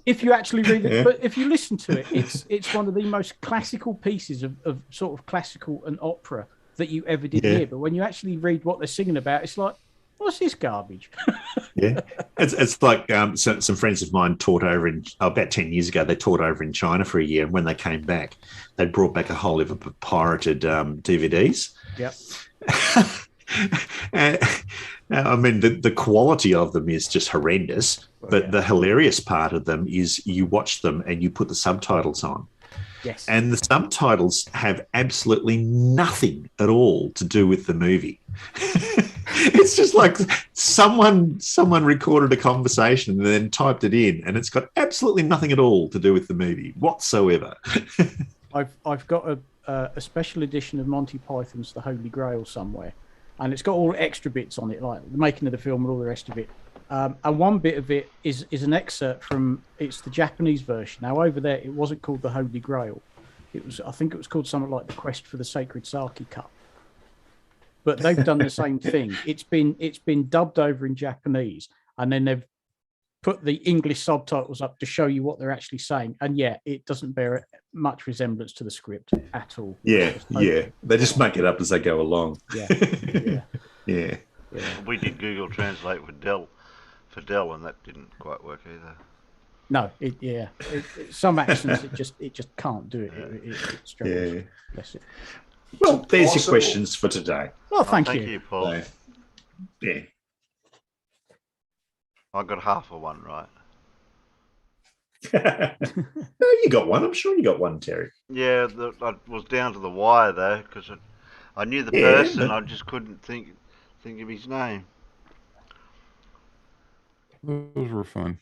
If you actually read it, but if you listen to it, it's one of the most classical pieces of sort of classical and opera that you ever did hear. But when you actually read what they're singing about, it's like, what's this garbage? Yeah, it's like some friends of mine taught over in about 10 years ago. They taught over in China for a year, and when they came back, they brought back a whole heap of pirated DVDs. Yep. I mean, the quality of them is just horrendous, but the hilarious part of them is you watch them and you put the subtitles on. Yes. And the subtitles have absolutely nothing at all to do with the movie. It's just like someone recorded a conversation and then typed it in, and it's got absolutely nothing at all to do with the movie whatsoever. I've got a special edition of Monty Python's The Holy Grail somewhere, and it's got all extra bits on it, like the making of the film and all the rest of it. And one bit of it is an excerpt from it's the Japanese version. Now over there, it wasn't called The Holy Grail. I think it was called something like The Quest for the Sacred Sake Cup. But they've done the same thing. It's been dubbed over in Japanese, and then they've put the English subtitles up to show you what they're actually saying. And yeah, it doesn't bear much resemblance to the script at all. Yeah. They just make it up as they go along. Yeah. We did Google Translate for Dell, and that didn't quite work either. No, some accents it just can't do it. It struggles. Yeah. Bless it. Well, there's your questions for today. Well, thank Thank you. you, Paul. So, yeah. I got half of one right. No, you got one. I'm sure you got one, Terry. Yeah, I was down to the wire though, because I knew the Yeah, person, but- I just couldn't think of his name. Those were fun.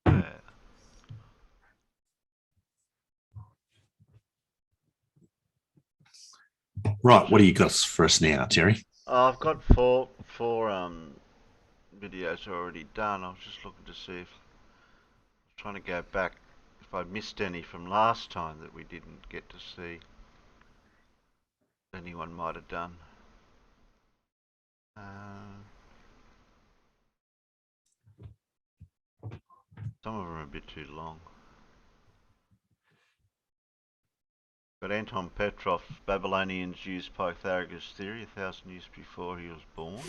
Yeah. Right, what do you got for us now, Terry? I've got four videos already done. I was just looking to see if trying to go back if I missed any from last time that we didn't get to see. Anyone might have done. Some of them are a bit too long. But Anton Petrov, Babylonians used Pythagoras' theory 1,000 years before he was born.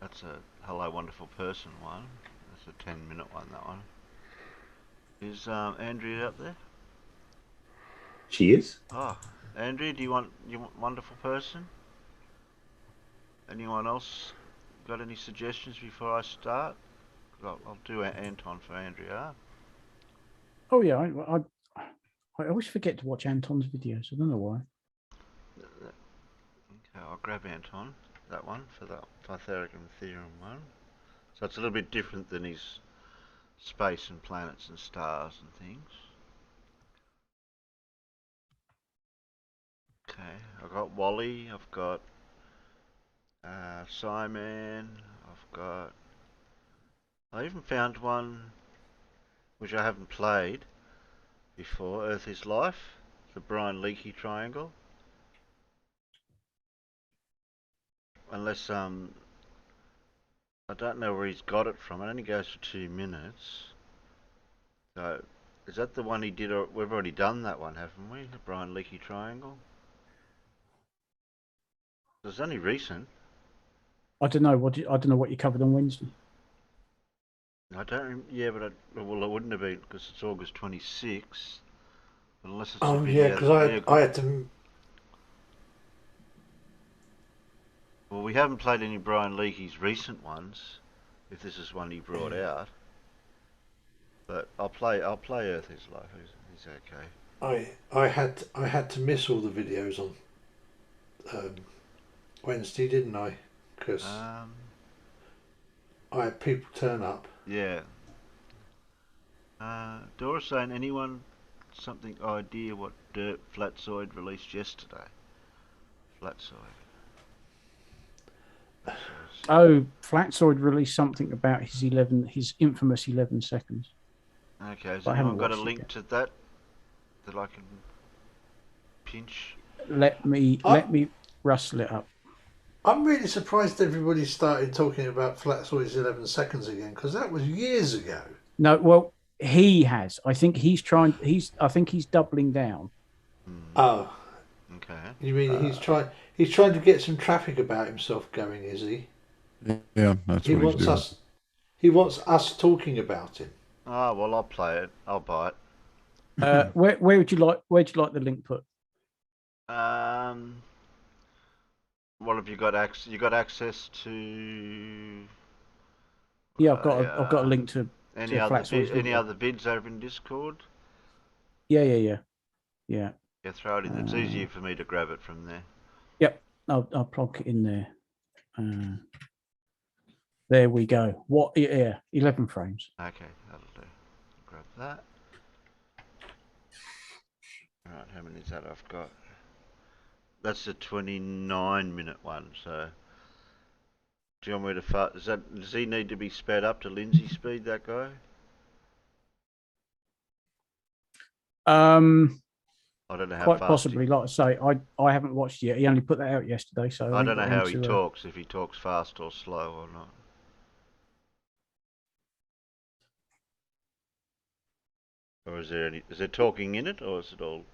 That's a Hello Wonderful Person one. That's a 10-minute one, that one. Is Andrea up there? She is. Oh, Andrea, do you want Wonderful Person? Anyone else got any suggestions before I start? I'll do Anton for Andrea. Oh yeah, I always forget to watch Anton's videos. I don't know why. Okay, I'll grab Anton, that one, for that Pythagorean theorem one. So it's a little bit different than his space and planets and stars and things. Okay, I've got Wally, I've got Simon, I even found one which I haven't played before, Earth is Life, the Brian Leakey triangle. Unless I don't know where he's got it from. It only goes for 2 minutes. So is that the one he did? Or we've already done that one, haven't we? The Brian Leakey triangle. It's only recent. I don't know what you covered on Wednesday. I don't. Yeah, but it wouldn't have been because it's August 26th. Unless it's Oh yeah, because I had to. Well, we haven't played any Brian Leakey's recent ones. If this is one he brought out, but I'll play Earth is Life. He's okay. I had to miss all the videos on Wednesday, didn't I? Because I had people turn up. Yeah. Dora's saying something idea what Dirt Flatzoid released yesterday. Flatzoid. Oh, Flatzoid released something about his infamous 11 seconds. Okay, has But I haven't anyone got a watched it link yet. to that I can pinch? Let me rustle it up. I'm really surprised everybody started talking about Flatzoid's 11 seconds again, because that was years ago. No, well, he has. I think he's doubling down. Oh, Okay. you mean he's trying to get some traffic about himself going, is he? Yeah, that's He what wants he's doing. he wants us talking about him. Oh well, I'll play it. I'll buy it. Where would you like the link put? What have you got? You got access to? Yeah, I've got a link to Any other vids over in Discord? Yeah. Yeah, throw it in. It's easier for me to grab it from there. Yep, I'll plug it in there. There we go. What? Yeah, 11 frames. Okay, that'll do. Grab that. Alright, how many is that I've got? That's a 29-minute one, so... Do you want me to does he need to be sped up to Lindsay speed, that guy? I don't know how quite fast possibly. Like I say, I haven't watched it yet. He only put that out yesterday, so I don't know how he talks, if he talks fast or slow or not. Or is there talking in it, or is it all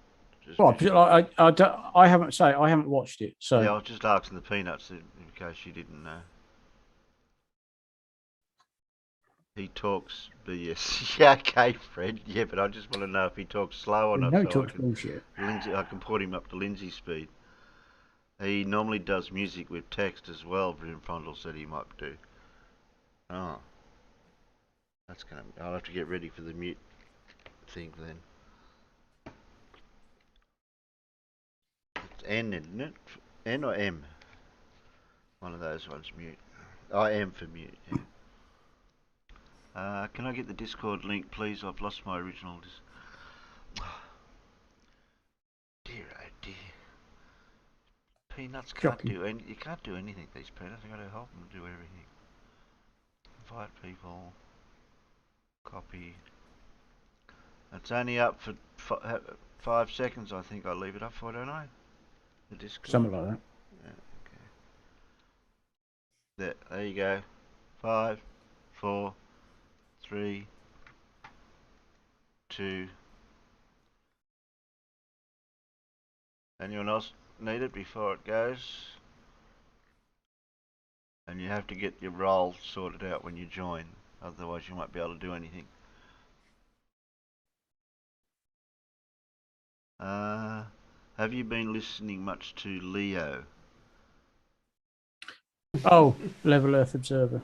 just... Well, I haven't watched it, so... Yeah, I was just asking the Peanuts in case you didn't know. He talks BS. Yeah, okay, Fred. Yeah, but I just want to know if he talks slow or not. No, he talks bullshit. I can put him up to Lindsay speed. He normally does music with text as well, Brimfondle said he might do. Oh. I'll have to get ready for the mute thing then. It's N, isn't it? N or M? One of those ones mute. Oh, M for mute, yeah. Can I get the Discord link, please? I've lost my original. Dear, oh dear. Peanuts can't do you can't do anything. These peanuts, I got to help them do everything. Invite people. Copy. It's only up for 5 seconds. I think I leave it up for, don't I? The Discord. Something like that. Yeah, okay. There you go. 5, 4, 3, 2. Anyone else need it before it goes? And you have to get your role sorted out when you join, otherwise you won't be able to do anything. Have you been listening much to Leo? Oh, Level Earth Observer.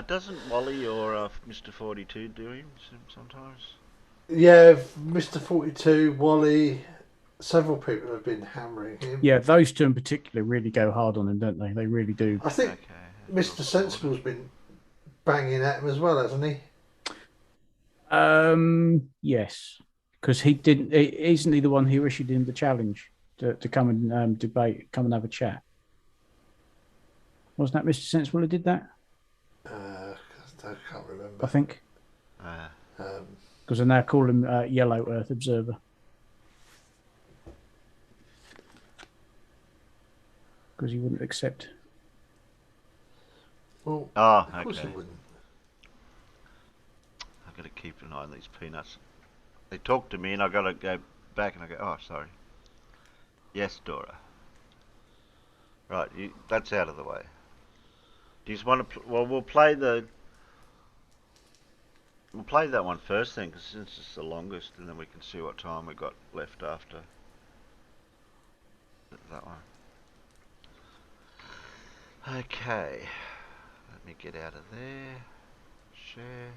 Doesn't Wally or Mr. 42 do him sometimes? Yeah, Mr. 42, Wally, several people have been hammering him. Yeah, those two in particular really go hard on him, don't they? They really do. I think Mr. Sensible's been banging at him as well, hasn't he? Yes, because isn't he the one who issued him the challenge to come and debate, come and have a chat? Wasn't that Mr. Sensible who did that? I can't remember. I think. Because I now call him Yellow Earth Observer. Because he wouldn't accept. Well, of course he wouldn't. I've got to keep an eye on these peanuts. They talk to me and I've got to go back and I go, oh, sorry. Yes, Dora. Right, that's out of the way. Do you just want to... Well, we'll play that one first then, because since it's the longest, and then we can see what time we got left after that one. Okay. Let me get out of there. Share.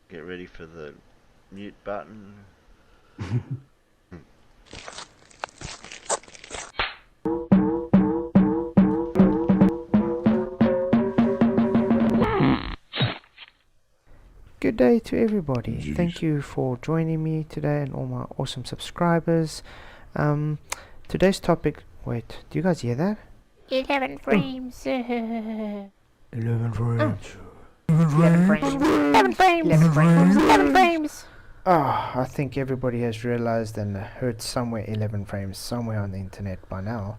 Get ready for the mute button. Good day to everybody. Thank you for joining me today and all my awesome subscribers. Today's topic... Wait, do you guys hear that? 11 frames. 11 frames. 11 frames. 11 frames. 11 frames. 11 frames. I think everybody has realized and heard somewhere 11 frames somewhere on the internet by now.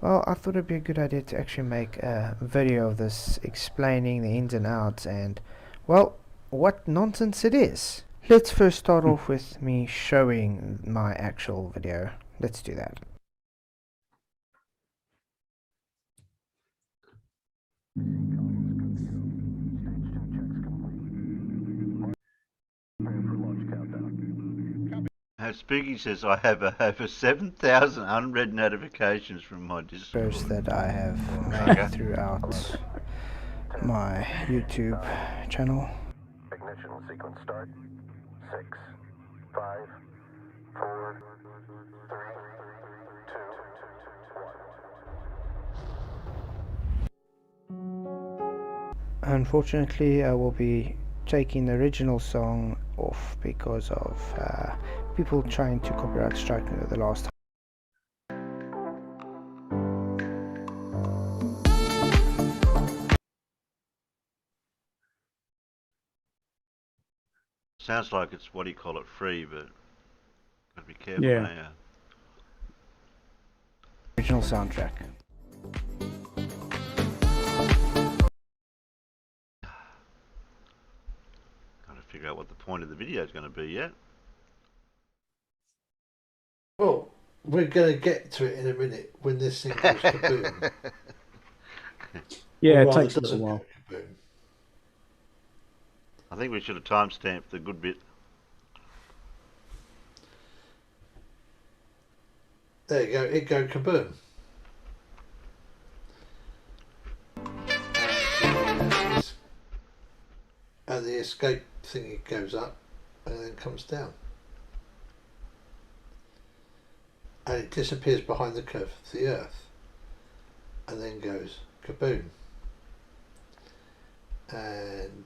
Well, I thought it'd be a good idea to actually make a video of this explaining the ins and outs and, well, what nonsense it is. Let's first start off with me showing my actual video. Let's do that. Spooky says I have over 7,000 unread notifications from my Discord. That I have made throughout my YouTube channel. Ignition sequence start. 6, 5, 4, 3, 2, 1. Unfortunately, I will be taking the original song off because of people trying to copyright strike me the last time. Sounds like it's, what do you call it, free, but gotta be careful. Yeah. Yeah. Original soundtrack. Trying to figure out what the point of the video is going to be yet. Well, we're going to get to it in a minute when this thing goes kaboom. Yeah, Or it rather, takes a little doesn't go while. kaboom. I think we should have timestamped the good bit. There you go, it go kaboom. And the escape thingy goes up and then comes down. And it disappears behind the curve of the earth. And then goes kaboom. And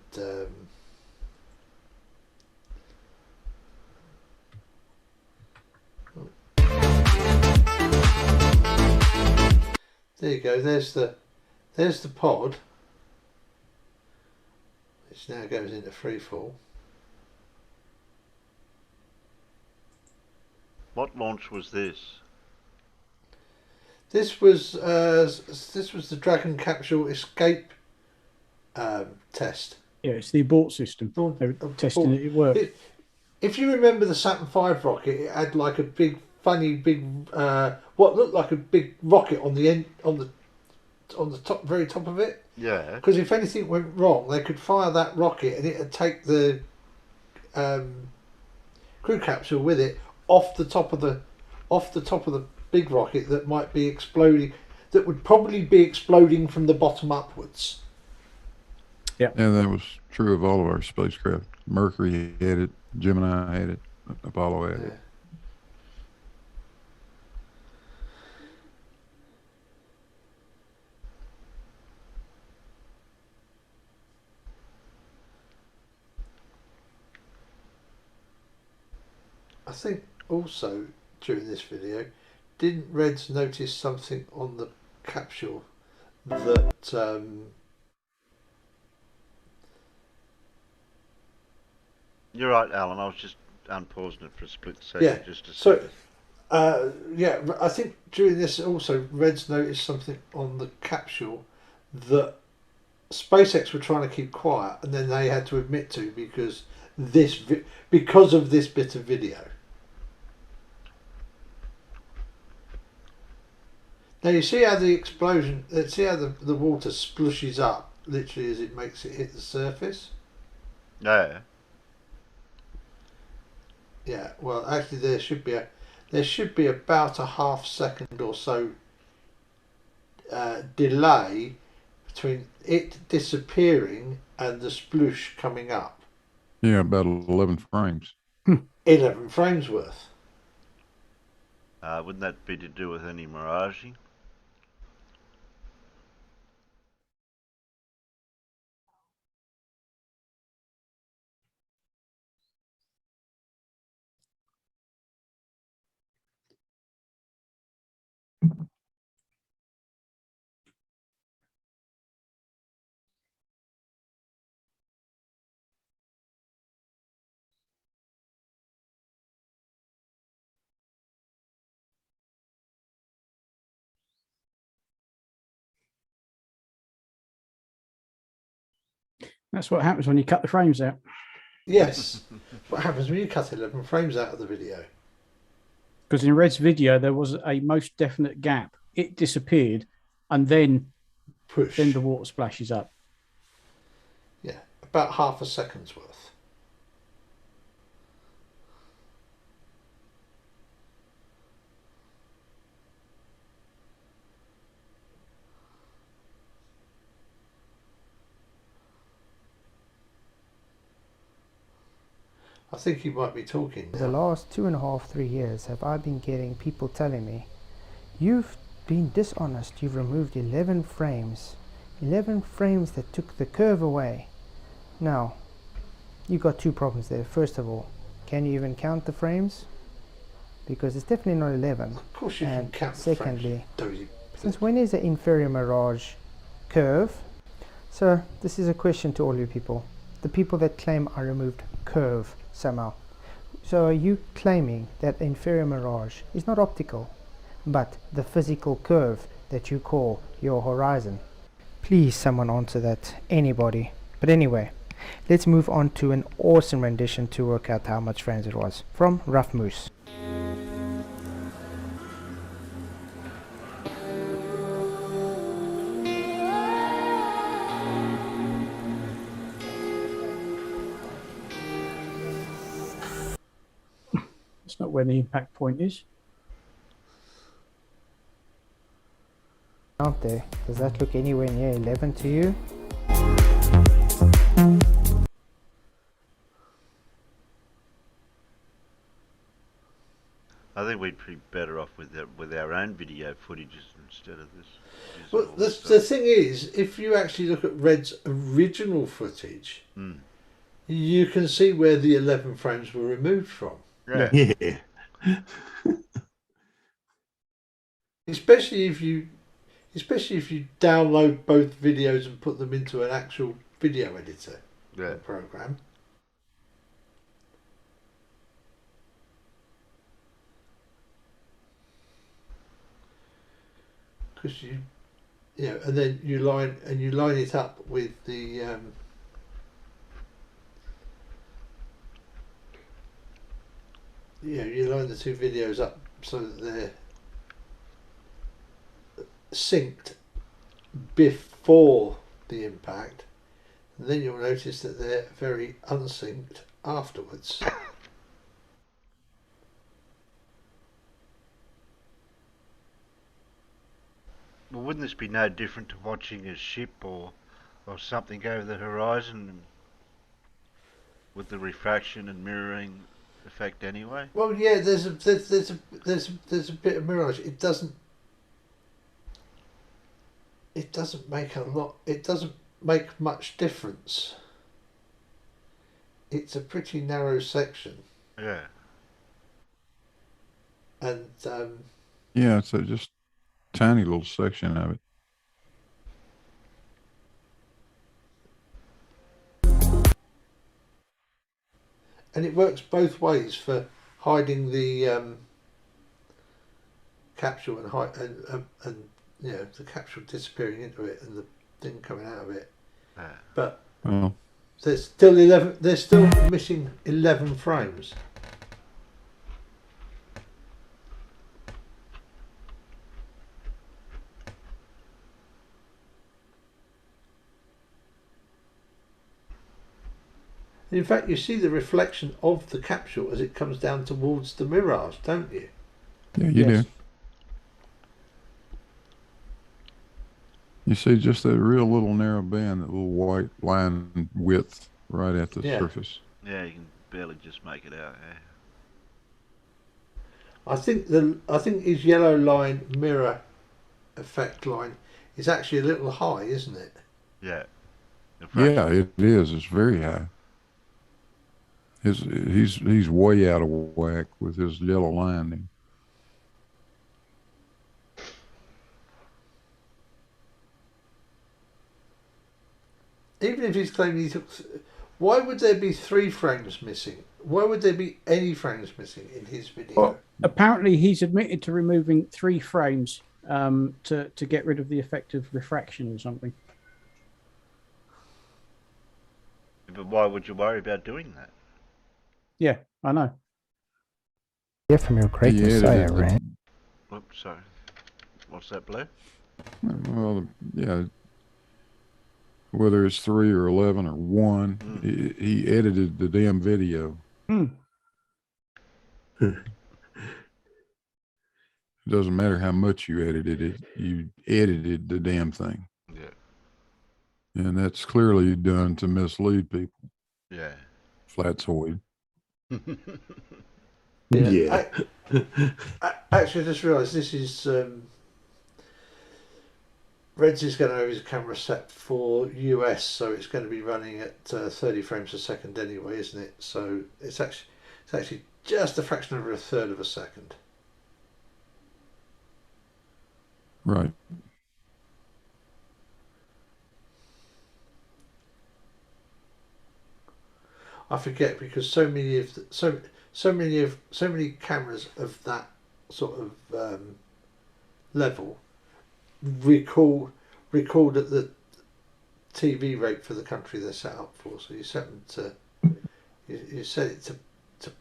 there you go, there's the pod, which now goes into free fall. What launch was this? This was the Dragon capsule escape test. Yeah, it's the abort system. They were testing it worked. If you remember the Saturn V rocket, it had like a big, funny, what looked like a big rocket on the end, on the top, very top of it. Yeah. Because if anything went wrong, they could fire that rocket and it'd take the crew capsule with it off the top of the big rocket that might be exploding. That would probably be exploding from the bottom upwards. Yeah. And that was true of all of our spacecraft. Mercury had it, Gemini had it, Apollo had it. I think also during this video, didn't Reds notice something on the capsule that You're right, Alan. I was just unpausing it for a split second. yeah, Just to see. so yeah, I think during this also Reds noticed something on the capsule that SpaceX were trying to keep quiet, and then they had to admit to because of this bit of video. Now you see how the explosion, see how the water splushes up literally as it makes it hit the surface? Yeah. Yeah, well actually there should be about a half second or so delay between it disappearing and the splush coming up. Yeah, about 11 frames. 11 frames worth. Wouldn't that be to do with any miraging? That's what happens when you cut the frames out. Yes. What happens when you cut 11 frames out of the video? Because in Red's video, there was a most definite gap. It disappeared, and then the water splashes up. Yeah, about half a second's worth. I think he might be talking now. The last 2.5, 3 years have I been getting people telling me, you've been dishonest, you've removed 11 frames. 11 frames that took the curve away. Now, you've got two problems there. First of all, can you even count the frames? Because it's definitely not 11. Of course you can count secondly, the frames. since when is the inferior mirage curve? So this is a question to all you people. The people that claim I removed curve somehow. So are you claiming that the inferior mirage is not optical, but the physical curve that you call your horizon? Please someone answer that, anybody. But anyway, let's move on to an awesome rendition to work out how much frames it was from Rough Moose. That's not where the impact point is. Out there, does that look anywhere near 11 to you? I think we'd be better off with our own video footages instead of this. Well, the thing is, if you actually look at Red's original footage, you can see where the 11 frames were removed from. Yeah. Especially if you download both videos and put them into an actual video editor program. Because you know, and then you line it up with the you line the two videos up so that they're synced before the impact, and then you'll notice that they're very unsynced afterwards. Well, wouldn't this be no different to watching a ship or something over the horizon with the refraction and mirroring effect anyway? Well, yeah, there's a bit of mirage. It doesn't make a lot. It doesn't make much difference. It's a pretty narrow section. Yeah. And yeah, it's a just tiny little section of it. And it works both ways for hiding the capsule and you know, the capsule disappearing into it and the thing coming out of it. But there's still 11. They're still missing 11 frames. In fact, you see the reflection of the capsule as it comes down towards the mirage, don't you? Yeah, you do. You see just that real little narrow band, that little white line width right at the surface. Yeah, you can barely just make it out. Yeah. I think his yellow line mirror effect line is actually a little high, isn't it? Yeah. Yeah, it is. It's very high. He's way out of whack with his yellow line. Even if he's claiming he took, why would there be 3 frames missing? Why would there be any frames missing in his video? Well, apparently he's admitted to removing 3 frames to get rid of the effect of refraction or something. But why would you worry about doing that? Yeah, I know. Yeah, from your great Messiah, right? Oops, sorry. What's that, Blue? Well, yeah. Whether it's 3 or 11 or 1, he edited the damn video. It doesn't matter how much you edited it, you edited the damn thing. Yeah. And that's clearly done to mislead people. Yeah. Flatsoid. Yeah. Actually, I just realised this is Reds is going to have his camera set for US, so it's going to be running at 30 frames a second anyway, isn't it? So it's actually just a fraction of a third of a second. Right. I forget because so many cameras of that sort of level record at the TV rate for the country they're set up for. So you set them to you set it to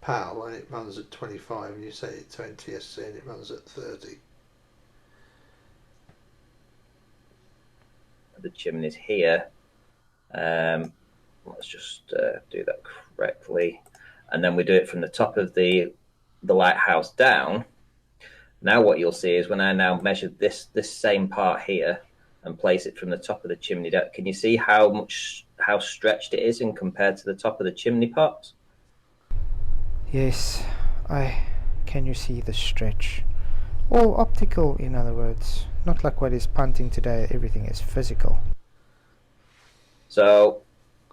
PAL and it runs at 25, and you set it to NTSC and it runs at 30. The chimneys here. Let's just do that correctly, and then we do it from the top of the lighthouse down. Now what you'll see is when I now measure this same part here and place it from the top of the chimney down, can you see how stretched it is in compared to the top of the chimney pots? Yes, can you see the stretch? All optical, in other words, not like what is punting today, everything is physical. So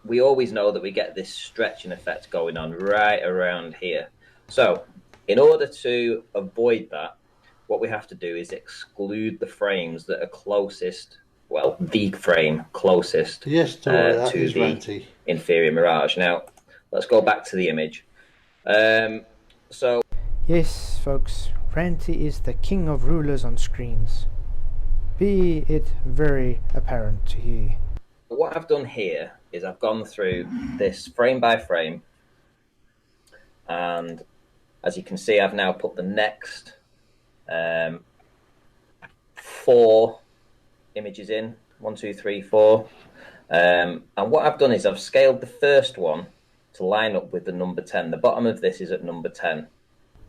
we always know that we get this stretching effect going on right around here. So in order to avoid that, what we have to do is exclude the frames that are closest, well, the frame closest to the inferior mirage. Now, let's go back to the image. Yes, folks, Ranty is the king of rulers on screens. Be it very apparent to you. What I've done here is I've gone through this frame by frame, and as you can see, I've now put the next 4 images in, 1, 2, 3, 4. And what I've done is I've scaled the first one to line up with the number 10. The bottom of this is at number 10.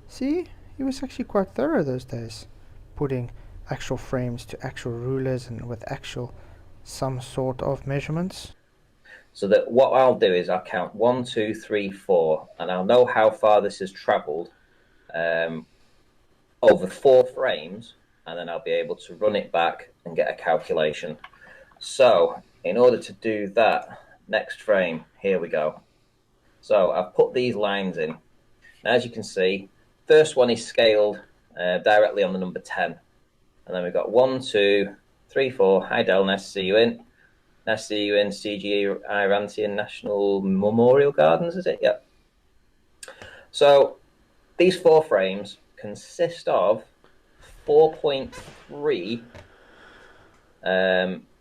See, he was actually quite thorough those days, putting actual frames to actual rulers and with actual some sort of measurements. So that what I'll do is I'll count 1, 2, 3, 4, and I'll know how far this has travelled over 4 frames, and then I'll be able to run it back and get a calculation. So in order to do that, next frame, here we go. So I've put these lines in. Now, as you can see, first one is scaled directly on the number 10. And then we've got 1, 2, 3, 4. Hi, Del. Nice to see you in. Nice to see you in CGE Irantian National Memorial Gardens, is it? Yep. So these 4 frames consist of 4.3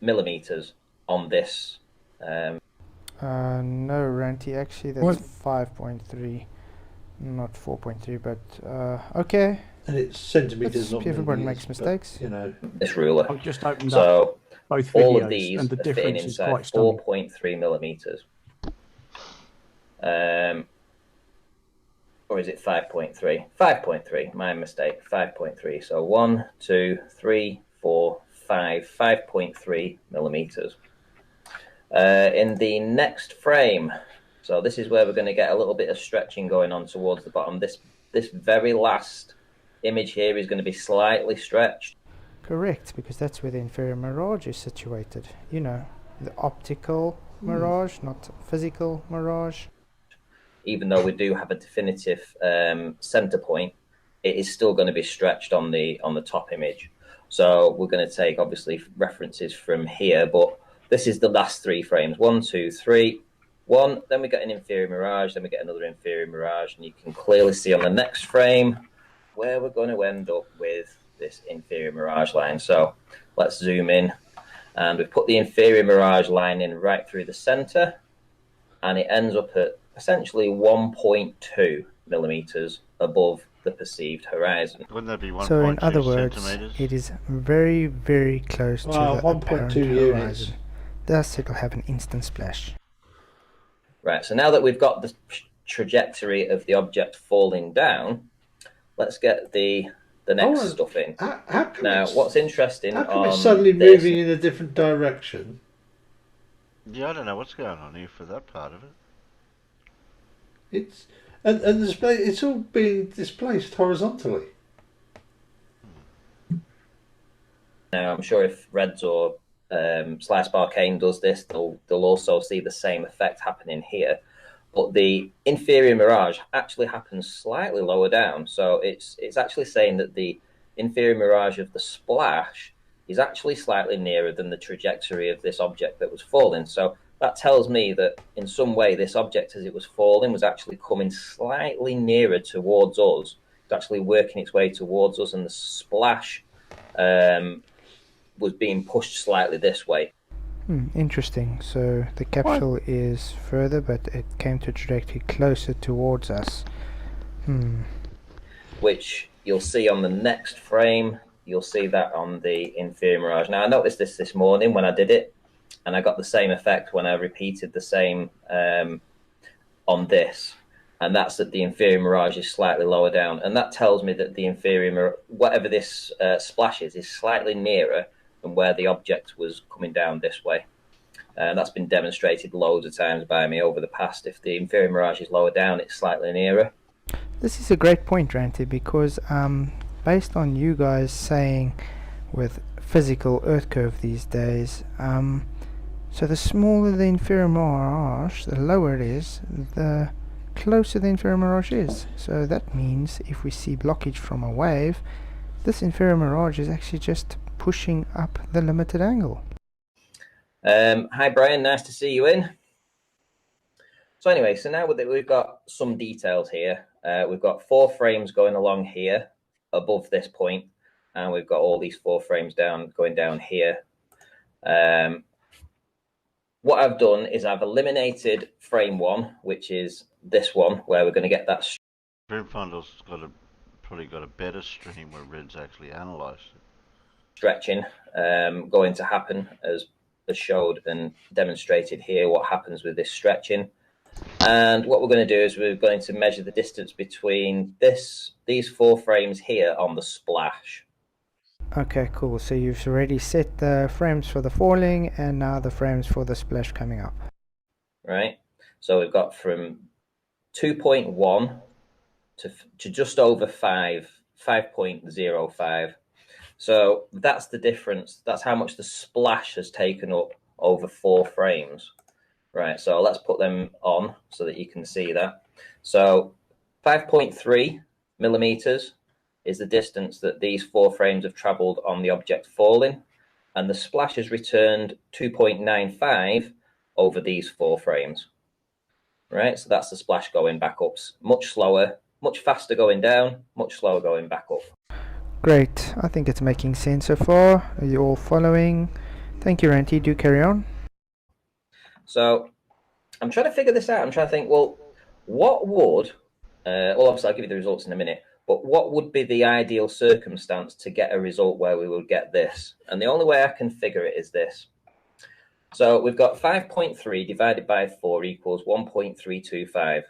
millimeters on this. No, Ranty, actually that's 5.3, not 4.3, but okay. And it's centimeters, not everybody makes mistakes. But, you know, this ruler. I've just opened up both all videos, of these and the are fitting difference is inside quite stunning. 4.3 millimeters. Or is it 5.3? 5.3, my mistake, 5.3. So 1, 2, 3, 4, 5, 5.3 millimeters. In the next frame, so this is where we're going to get a little bit of stretching going on towards the bottom. This very last image here is going to be slightly stretched. Correct, because that's where the inferior mirage is situated. You know, the optical mirage, not physical mirage. Even though we do have a definitive center point, it is still going to be stretched on the top image. So we're going to take obviously references from here, but this is the last 3 frames. 1, 2, 3, 1. Then we get an inferior mirage. Then we get another inferior mirage, and you can clearly see on the next frame where we're going to end up with this inferior mirage line. So let's zoom in, and we've put the inferior mirage line in right through the center, and it ends up at essentially 1.2 millimeters above the perceived horizon. Wouldn't that be 1.2 So in other words, centimeters? it is very, very close to the 1.2 units. horizon. Thus, it'll have an instant splash. Right, so now that we've got the trajectory of the object falling down, let's get the next stuff in. Now, what's interesting how come on it's suddenly this, moving in a different direction? Yeah, I don't know what's going on here for that part of it. It's and display. It's all being displaced horizontally. Now, I'm sure if Reds or Slice Arcane does this, they'll also see the same effect happening here. But the inferior mirage actually happens slightly lower down. So it's actually saying that the inferior mirage of the splash is actually slightly nearer than the trajectory of this object that was falling. So that tells me that in some way this object as it was falling was actually coming slightly nearer towards us. It's actually working its way towards us, and the splash was being pushed slightly this way. Interesting. So the capsule is further, but it came to trajectory closer towards us. Which you'll see on the next frame. You'll see that on the inferior mirage. Now, I noticed this morning when I did it, and I got the same effect when I repeated the same on this. And that's that the inferior mirage is slightly lower down. And that tells me that the inferior, whatever this splash is slightly nearer than where the object was coming down this way. And that's been demonstrated loads of times by me over the past. If the inferior mirage is lower down, it's slightly nearer. This is a great point, Ranty, because based on you guys saying with physical Earth curve these days, so the smaller the inferior mirage, the lower it is, the closer the inferior mirage is. So that means if we see blockage from a wave, this inferior mirage is actually just pushing up the limited angle. Hi Brian, nice to see you in. So anyway, so now we've got some details here. We've got 4 frames going along here above this point, and we've got all these 4 frames going down here. What I've done is I've eliminated frame 1, which is this one, where we're going to get that. Grimfundel's probably got a better stream where Red's actually analysed it. Stretching going to happen as showed and demonstrated here what happens with this stretching. And what we're going to do is we're going to measure the distance between these 4 frames here on the splash. Okay, cool. So you've already set the frames for the falling and now the frames for the splash coming up. Right. So we've got from 2.1 to just over 5.05. So that's the difference. That's how much the splash has taken up over 4 frames. Right, so let's put them on so that you can see that. So 5.3 millimeters is the distance that these 4 frames have traveled on the object falling, and the splash has returned 2.95 over these 4 frames. Right, so that's the splash going back up. Much slower, much faster going down, much slower going back up. Great, I think it's making sense so far. Are you all following? Thank you, Ranty. Do carry on. So I'm trying to figure this out. I'm trying to think, well, what would, well, obviously I'll give you the results in a minute, but what would be the ideal circumstance to get a result where we would get this? And the only way I can figure it is this. So we've got 5.3 divided by 4 equals 1.325.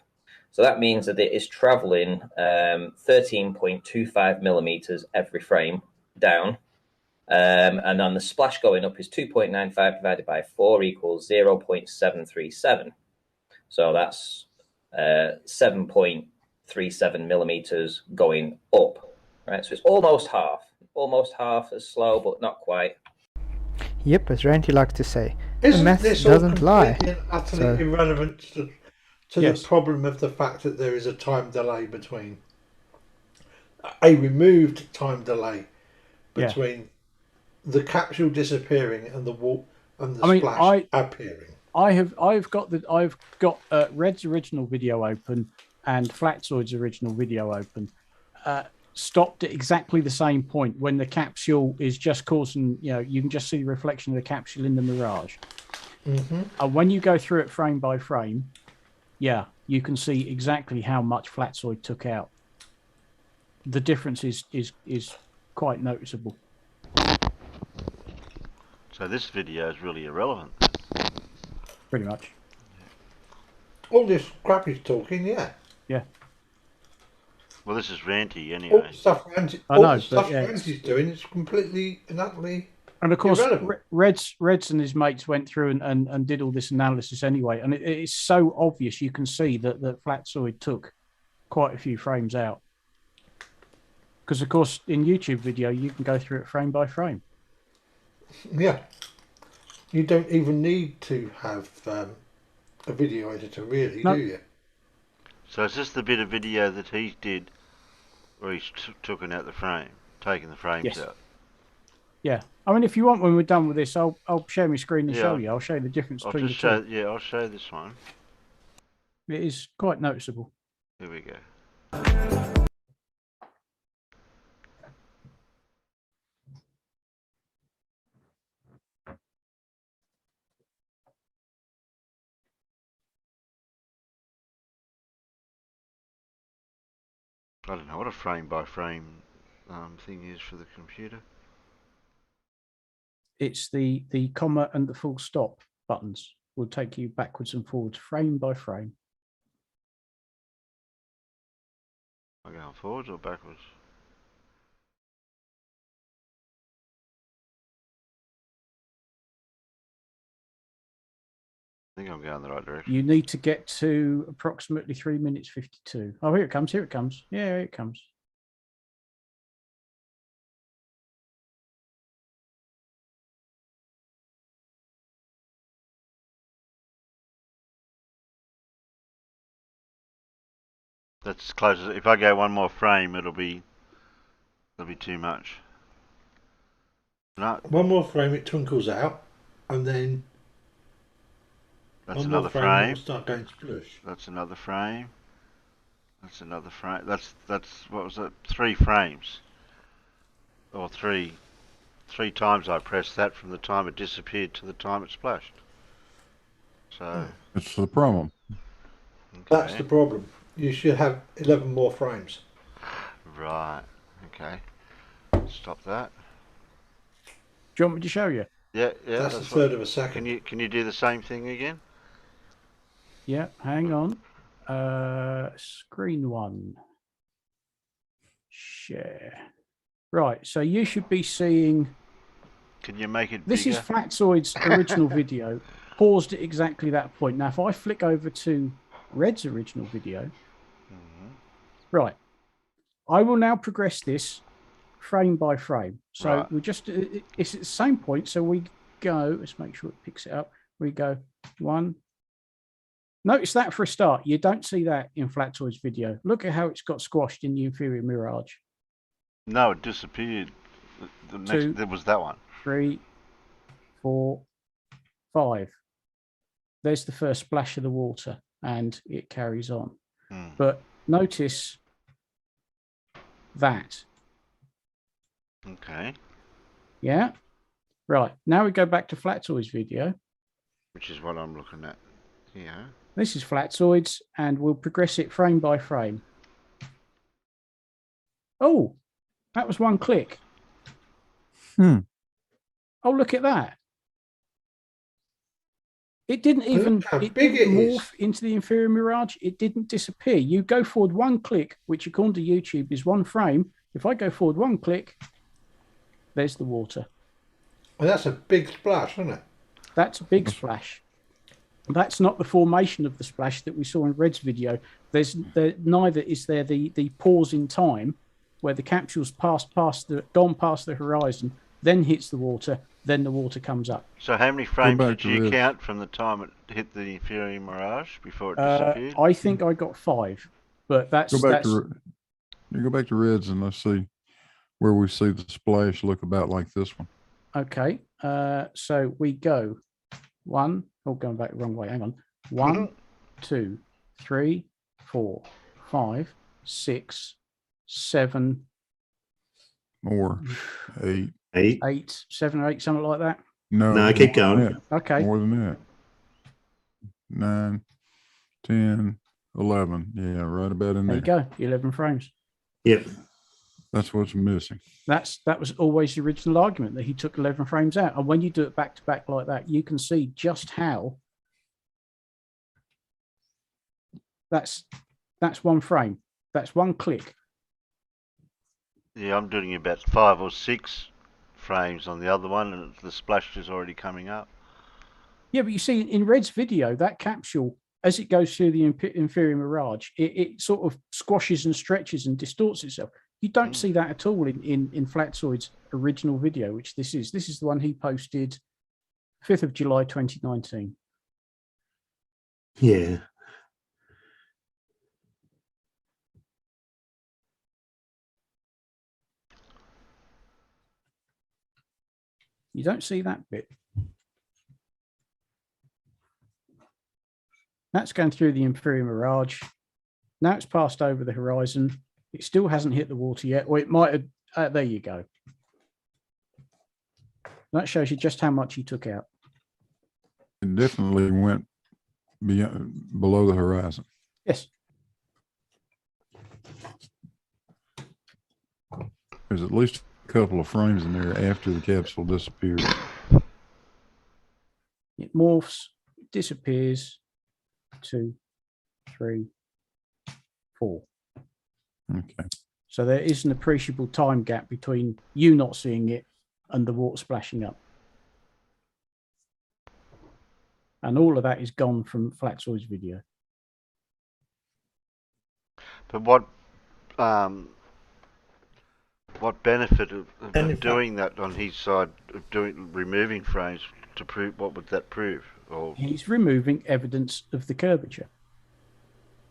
So that means that it is traveling 13.25 millimeters every frame down. And then the splash going up is 2.95 divided by 4 equals 0.737. So that's 7.37 millimeters going up. Right, so it's almost half as slow, but not quite. Yep, as Ranty likes to say, Isn't the math this doesn't lie. and utterly irrelevant to the problem of the fact that there is a time delay between a removed time delay between the capsule disappearing and the splash appearing? I've got Red's original video open and Flatzoid's original video open. Stopped at exactly the same point when the capsule is just causing, you can just see the reflection of the capsule in the mirage. And when you go through it frame by frame, you can see exactly how much Flatzoid took out. The difference is quite noticeable. So this video is really irrelevant. Pretty much. All this crap he's talking, yeah. Well, this is Ranty anyway. All the stuff Ranty's doing is completely and utterly And of course, irrelevant. Reds and his mates went through and did all this analysis anyway. And it's so obvious you can see that Flatzoid took quite a few frames out. Because, of course, in YouTube video, you can go through it frame by frame. Yeah. You don't even need to have a video editor, really, do you? So is this the bit of video that he did where he's taken out the frame, taking the frames out? Yeah. I mean, if you want, when we're done with this, I'll share my screen and show you. I'll show you the difference between the two. Yeah, I'll show this one. It is quite noticeable. Here we go. I don't know what a frame by frame thing is for the computer. It's the comma and the full stop buttons will take you backwards and forwards frame by frame. Am I going forwards or backwards? I think I'm going the right direction. You need to get to approximately 3 minutes 52. Oh, here it comes. Here it comes. Yeah, here it comes. That's as close as, if I go one more frame, it'll be too much. No. One more frame, it twinkles out, and then that's another frame. It'll start going splush. That's another frame. That's another frame. That's what was it? 3 frames, or three times I pressed that from the time it disappeared to the time it splashed. So it's the problem. Okay. That's the problem. You should have 11 more frames. Right. Okay. Stop that. Do you want me to show you? Yeah. That's a third of a second. Can you do the same thing again? Yeah. Hang on. Screen 1. Share. Right. So you should be seeing. Can you make it? This bigger? is Flatzoid's original video, paused at exactly that point. Now, if I flick over to Red's original video, right, I will now progress this frame by frame. So we just, it's at the same point. So we go, let's make sure it picks it up. We go 1. Notice that for a start. You don't see that in Flatzoid's video. Look at how it's got squashed in the inferior mirage. No, it disappeared. The next, there was that one. 3, 4, 5. There's the first splash of the water, and it carries on. But notice that. Okay. Yeah. Right. Now we go back to Flatzoid's video. Which is what I'm looking at here. This is Flatzoid's, and we'll progress it frame by frame. Oh, that was 1 click. Oh, look at that. It didn't even morph into the inferior mirage. It didn't disappear. You go forward 1 click, which according to YouTube is 1 frame. If I go forward 1 click, there's the water. Well, that's a big splash, isn't it? That's a big splash. That's not the formation of the splash that we saw in Red's video. Neither is there the pause in time where the capsule's gone past the horizon, then hits the water, then the water comes up. So how many frames did you count from the time it hit the inferior mirage before it disappeared? I think I got 5, but that's... Go back to Reds and let's see where we see the splash look about like this one. Okay, so we go 1, going back the wrong way, hang on. 1, 2, 3, 4, 5, 6, 7. More. 8. 8. 7 or 8, something like that. No, keep going. Okay. More than that. 9, 10, 11. Yeah, right about in There there. you go, 11 frames. Yep. That's what's missing. That was always the original argument, that he took 11 frames out. And when you do it back to back like that, you can see just how that's 1 frame. That's 1 click. Yeah, I'm doing about 5 or 6 frames on the other one, and the splash is already coming up. Yeah, but you see, in Red's video, that capsule, as it goes through the inferior mirage, it sort of squashes and stretches and distorts itself. You don't see that at all in Flatzoid's original video, which this is. This is the one he posted 5th of July 2019. Yeah. You don't see that bit. That's going through the inferior mirage. Now it's passed over the horizon. It still hasn't hit the water yet, or it might have. There you go. That shows you just how much he took out. It definitely went below the horizon. Yes. There's at least a couple of frames in there after the capsule disappeared. It morphs, disappears. 2, 3, 4. Okay. So there is an appreciable time gap between you not seeing it and the water splashing up. And all of that is gone from Flatzoid's video. But what benefit of doing that on his side, of removing frames to prove, what would that prove? Or he's removing evidence of the curvature.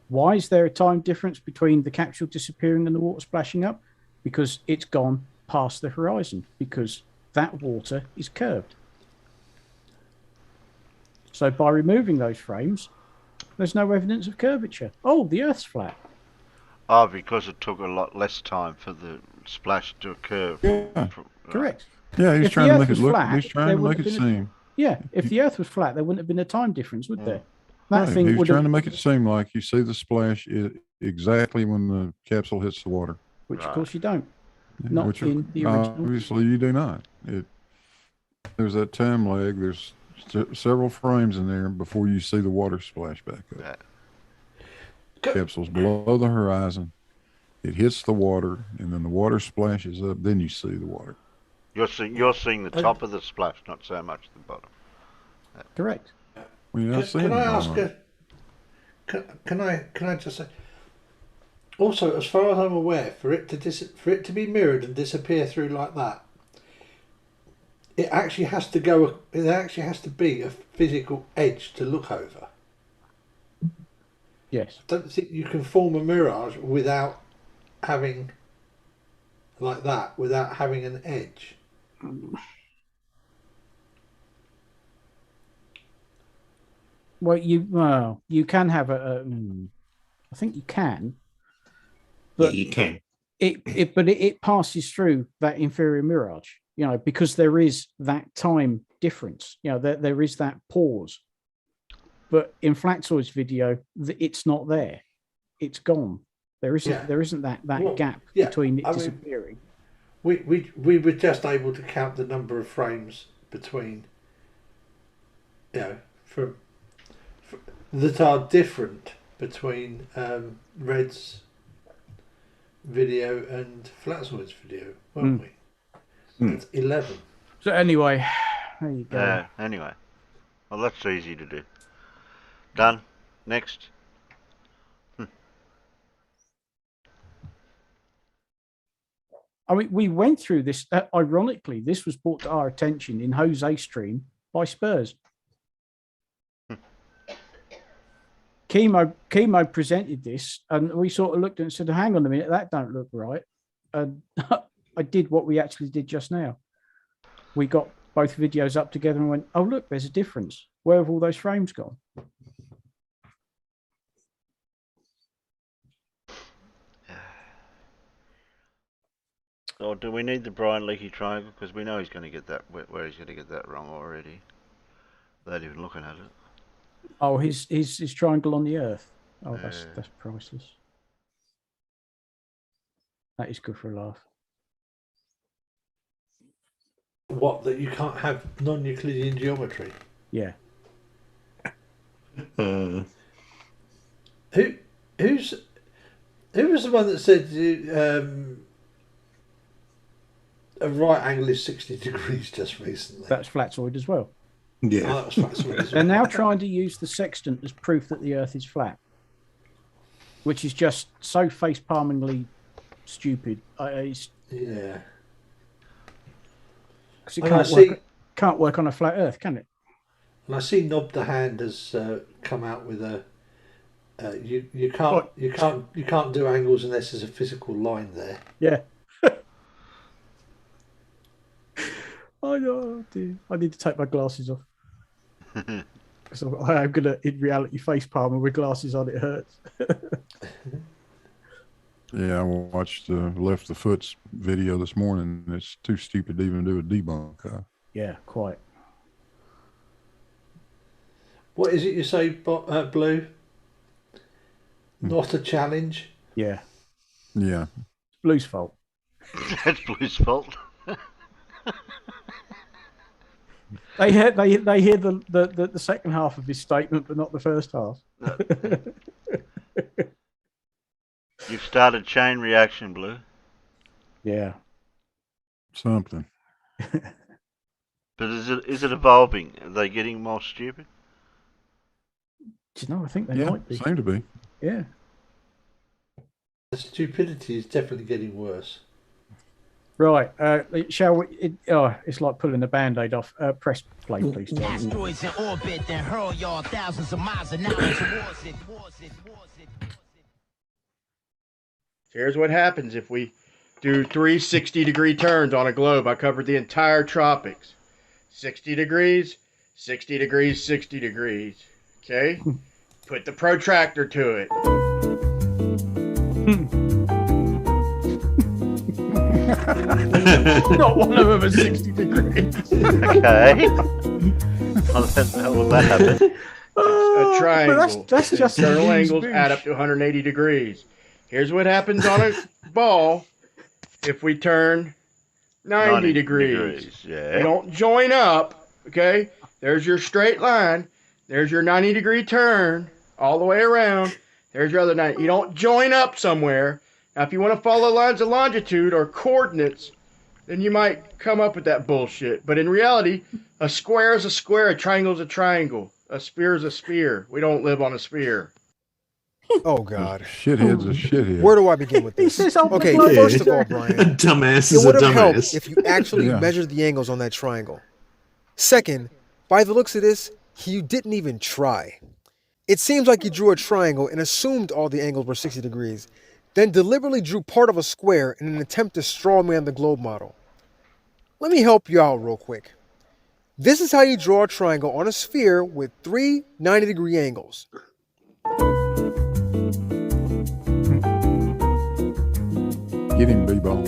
Why is there a time difference between the capsule disappearing and the water splashing up? Because it's gone past the horizon, because that water is curved. So by removing those frames, there's no evidence of curvature. Oh, the Earth's flat. Oh, because it took a lot less time for the splash to occur. Yeah. Correct. Yeah, he's If trying the to Earth make it was look. flat, He's trying there to make wouldn't it have been seem. Yeah, if the Earth was flat, there wouldn't have been a time difference, would there? That Right. thing He was would trying have, to make it seem like you see the splash exactly when the capsule hits the water. which of course you don't. Yeah, Not which in the original. Obviously, you do not. There's that time lag. There's several frames in there before you see the water splash back up. Capsule's below the horizon. It hits the water, and then the water splashes up. Then you see the water. You're seeing the top of the splash, not so much the bottom. Correct. Well, you're not seeing Can I the ask bottom. Can I just say? Also, as far as I'm aware, for it to be mirrored and disappear through like that, it actually has to go. It actually has to be a physical edge to look over. Yes. I don't think you can form a mirage without having like that, without having an edge. Well, you can have I think you can. But yeah, you can. It passes through that inferior mirage, because there is that time difference. There is that pause. But in Flatzoid's video, it's not there. It's gone. There isn't that gap between it disappearing. We were just able to count the number of frames between, from that are different between Red's video and Flatzoid's video, weren't we? That's 11. So anyway, there you go. Anyway, well, that's easy to do. Done. Next. I mean, we went through this. Ironically, this was brought to our attention in Jose's stream by Spurs. Chemo presented this, and we sort of looked and said, "Hang on a minute, that don't look right." And I did what we actually did just now. We got both videos up together and went, "Oh, look, there's a difference. Where have all those frames gone?" Or do we need the Brian Leakey triangle? Because we know he's going to get that, where he's going to get that wrong already, without even looking at it. Oh, his triangle on the Earth. Oh, that's priceless. That is good for a laugh. What, that you can't have non-Euclidean geometry? Yeah. Who was the one that said a right angle is 60 degrees just recently. That's flatoid as well. Yeah. Oh, that was flatoid as They're well. now trying to use the sextant as proof that the Earth is flat, which is just so face-palmingly stupid. Yeah. Because it And can't work on a flat Earth, can it? And I see Nob the Hand has come out with a you can't do angles unless there's a physical line there. Yeah. Oh no, dear. I need to take my glasses off. Because I am gonna, in reality, face palm and with glasses on. It hurts. Yeah, I watched Left the Foot's video this morning. It's too stupid to even do a debunk. Yeah, quite. What is it you say, Blue? Not a challenge. Yeah. Yeah. It's Blue's fault. That's Blue's fault. They hear the second half of his statement, but not the first half. You've started chain reaction, Blue. Yeah. Something. But is it evolving? Are they getting more stupid? Do you know? I think they Yeah, might be. seem to be. Yeah. The stupidity is definitely getting worse. Right. Shall we? It's like pulling the band-aid off. Press play, please. Tom. Asteroids in orbit, then hurl y'all thousands of miles an hour towards it. Here's what happens if we do 3 60-degree turns on a globe. I covered the entire tropics. 60 degrees, 60 degrees, 60 degrees. Okay? Put the protractor to it. Not one of them is 60 degrees. Okay. How the hell will that happen? A triangle. That's just internal angles add up to 180 degrees. Here's what happens on a ball if we turn 90 degrees. Yeah. We don't join up, okay? There's your straight line. There's your 90-degree turn all the way around. There's your other 90. You don't join up somewhere. Now, if you want to follow lines of longitude or coordinates, then you might come up with that bullshit. But in reality, a square is a square, a triangle is a triangle, a sphere is a sphere. We don't live on a sphere. Oh God! Shithead's a shithead. Where do I begin with this? Okay, first of all, Brian, A dumbass it is a would have helped dumbass. if you actually Yeah. measured the angles on that triangle. Second, by the looks of this, you didn't even try. It seems like you drew a triangle and assumed all the angles were 60 degrees, then deliberately drew part of a square in an attempt to strawman the globe model. Let me help you out real quick. This is how you draw a triangle on a sphere with 3 90-degree angles. Get him, B-ball.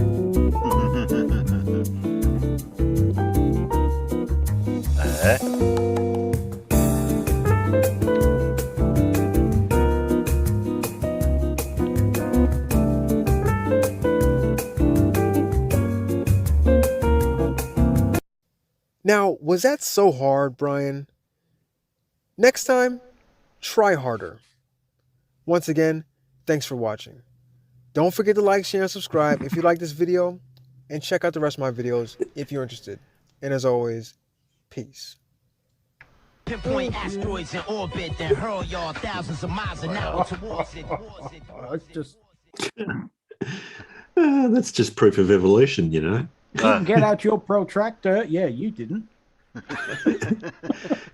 Now, was that so hard, Brian? Next time, try harder. Once again, thanks for watching. Don't forget to like, share, and subscribe if you like this video, and check out the rest of my videos if you're interested. And as always, peace. Pinpoint asteroids in orbit, then hurl y'all thousands of miles an hour towards it. That's just proof of evolution, you know. Couldn't get out your protractor. Yeah, you didn't.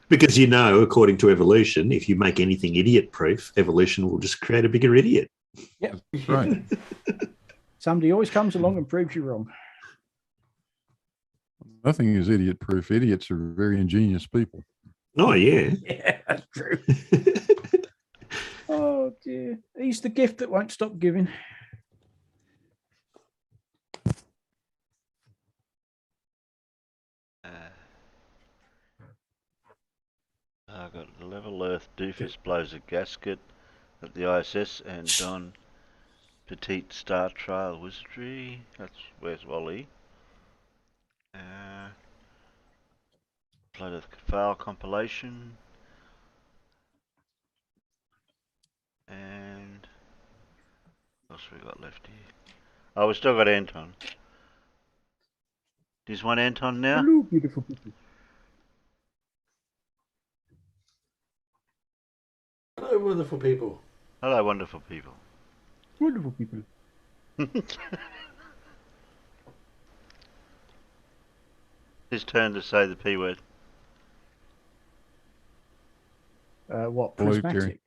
Because you know, according to evolution, if you make anything idiot-proof, evolution will just create a bigger idiot. Yeah, That's right. Somebody always comes along and proves you wrong. Nothing is idiot-proof. Idiots are very ingenious people. Oh, yeah. Yeah, that's true. Oh dear, he's the gift that won't stop giving. I got Level Earth doofus blows a gasket at the ISS and Don Petite Star Trail Wizardry. That's where's Wally. Play the file compilation. And what else we got left here? Oh, we still got Anton. Does one end on now? Hello, beautiful people. Hello, wonderful people. Hello, wonderful people. Wonderful people. His turn to say the P word. What? Hello, Prismatic.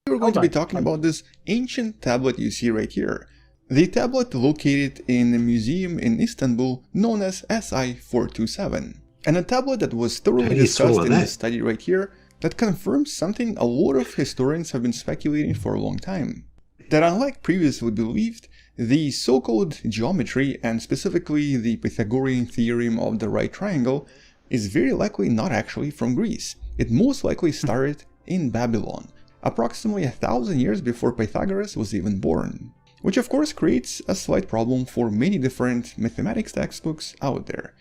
We're going to be talking about this ancient tablet you see right here. The tablet located in a museum in Istanbul known as SI427. And a tablet that was thoroughly discussed in this study right here that confirms something a lot of historians have been speculating for a long time. That unlike previously believed, the so-called geometry and specifically the Pythagorean theorem of the right triangle is very likely not actually from Greece. It most likely started in Babylon, approximately 1,000 years before Pythagoras was even born. Which of course creates a slight problem for many different mathematics textbooks out there.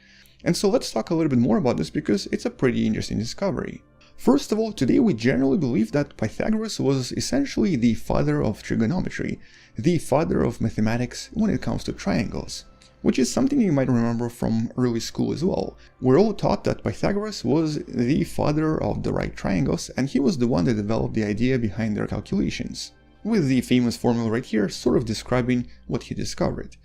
And so let's talk a little bit more about this because it's a pretty interesting discovery. First of all, today we generally believe that Pythagoras was essentially the father of trigonometry, the father of mathematics when it comes to triangles, which is something you might remember from early school as well. We're all taught that Pythagoras was the father of the right triangles and he was the one that developed the idea behind their calculations, with the famous formula right here sort of describing what he discovered.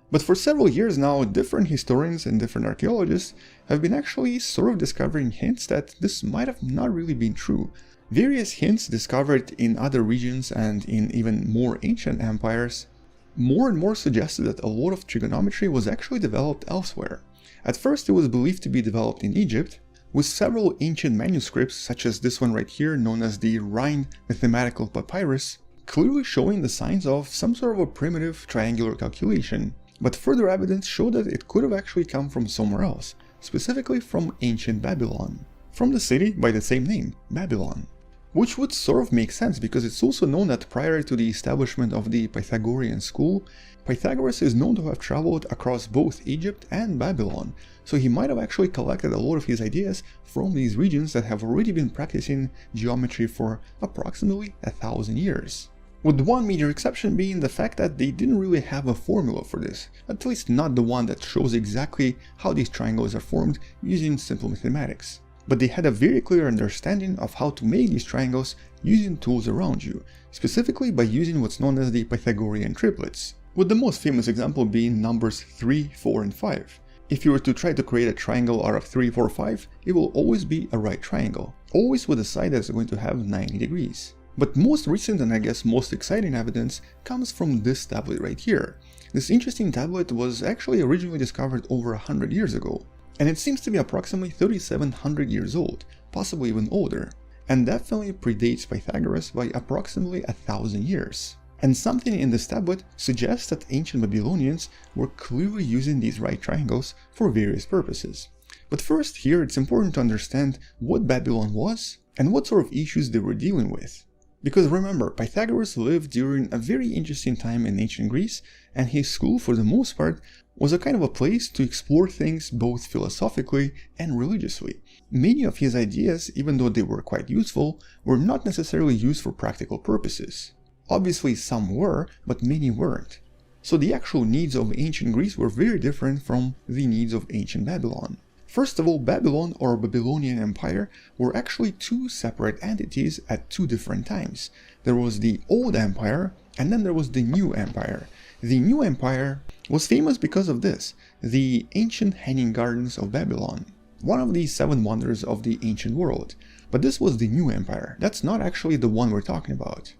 But for several years now, different historians and different archaeologists have been actually sort of discovering hints that this might have not really been true. Various hints discovered in other regions and in even more ancient empires more and more suggested that a lot of trigonometry was actually developed elsewhere. At first it was believed to be developed in Egypt, with several ancient manuscripts such as this one right here known as the Rhind Mathematical Papyrus clearly showing the signs of some sort of a primitive triangular calculation. But further evidence showed that it could have actually come from somewhere else, specifically from ancient Babylon, from the city by the same name, Babylon. Which would sort of make sense because it's also known that prior to the establishment of the Pythagorean school, Pythagoras is known to have traveled across both Egypt and Babylon, so he might have actually collected a lot of his ideas from these regions that have already been practicing geometry for approximately 1,000 years. With one major exception being the fact that they didn't really have a formula for this, at least not the one that shows exactly how these triangles are formed using simple mathematics. But they had a very clear understanding of how to make these triangles using tools around you, specifically by using what's known as the Pythagorean triplets, with the most famous example being numbers 3, 4 and 5. If you were to try to create a triangle out of 3, 4, 5, it will always be a right triangle, always with a side that's going to have 90 degrees. But most recent and I guess most exciting evidence comes from this tablet right here. This interesting tablet was actually originally discovered over 100 years ago, and it seems to be approximately 3,700 years old, possibly even older, and definitely predates Pythagoras by approximately 1,000 years. And something in this tablet suggests that ancient Babylonians were clearly using these right triangles for various purposes. But first here it's important to understand what Babylon was and what sort of issues they were dealing with. Because remember, Pythagoras lived during a very interesting time in ancient Greece, and his school for the most part was a kind of a place to explore things both philosophically and religiously. Many of his ideas, even though they were quite useful, were not necessarily used for practical purposes. Obviously some were, but many weren't. So the actual needs of ancient Greece were very different from the needs of ancient Babylon. First of all, Babylon or Babylonian Empire were actually two separate entities at two different times. There was the Old Empire and then there was the New Empire. The New Empire was famous because of this, the ancient hanging gardens of Babylon, one of the 7 wonders of the ancient world. But this was the New Empire, that's not actually the one we're talking about.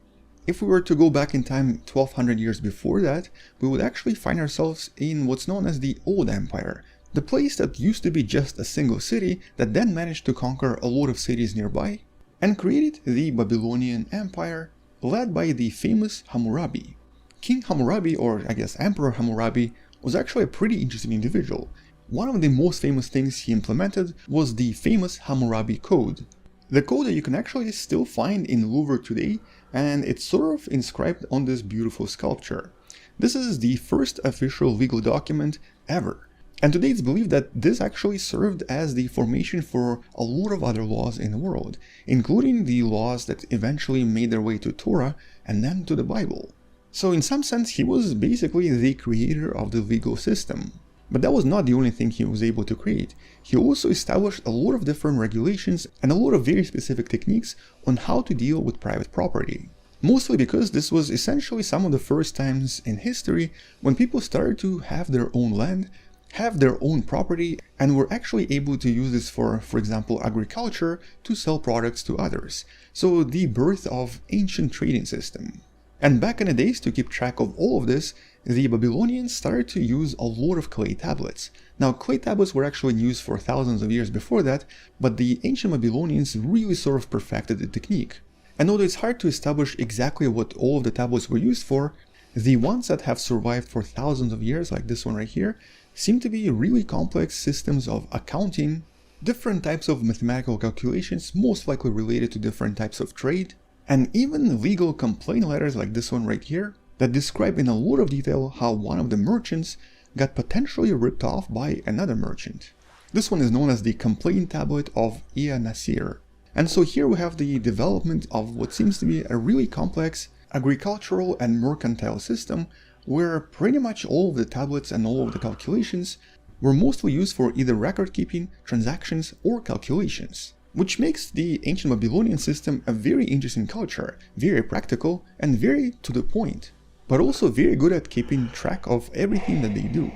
If we were to go back in time 1200 years before that, we would actually find ourselves in what's known as the Old Empire. The place that used to be just a single city that then managed to conquer a lot of cities nearby and created the Babylonian Empire led by the famous Hammurabi. King Hammurabi, or I guess Emperor Hammurabi, was actually a pretty interesting individual. One of the most famous things he implemented was the famous Hammurabi Code. The code that you can actually still find in Louvre today, and it's sort of inscribed on this beautiful sculpture. This is the first official legal document ever. And today it's believed that this actually served as the formation for a lot of other laws in the world, including the laws that eventually made their way to Torah and then to the Bible. So in some sense he was basically the creator of the legal system. But that was not the only thing he was able to create. He also established a lot of different regulations and a lot of very specific techniques on how to deal with private property. Mostly because this was essentially some of the first times in history when people started to have their own land, have their own property, and were actually able to use this for example, agriculture to sell products to others. So the birth of ancient trading system. And back in the days, to keep track of all of this, the Babylonians started to use a lot of clay tablets. Now, clay tablets were actually in use for thousands of years before that, but the ancient Babylonians really sort of perfected the technique. And although it's hard to establish exactly what all of the tablets were used for, the ones that have survived for thousands of years, like this one right here, seem to be really complex systems of accounting, different types of mathematical calculations, most likely related to different types of trade, and even legal complaint letters like this one right here that describe in a lot of detail how one of the merchants got potentially ripped off by another merchant. This one is known as the Complaint Tablet of Ea Nasir. And so here we have the development of what seems to be a really complex agricultural and mercantile system where pretty much all of the tablets and all of the calculations were mostly used for either record keeping, transactions, or calculations. Which makes the ancient Babylonian system a very interesting culture, very practical and very to the point, but also very good at keeping track of everything that they do.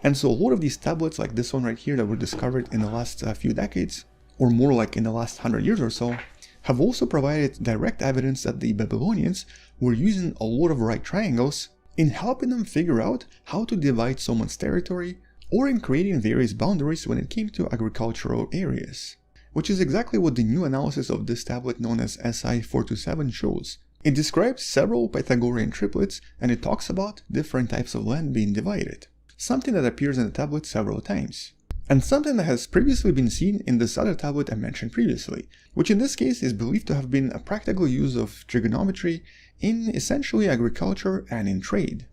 And so a lot of these tablets like this one right here that were discovered in the last few decades, or more like in the last 100 years or so, have also provided direct evidence that the Babylonians were using a lot of right triangles in helping them figure out how to divide someone's territory or in creating various boundaries when it came to agricultural areas. Which is exactly what the new analysis of this tablet known as SI427 shows. It describes several Pythagorean triplets and it talks about different types of land being divided, something that appears in the tablet several times. And something that has previously been seen in this other tablet I mentioned previously, which in this case is believed to have been a practical use of trigonometry in essentially agriculture and in trade.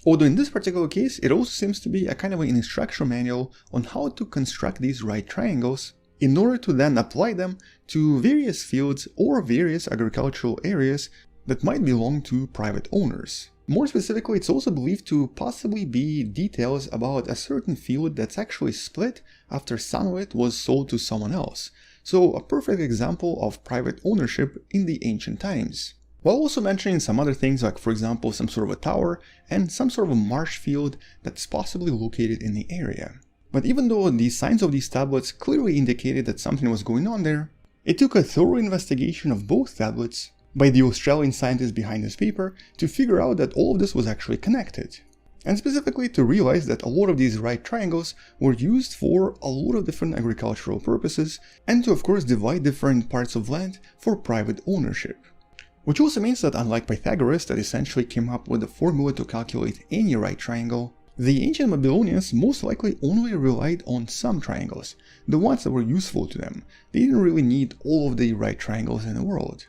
Although in this particular case it also seems to be a kind of an instruction manual on how to construct these right triangles in order to then apply them to various fields or various agricultural areas that might belong to private owners. More specifically, it's also believed to possibly be details about a certain field that's actually split after some of it was sold to someone else. So a perfect example of private ownership in the ancient times. While also mentioning some other things like, for example, some sort of a tower and some sort of a marsh field that's possibly located in the area. But even though the signs of these tablets clearly indicated that something was going on there, it took a thorough investigation of both tablets by the Australian scientists behind this paper to figure out that all of this was actually connected. And specifically to realize that a lot of these right triangles were used for a lot of different agricultural purposes and to of course divide different parts of land for private ownership. Which also means that unlike Pythagoras that essentially came up with a formula to calculate any right triangle, the ancient Babylonians most likely only relied on some triangles, the ones that were useful to them. They didn't really need all of the right triangles in the world.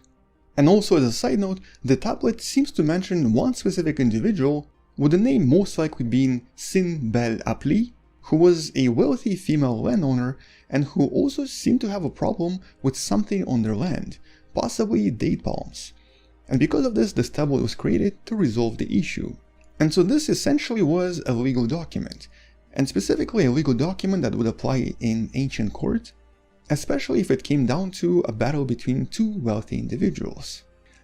And also as a side note, the tablet seems to mention one specific individual, with the name most likely being Sin Bel Apli, who was a wealthy female landowner and who also seemed to have a problem with something on their land, possibly date palms. And because of this tablet was created to resolve the issue. And so this essentially was a legal document, and specifically a legal document that would apply in ancient court, especially if it came down to a battle between two wealthy individuals.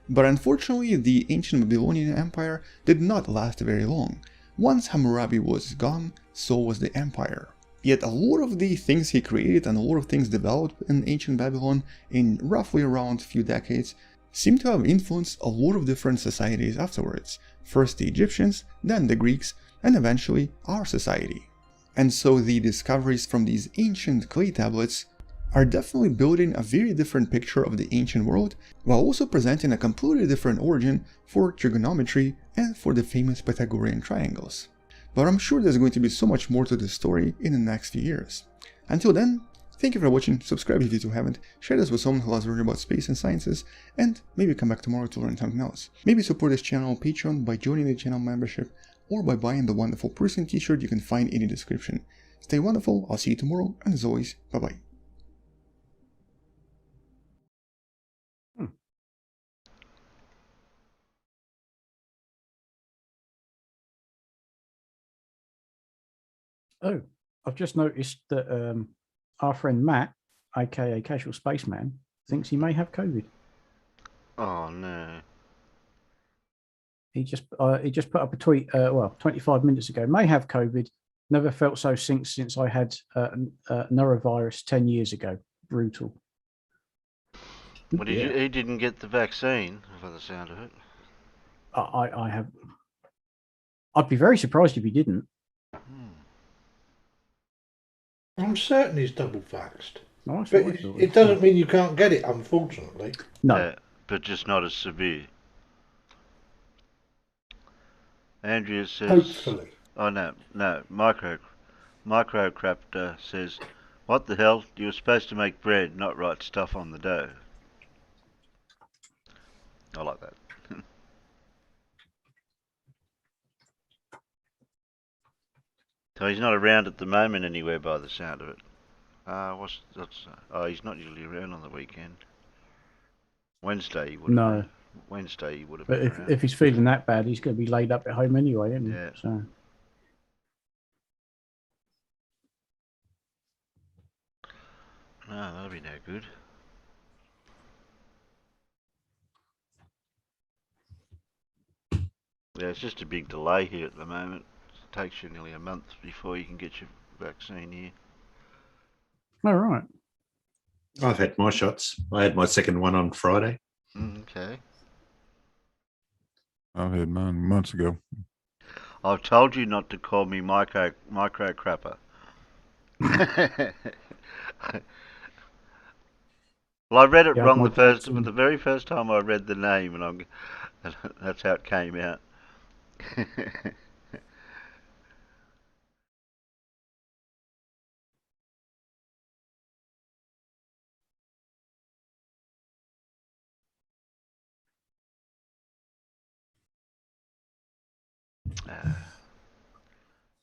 But unfortunately, the ancient Babylonian Empire did not last very long. Once Hammurabi was gone, so was the empire. Yet a lot of the things he created and a lot of things developed in ancient Babylon in roughly around a few decades seem to have influenced a lot of different societies afterwards. First the Egyptians, then the Greeks, and eventually our society. And so the discoveries from these ancient clay tablets are definitely building a very different picture of the ancient world, while also presenting a completely different origin for trigonometry and for the famous Pythagorean triangles. But I'm sure there's going to be so much more to this story in the next few years. Until then, thank you for watching, subscribe if you two haven't, share this with someone who loves learning about space and sciences, and maybe come back tomorrow to learn something else. Maybe support this channel on Patreon by joining the channel membership, or by buying the Wonderful Person t-shirt you can find in the description. Stay wonderful, I'll see you tomorrow, and as always, bye bye. Oh, I've just noticed that our friend Matt, aka Casual Spaceman, thinks he may have COVID. Oh no. He just put up a tweet, 25 minutes ago. May have COVID. Never felt so sick since I had norovirus 10 years ago. Brutal. Well, he didn't get the vaccine, by the sound of it. I have. I'd be very surprised if he didn't. I'm certain he's double vaxxed. No, but it doesn't mean you can't get it, unfortunately. No. But just not as severe. Andrea says... Hopefully. Oh, no. Microcraptor says, what the hell? You were supposed to make bread, not write stuff on the dough. I like that. So he's not around at the moment anywhere by the sound of it. He's not usually around on the weekend. Wednesday he would have been. Wednesday he would have been around. If he's feeling that bad, he's going to be laid up at home anyway, isn't he? Yeah. So. No, that'll be no good. Yeah, it's just a big delay here at the moment. It takes you nearly a month before you can get your vaccine here. All right. I've had my shots. I had my second one on Friday. Okay. I've had mine months ago. I've told you not to call me micro crapper. Well, I read it wrong the very first time I read the name, and that's how it came out.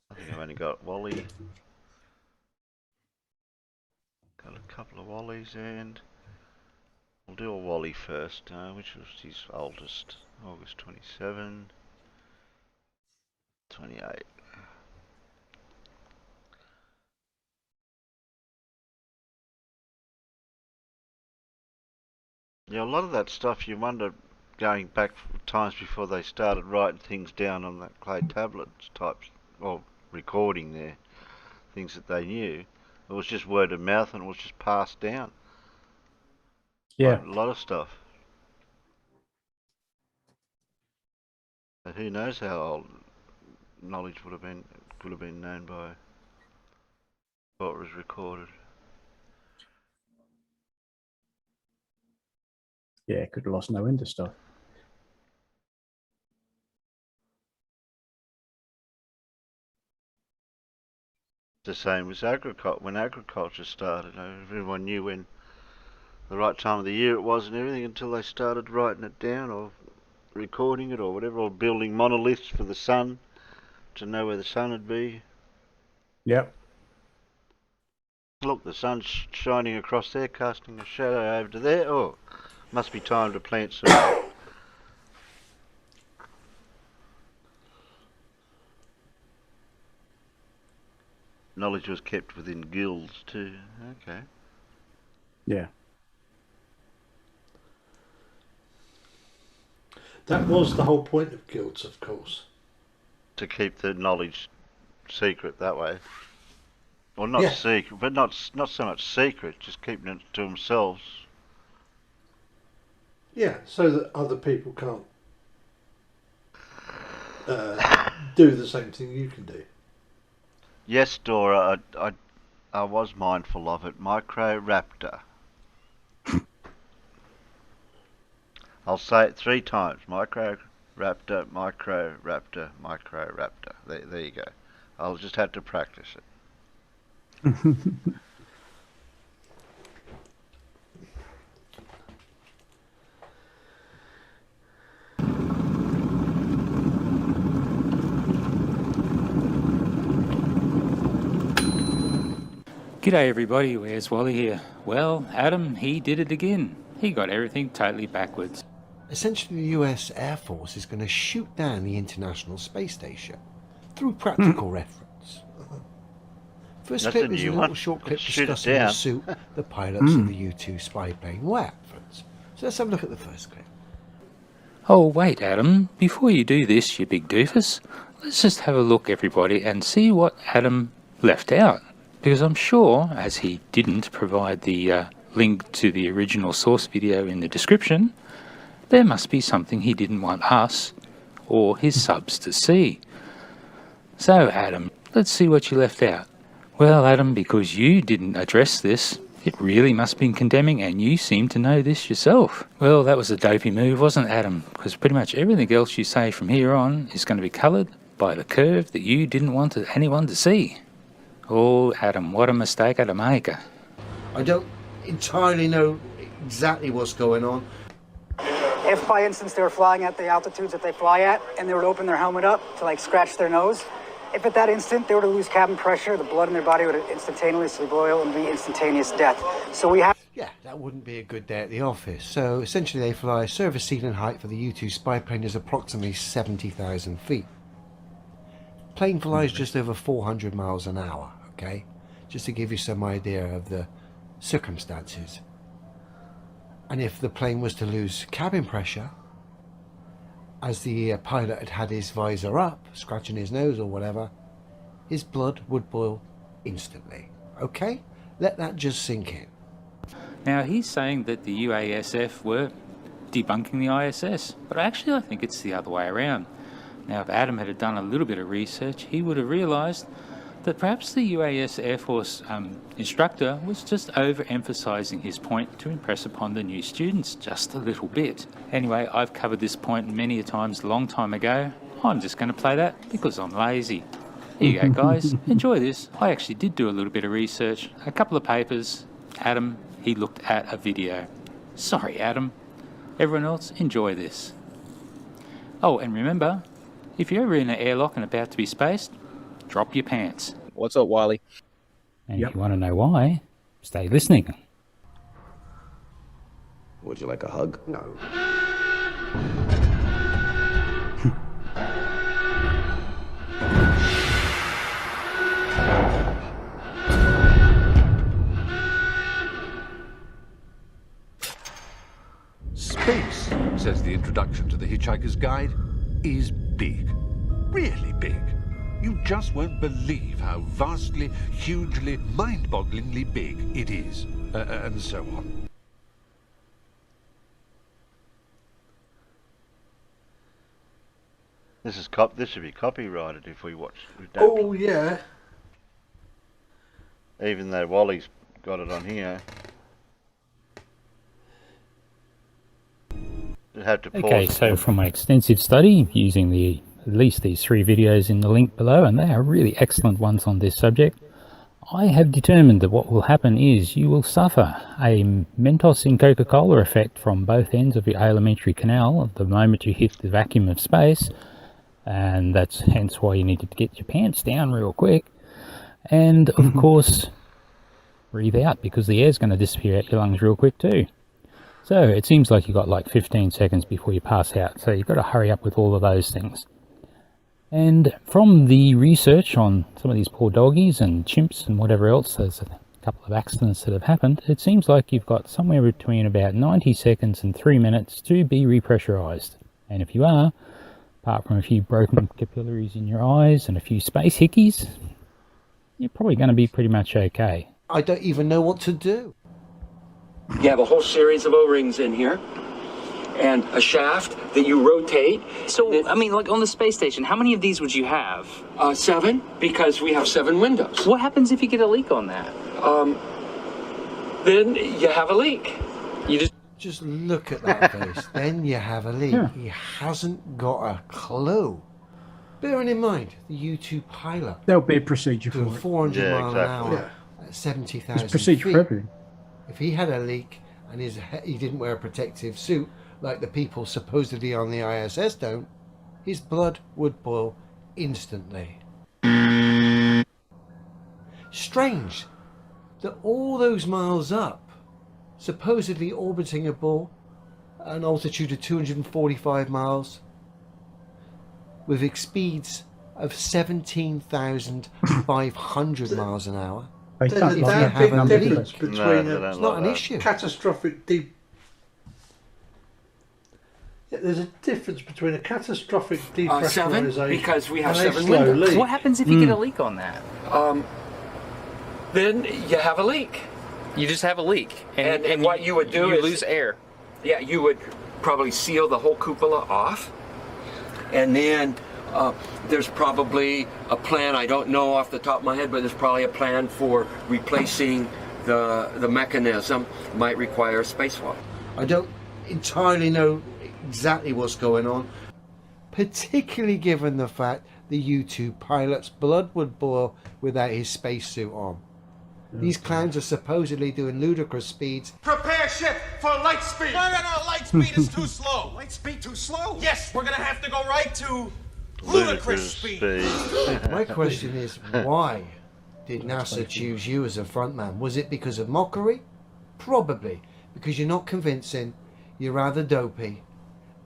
I think I've only got Wally. Got a couple of Wallies, and we'll do a Wally first, which was his oldest. August 27, 28. Yeah, a lot of that stuff you wonder, going back times before they started writing things down on that clay tablets types, or recording their things that they knew. It was just word of mouth, and it was just passed down. Yeah. Like a lot of stuff. But who knows how old knowledge could have been known by what was recorded. Yeah, could have lost no end of stuff. The same as agriculture. When agriculture started, everyone knew when the right time of the year it was and everything until they started writing it down or recording it or whatever, or building monoliths for the sun to know where the sun would be. Yep. Look, the sun's shining across there, casting a shadow over to there. Oh, must be time to plant some. Knowledge was kept within guilds too. Okay. Yeah. That was the whole point of guilds, of course. To keep the knowledge secret that way. Well, not secret, but not so much secret, just keeping it to themselves. Yeah, so that other people can't do the same thing you can do. Yes, Dora, I was mindful of it. Microraptor. I'll say it 3 times. Microraptor, microraptor, microraptor. There you go. I'll just have to practice it. G'day everybody, where's Wally here? Well, Adam, he did it again. He got everything totally backwards. Essentially, the US Air Force is going to shoot down the International Space Station through practical reference. First That's clip a is a new little one. short clip Shoot it discussing the down. suit the pilots of the U-2 spy plane wear. So let's have a look at the first clip. Oh, wait, Adam. Before you do this, you big doofus, let's just have a look, everybody, and see what Adam left out. Because I'm sure, as he didn't provide the link to the original source video in the description, there must be something he didn't want us or his subs to see. So, Adam, let's see what you left out. Well, Adam, because you didn't address this, it really must have been condemning, and you seem to know this yourself. Well, that was a dopey move, wasn't it, Adam? Because pretty much everything else you say from here on is going to be coloured by the curve that you didn't want anyone to see. Oh, Adam, what a mistake I'd make. I don't entirely know exactly what's going on. If, by instance, they were flying at the altitudes that they fly at, and they would open their helmet up to, like, scratch their nose, if at that instant they were to lose cabin pressure, the blood in their body would instantaneously boil and be instantaneous death. So we have... Yeah, that wouldn't be a good day at the office. So essentially they fly, service ceiling height for the U-2 spy plane is approximately 70,000 feet. Plane flies just over 400 miles an hour, okay? Just to give you some idea of the circumstances. And if the plane was to lose cabin pressure, as the pilot had had his visor up, scratching his nose or whatever, his blood would boil instantly. Okay? Let that just sink in. Now, he's saying that the UASF were debunking the ISS, but actually I think it's the other way around. Now, if Adam had done a little bit of research, he would have realised that perhaps the UAS Air Force instructor was just overemphasising his point to impress upon the new students just a little bit. Anyway, I've covered this point many a times a long time ago. I'm just going to play that because I'm lazy. Here you go, guys. Enjoy this. I actually did do a little bit of research, a couple of papers. Adam, he looked at a video. Sorry, Adam. Everyone else, enjoy this. Oh, and remember, if you're ever in an airlock and about to be spaced, drop your pants. What's up, Wiley? And if you want to know why, stay listening. Would you like a hug? No. Space, says the introduction to the Hitchhiker's Guide, is big. Really big. You just won't believe how vastly, hugely, mind-bogglingly big it is, and so on. This should be copyrighted if we watch. Oh yeah. Even though Wally's got it on here. Have to Okay, so from my extensive study using at least these 3 videos in the link below, and they are really excellent ones on this subject, I have determined that what will happen is you will suffer a Mentos in Coca-Cola effect from both ends of your alimentary canal at the moment you hit the vacuum of space, and that's hence why you need to get your pants down real quick, and of course breathe out because the air's going to disappear out your lungs real quick too. So it seems like you've got like 15 seconds before you pass out, so you've got to hurry up with all of those things. And from the research on some of these poor doggies and chimps and whatever else, there's a couple of accidents that have happened, it seems like you've got somewhere between about 90 seconds and 3 minutes to be repressurized. And if you are, apart from a few broken capillaries in your eyes and a few space hickeys, you're probably going to be pretty much okay. I don't even know what to do. You have a whole series of O-rings in here, and a shaft that you rotate. So, I mean, like on the space station, how many of these would you have? 7, because we have 7 windows. What happens if you get a leak on that? Then you have a leak. You just look at that face. Then you have a leak. Yeah. He hasn't got a clue. Bearing in mind, the U-2 pilot. There'll be a procedure doing for it. 400 Yeah, mile exactly. an hour at 70,000 There's a procedure feet. for everything. If he had a leak and he didn't wear a protective suit like the people supposedly on the ISS don't, his blood would boil instantly. Strange that all those miles up, supposedly orbiting a ball at an altitude of 245 miles, with speeds of 17,500 miles an hour. There's a If you damn have a big difference leak, between it's not an issue. catastrophic there's a difference between a catastrophic Seven, depressurization because we have and a 7 slow windows. leak. So what happens if you get a leak on that? Then you have a leak. You just have a leak, And what you would do you is lose air. Yeah, you would probably seal the whole cupola off, and then there's probably a plan. I don't know off the top of my head, but there's probably a plan for replacing the mechanism. Might require a spacewalk. I don't entirely know exactly what's going on, particularly given the fact the U2 pilot's blood would boil without his spacesuit on. These clowns are supposedly doing ludicrous speeds. Prepare ship for light speed. No, light speed is too slow. Light speed too slow? Yes, we're gonna have to go right to ludicrous speed. My question is, why did NASA choose you as a frontman? Was it because of mockery? Probably, because you're not convincing, you're rather dopey.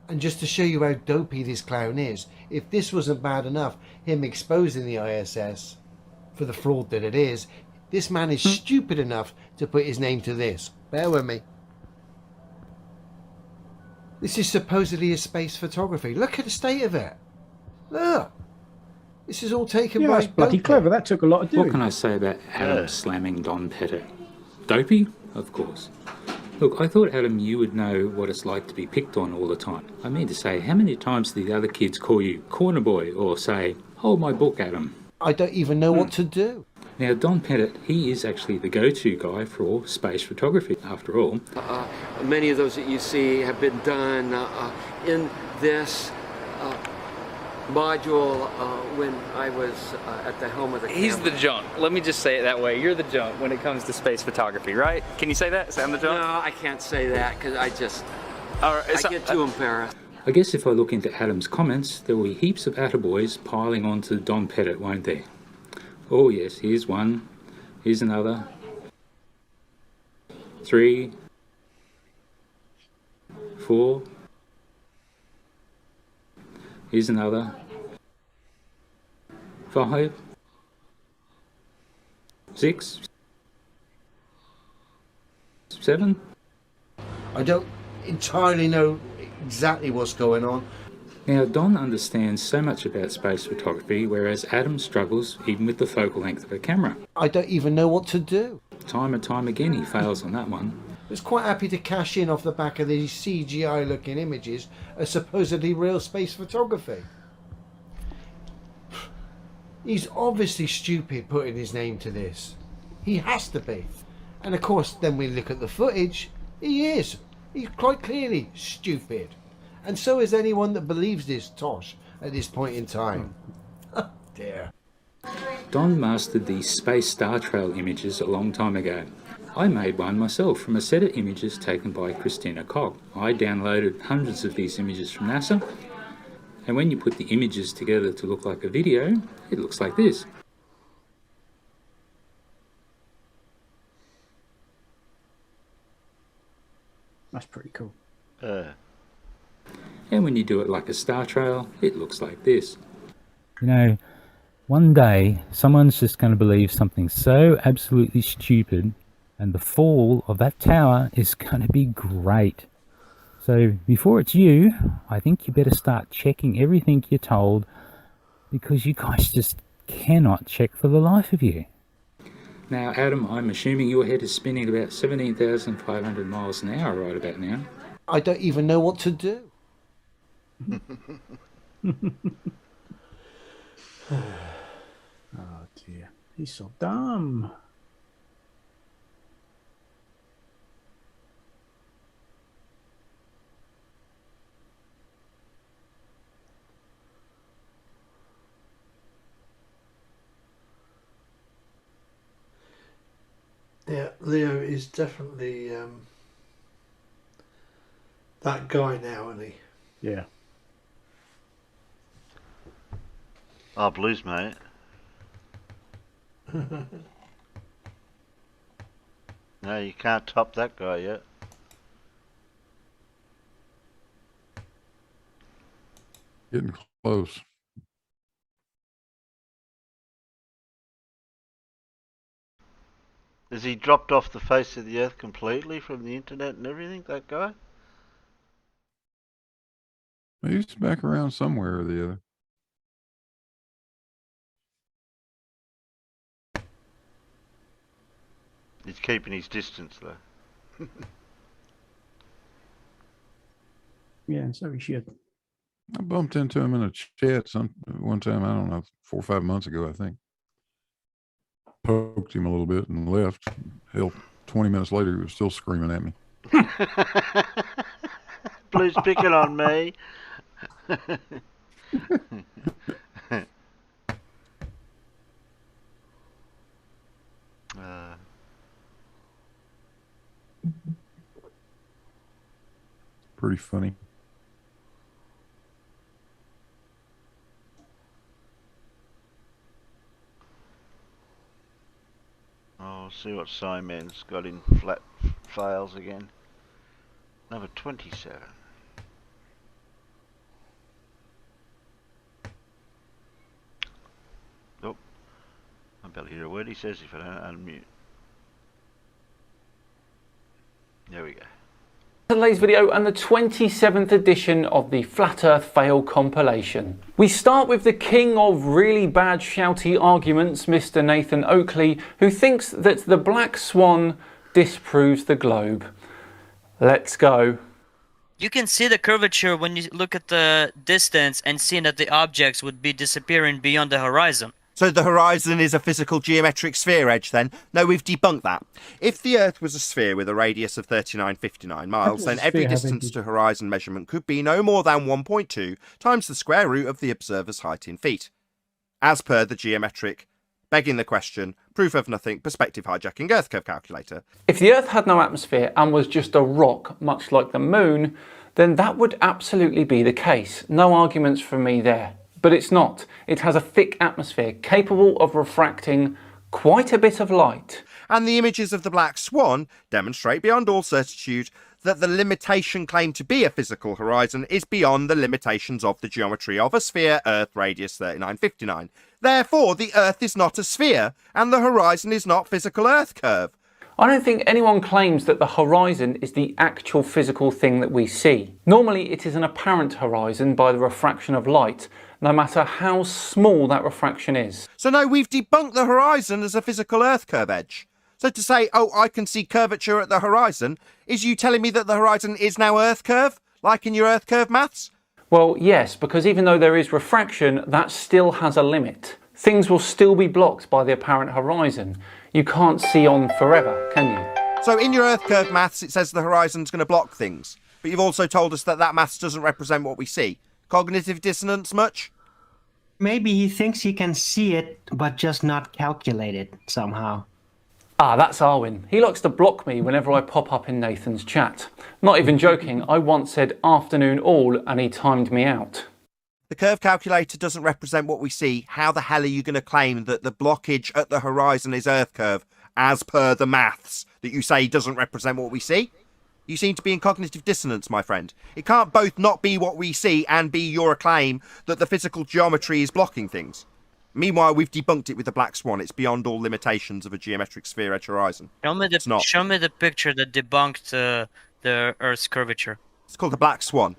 And just to show you how dopey this clown is, if this wasn't bad enough, him exposing the ISS for the fraud that it is, this man is stupid enough to put his name to this. Bear with me. This is supposedly a space photography. Look at the state of it. Look. This is all taken by that's bloody dopey. clever. That took a lot of doing. What can I say about Adam slamming Don Pettit? Dopey? Of course. Look, I thought, Adam, you would know what it's like to be picked on all the time. I mean to say, how many times do the other kids call you corner boy or say, hold my book, Adam? I don't even know what to do. Now, Don Pettit, he is actually the go-to guy for space photography, after all. Many of those that you see have been done in this module when I was at the helm of the He's camera. the junk. Let me just say it that way. You're the junk when it comes to space photography, right? Can you say that? Say I'm the junk? No, I can't say that because I right, get too embarrassed. I guess if I look into Adam's comments, there will be heaps of attaboys piling onto Don Pettit, won't there? Oh yes, here's one, here's another. 3, 4. Here's another. 5, 6, 7. I don't entirely know exactly what's going on. Now, Don understands so much about space photography, whereas Adam struggles even with the focal length of a camera. I don't even know what to do. Time and time again, he fails on that one. I was quite happy to cash in off the back of these CGI-looking images as supposedly real space photography. He's obviously stupid putting his name to this. He has to be. And of course, then we look at the footage. He is. He's quite clearly stupid. And so is anyone that believes this tosh at this point in time. Oh dear. Don mastered the space star trail images a long time ago. I made one myself from a set of images taken by Christina Koch. I downloaded hundreds of these images from NASA, and when you put the images together to look like a video, it looks like this. That's pretty cool. And when you do it like a star trail, it looks like this. You know, one day someone's just going to believe something so absolutely stupid, and the fall of that tower is going to be great. So before it's you, I think you better start checking everything you're told, because you guys just cannot check for the life of you. Now, Adam, I'm assuming your head is spinning about 17,500 miles an hour right about now. I don't even know what to do. Oh dear, he's so dumb. Yeah, Leo is definitely that guy now, isn't he? Yeah. Our blues, mate. No, you can't top that guy yet. Getting close. Has he dropped off the face of the earth completely from the internet and everything, that guy? He's back around somewhere or the other. He's keeping his distance, though. Yeah, so he should. I bumped into him in a chat one time, I don't know, 4 or 5 months ago, I think. Poked him a little bit and left. Hell, 20 minutes later, he was still screaming at me. Blue's picking on me. Pretty funny. Oh, see what Simon's got in flat fails again. Number 27. Oh, I barely hear a word he says if I don't unmute. There we go. Today's video and the 27th edition of the Flat Earth Fail compilation. We start with the king of really bad shouty arguments, Mr. Nathan Oakley, who thinks that the black swan disproves the globe. Let's go. You can see the curvature when you look at the distance and see that the objects would be disappearing beyond the horizon. So the horizon is a physical geometric sphere edge then? No, we've debunked that. If the Earth was a sphere with a radius of 3959 miles, then every distance to horizon measurement could be no more than 1.2 times the square root of the observer's height in feet. As per the geometric, begging the question, proof of nothing, perspective hijacking Earth curve calculator. If the Earth had no atmosphere and was just a rock, much like the moon, then that would absolutely be the case. No arguments from me there. But it's not. It has a thick atmosphere capable of refracting quite a bit of light. And the images of the black swan demonstrate beyond all certitude that the limitation claimed to be a physical horizon is beyond the limitations of the geometry of a sphere, Earth radius 3959. Therefore, the Earth is not a sphere, and the horizon is not physical Earth curve. I don't think anyone claims that the horizon is the actual physical thing that we see. Normally, it is an apparent horizon by the refraction of light, no matter how small that refraction is. So no, we've debunked the horizon as a physical Earth curve edge. So to say, oh, I can see curvature at the horizon, is you telling me that the horizon is now Earth curve, like in your Earth curve maths? Well, yes, because even though there is refraction, that still has a limit. Things will still be blocked by the apparent horizon. You can't see on forever, can you? So in your Earth curve maths, it says the horizon's going to block things. But you've also told us that that maths doesn't represent what we see. Cognitive dissonance much? Maybe he thinks he can see it, but just not calculate it somehow. Ah, that's Arwin. He likes to block me whenever I pop up in Nathan's chat. Not even joking, I once said afternoon all and he timed me out. The curve calculator doesn't represent what we see. How the hell are you going to claim that the blockage at the horizon is Earth curve, as per the maths, that you say doesn't represent what we see? You seem to be in cognitive dissonance, my friend. It can't both not be what we see and be your claim that the physical geometry is blocking things. Meanwhile, we've debunked it with the black swan. It's beyond all limitations of a geometric sphere edge horizon. Show me the picture that debunked the Earth's curvature. It's called the black swan.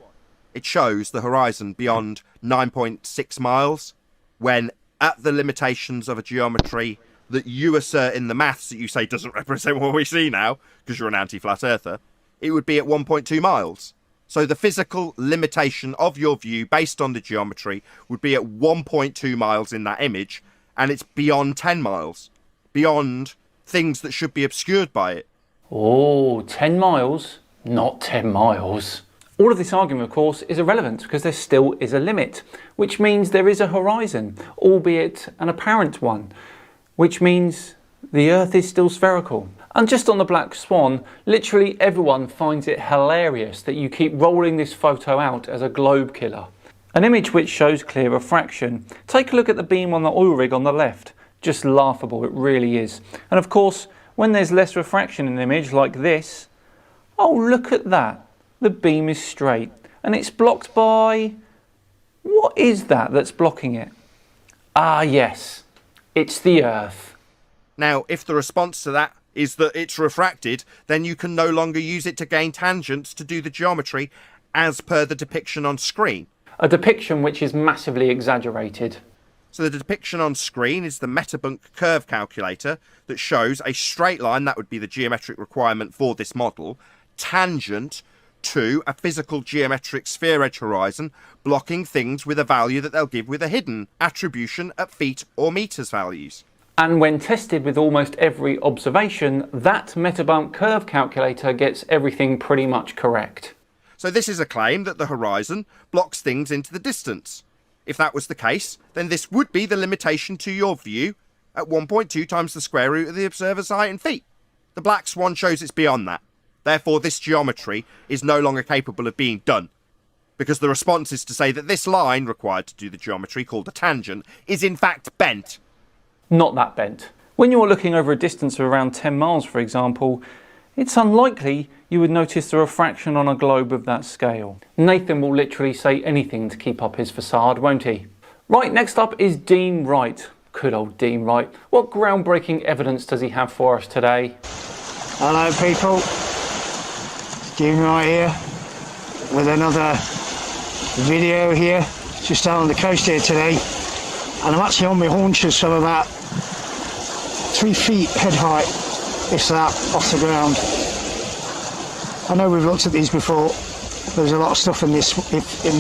It shows the horizon beyond 9.6 miles when at the limitations of a geometry that you assert in the maths that you say doesn't represent what we see now, because you're an anti-flat earther, it would be at 1.2 miles. So the physical limitation of your view based on the geometry would be at 1.2 miles in that image, and it's beyond 10 miles, beyond things that should be obscured by it. Oh, 10 miles? Not 10 miles. All of this argument, of course, is irrelevant because there still is a limit, which means there is a horizon, albeit an apparent one, which means the Earth is still spherical. And just on the black swan, literally everyone finds it hilarious that you keep rolling this photo out as a globe killer. An image which shows clear refraction. Take a look at the beam on the oil rig on the left. Just laughable, it really is. And of course, when there's less refraction in an image like this, oh, look at that. The beam is straight and it's blocked by... What is that that's blocking it? Ah, yes, it's the Earth. Now, if the response to that is that it's refracted, then you can no longer use it to gain tangents to do the geometry as per the depiction on screen. A depiction which is massively exaggerated. So the depiction on screen is the Metabunk curve calculator that shows a straight line, that would be the geometric requirement for this model, tangent to a physical geometric sphere edge horizon, blocking things with a value that they'll give with a hidden attribution at feet or meters values. And when tested with almost every observation, that Metabunk curve calculator gets everything pretty much correct. So this is a claim that the horizon blocks things into the distance. If that was the case, then this would be the limitation to your view at 1.2 times the square root of the observer's height in feet. The black swan shows it's beyond that. Therefore, this geometry is no longer capable of being done, because the response is to say that this line required to do the geometry, called a tangent, is in fact bent. Not that bent. When you're looking over a distance of around 10 miles, for example, it's unlikely you would notice the refraction on a globe of that scale. Nathan will literally say anything to keep up his facade, won't he? Right, next up is Dean Wright. Good old Dean Wright. What groundbreaking evidence does he have for us today? Hello people, Dean Wright here with another video here, just down on the coast here today, and I'm actually on my haunches from about 3 feet head height, if that, off the ground. I know we've looked at these before. There's a lot of stuff in this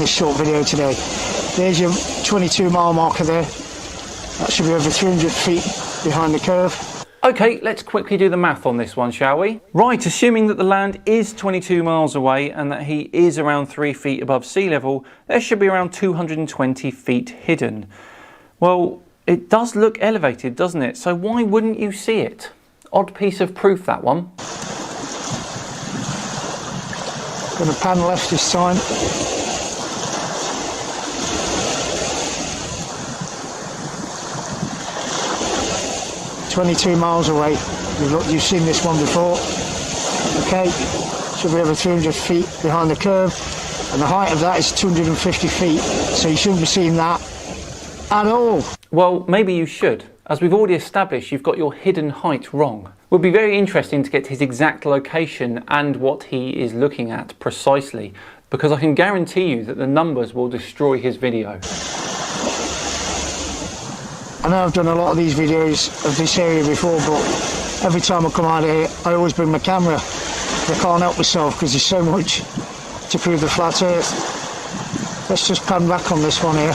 short video today. There's your 22 mile marker there. That should be over 300 feet behind the curve. Okay, let's quickly do the math on this one, shall we? Right, assuming that the land is 22 miles away and that he is around 3 feet above sea level, there should be around 220 feet hidden. Well, it does look elevated, doesn't it? So why wouldn't you see it? Odd piece of proof, that one. Gonna pan left this time. "22 miles away. You've seen this one before. Okay, should be over 300 feet behind the curve, and the height of that is 250 feet. So you shouldn't be seeing that at all." Well, maybe you should. As we've already established, you've got your hidden height wrong. It would be very interesting to get his exact location and what he is looking at precisely, because I can guarantee you that the numbers will destroy his video. I know I've done a lot of these videos of this area before, but every time I come out here, I always bring my camera. I can't help myself because there's so much to prove the flat earth. Let's just pan back on this one here.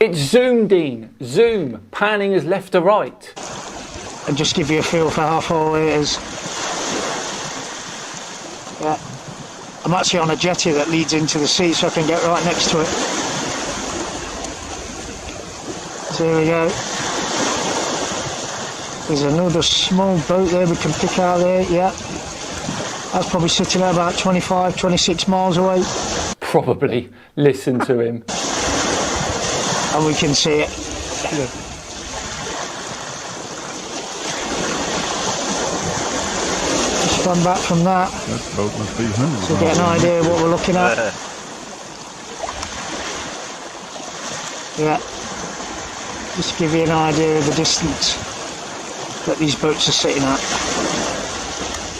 It's zoom, Dean. Zoom. Panning is left to right. And just give you a feel for how far away it is. Yeah. I'm actually on a jetty that leads into the sea, so I can get right next to it. So here we go. There's another small boat there we can pick out there, yeah. That's probably sitting at about 25, 26 miles away. Probably. Listen to him. And we can see it. Just run back from that. That boat must be hundreds. So get an idea of what we're looking at. Yeah. Just to give you an idea of the distance that these boats are sitting at.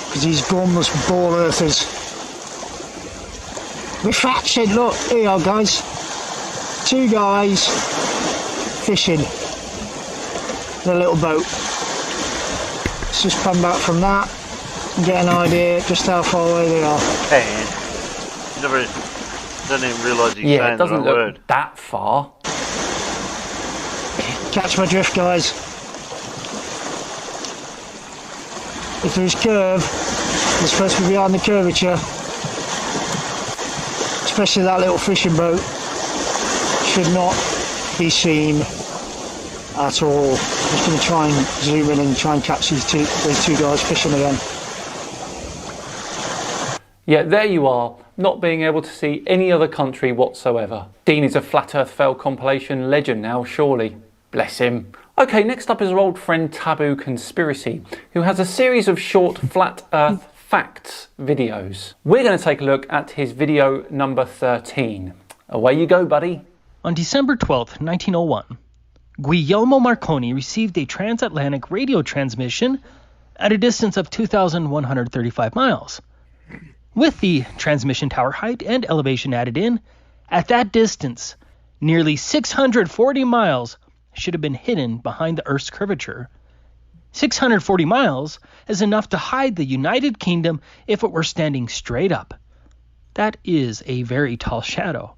Because these gormless ball earthers. Refraction, look, here you are guys. 2 guys fishing in a little boat. Let's just pan back from that and get an idea just how far away they are. And you never don't even realise he's saying it doesn't the look word. that far. Catch my drift, guys. If there's curve, it's supposed to be behind the curvature. Especially that little fishing boat should not be seen at all. I'm just going to try and zoom in and try and catch those two guys fishing again. Yeah, there you are, not being able to see any other country whatsoever. Dean is a Flat Earth Fail compilation legend now, surely. Bless him. Okay, next up is our old friend Taboo Conspiracy, who has a series of short Flat Earth facts videos. We're going to take a look at his video number 13. Away you go, buddy. On December 12th, 1901, Guglielmo Marconi received a transatlantic radio transmission at a distance of 2,135 miles. With the transmission tower height and elevation added in, at that distance, nearly 640 miles should have been hidden behind the Earth's curvature. 640 miles is enough to hide the United Kingdom if it were standing straight up. That is a very tall shadow.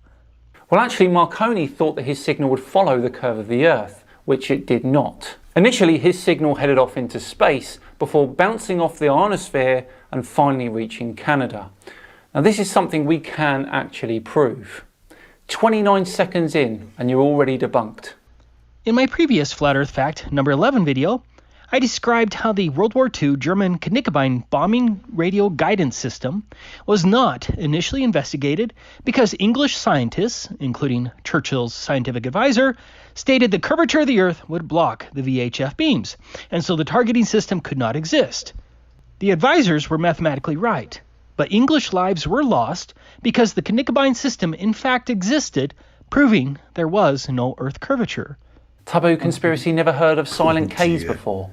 Well, actually, Marconi thought that his signal would follow the curve of the Earth, which it did not. Initially, his signal headed off into space before bouncing off the ionosphere and finally reaching Canada. Now, this is something we can actually prove. 29 seconds in, and you're already debunked. In my previous Flat Earth Fact number 11 video, I described how the World War II German Knickbein bombing radio guidance system was not initially investigated because English scientists, including Churchill's scientific advisor, stated the curvature of the Earth would block the VHF beams, and so the targeting system could not exist. The advisors were mathematically right, but English lives were lost because the Knickbein system in fact existed, proving there was no Earth curvature. Taboo conspiracy never heard of silent Ks before.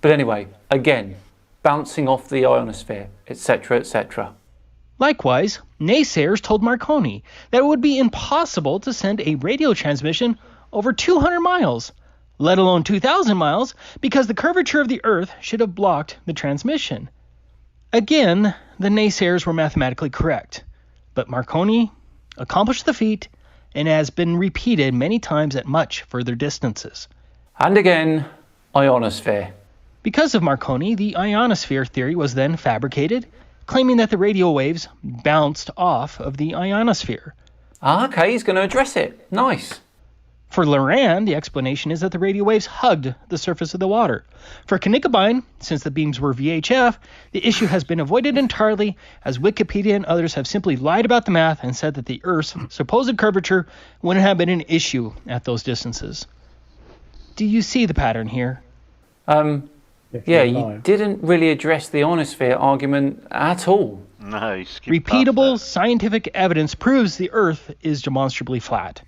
But anyway, again, bouncing off the ionosphere, etc., etc. Likewise, naysayers told Marconi that it would be impossible to send a radio transmission over 200 miles, let alone 2,000 miles, because the curvature of the Earth should have blocked the transmission. Again, the naysayers were mathematically correct, but Marconi accomplished the feat and has been repeated many times at much further distances. And again, ionosphere. Because of Marconi, the ionosphere theory was then fabricated, claiming that the radio waves bounced off of the ionosphere. Okay, he's going to address it. Nice. For Loran, the explanation is that the radio waves hugged the surface of the water. For Knickbein, since the beams were VHF, the issue has been avoided entirely, as Wikipedia and others have simply lied about the math and said that the Earth's supposed curvature wouldn't have been an issue at those distances. Do you see the pattern here? Yeah, you didn't really address the ionosphere argument at all. No, you skipped Repeatable scientific evidence proves the Earth is demonstrably flat.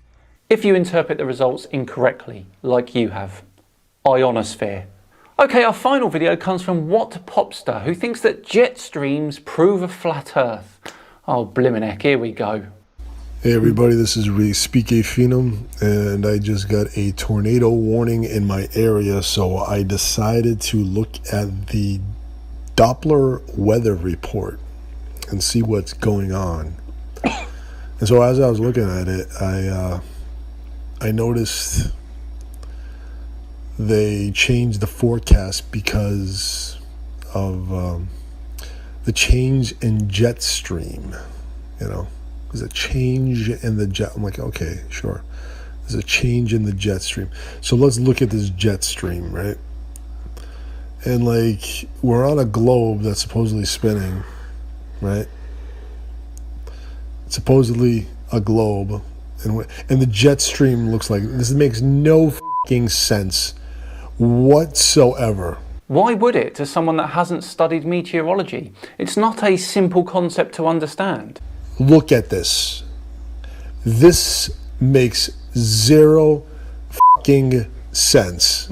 If you interpret the results incorrectly, like you have. Ionosphere. Okay, our final video comes from What Popstar, who thinks that jet streams prove a flat Earth. Oh, blimmin' heck, here we go. Hey everybody, this is Speak A Phenom, and I just got a tornado warning in my area, so I decided to look at the Doppler weather report and see what's going on. And so as I was looking at it, I noticed they changed the forecast because of the change in jet stream, you know. There's a change in the jet. I'm like, okay, sure. There's a change in the jet stream. So let's look at this jet stream, right? And like, we're on a globe that's supposedly spinning, right? It's supposedly a globe. And the jet stream looks like, this makes no fucking sense whatsoever. Why would it to someone that hasn't studied meteorology? It's not a simple concept to understand. Look at this. This makes zero fucking sense.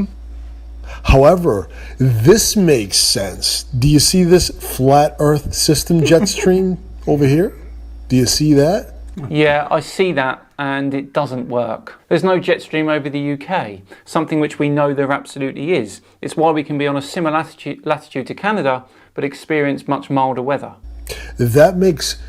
However, this makes sense. Do you see this flat Earth system jet stream over here? Do you see that? Yeah, I see that, and it doesn't work. There's no jet stream over the UK, something which we know there absolutely is. It's why we can be on a similar latitude to Canada, but experience much milder weather. That makes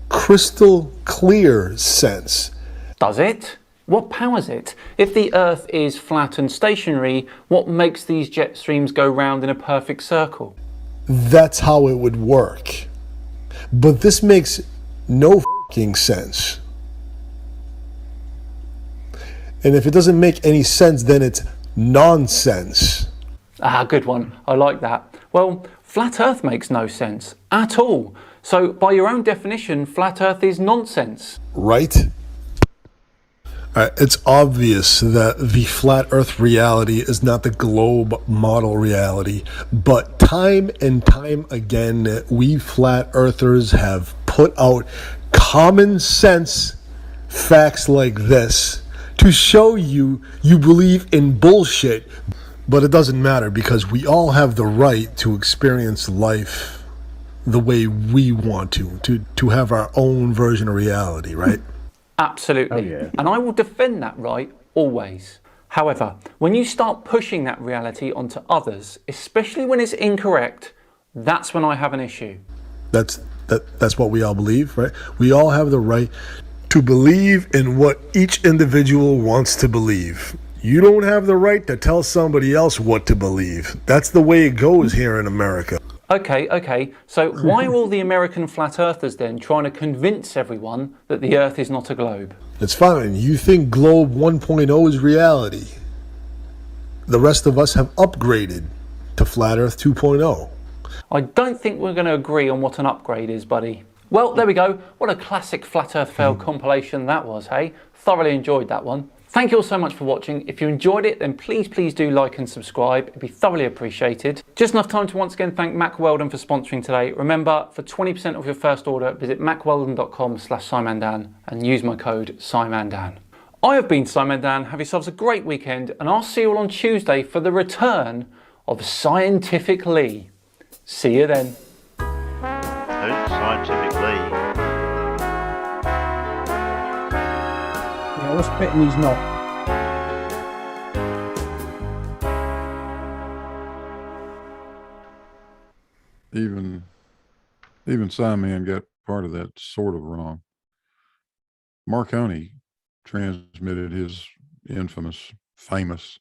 crystal clear sense. Does it? What powers it? If the Earth is flat and stationary, what makes these jet streams go round in a perfect circle? That's how it would work. But this makes no fucking sense. And if it doesn't make any sense, then it's nonsense. Ah, good one. I like that. Well, flat Earth makes no sense at all. So, by your own definition, flat Earth is nonsense. Right? It's obvious that the flat Earth reality is not the globe model reality, but time and time again, we flat earthers have put out common sense facts like this to show you believe in bullshit. But it doesn't matter because we all have the right to experience life the way we want to have our own version of reality, right? Absolutely. And I will defend that right always. However, when you start pushing that reality onto others, especially when it's incorrect, that's when I have an issue. That's what we all believe, right? We all have the right to believe in what each individual wants to believe. You don't have the right to tell somebody else what to believe. That's the way it goes here in America. Okay. So why are all the American flat earthers then trying to convince everyone that the earth is not a globe? It's fine. You think Globe 1.0 is reality. The rest of us have upgraded to Flat Earth 2.0. I don't think we're going to agree on what an upgrade is, buddy. Well, there we go. What a classic Flat Earth fail compilation that was, hey? Thoroughly enjoyed that one. Thank you all so much for watching. If you enjoyed it, then please do like and subscribe. It'd be thoroughly appreciated. Just enough time to once again thank Mack Weldon for sponsoring today. Remember, for 20% off your first order, visit mackweldon.com/SimonDan and use my code SimonDan. I have been Simon Dan. Have yourselves a great weekend, and I'll see you all on Tuesday for the return of Scientific Lee. See you then. Who's Scientific Lee? Yeah, what's betting he's not? Even Simon got part of that sort of wrong. Marconi transmitted his famous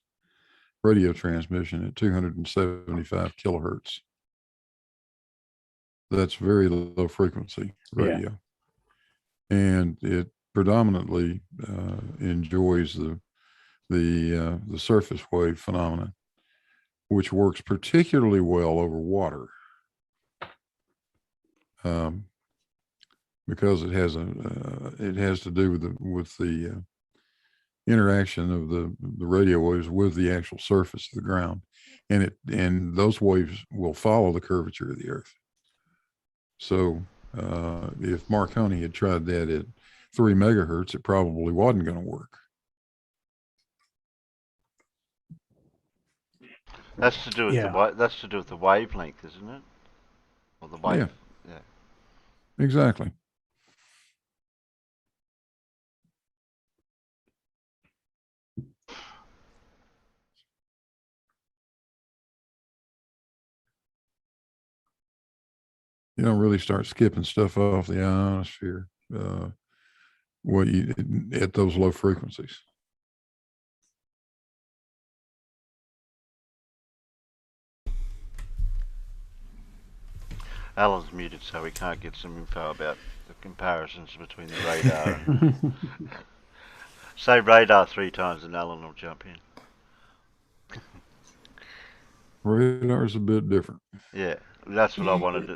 radio transmission at 275 kilohertz. That's very low frequency radio. And it predominantly enjoys the surface wave phenomenon, which works particularly well over water. Because it has to do with the interaction of the radio waves with the actual surface of the ground, and those waves will follow the curvature of the earth. So if Marconi had tried that at 3 megahertz, it probably wasn't going to work. That's to do with that's to do with the wavelength, isn't it? Or the wave. Yeah. Exactly. You don't really start skipping stuff off the ionosphere at those low frequencies. Alan's muted, so we can't get some info about the comparisons between the radar and... Say radar 3 times and Alan will jump in. Radar's a bit different. Yeah, that's what I wanted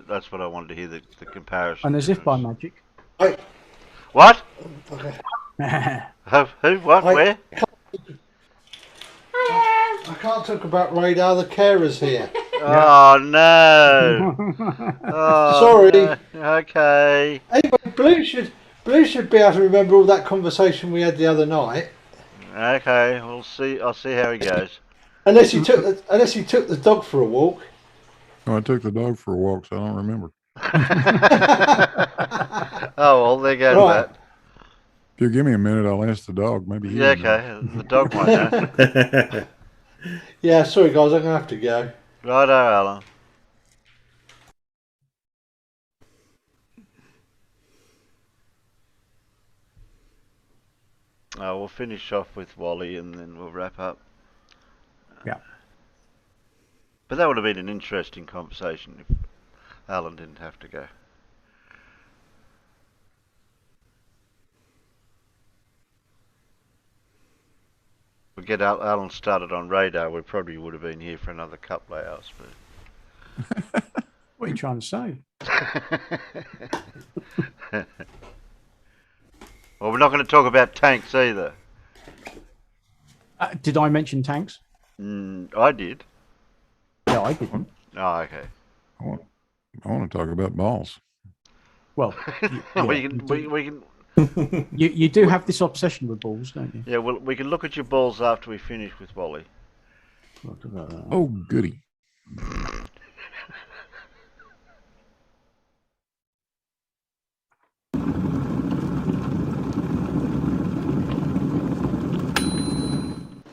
to, hear, the comparison. And as if by magic. Hey. What? Okay. Who? What? Where? I can't talk about radar, the carer's here. Oh no! Oh, sorry. No. Okay. Anyway, Blue should be able to remember all that conversation we had the other night. Okay, we'll see. I'll see how he goes. Unless he took the dog for a walk. Oh, I took the dog for a walk, so I don't remember. Oh well, there goes that. If you give me a minute, I'll ask the dog. Maybe he okay. The dog might know. Yeah, sorry guys, I'm gonna have to go. Righto, Alan. We'll finish off with Wally and then we'll wrap up. Yeah. But that would have been an interesting conversation if Alan didn't have to go. We get Alan started on radar, we probably would have been here for another couple of hours. But what are you trying to say? Well, we're not going to talk about tanks either. Did I mention tanks? I did. No, I didn't. Oh, okay. I want to talk about balls. Well, we can. You do have this obsession with balls, don't you? Yeah, well, we can look at your balls after we finish with Wally. Oh, goody.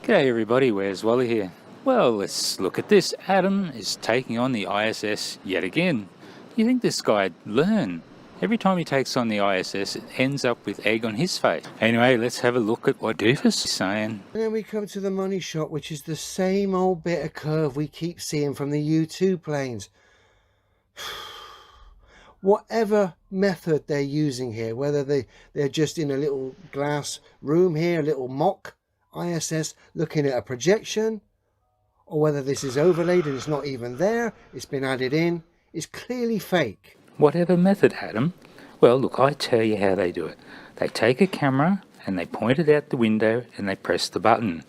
G'day everybody, where's Wally here? Well, let's look at this. Adam is taking on the ISS yet again. You think this guy'd learn? Every time he takes on the ISS, it ends up with egg on his face. Anyway, let's have a look at what Doofus is saying. And then we come to the money shot, which is the same old bit of curve we keep seeing from the U-2 planes. Whatever method they're using here, whether they're just in a little glass room here, a little mock ISS looking at a projection, or whether this is overlaid and it's not even there, it's been added in, it's clearly fake. Whatever method, Adam? Well, look, I tell you how they do it. They take a camera and they point it out the window and they press the button.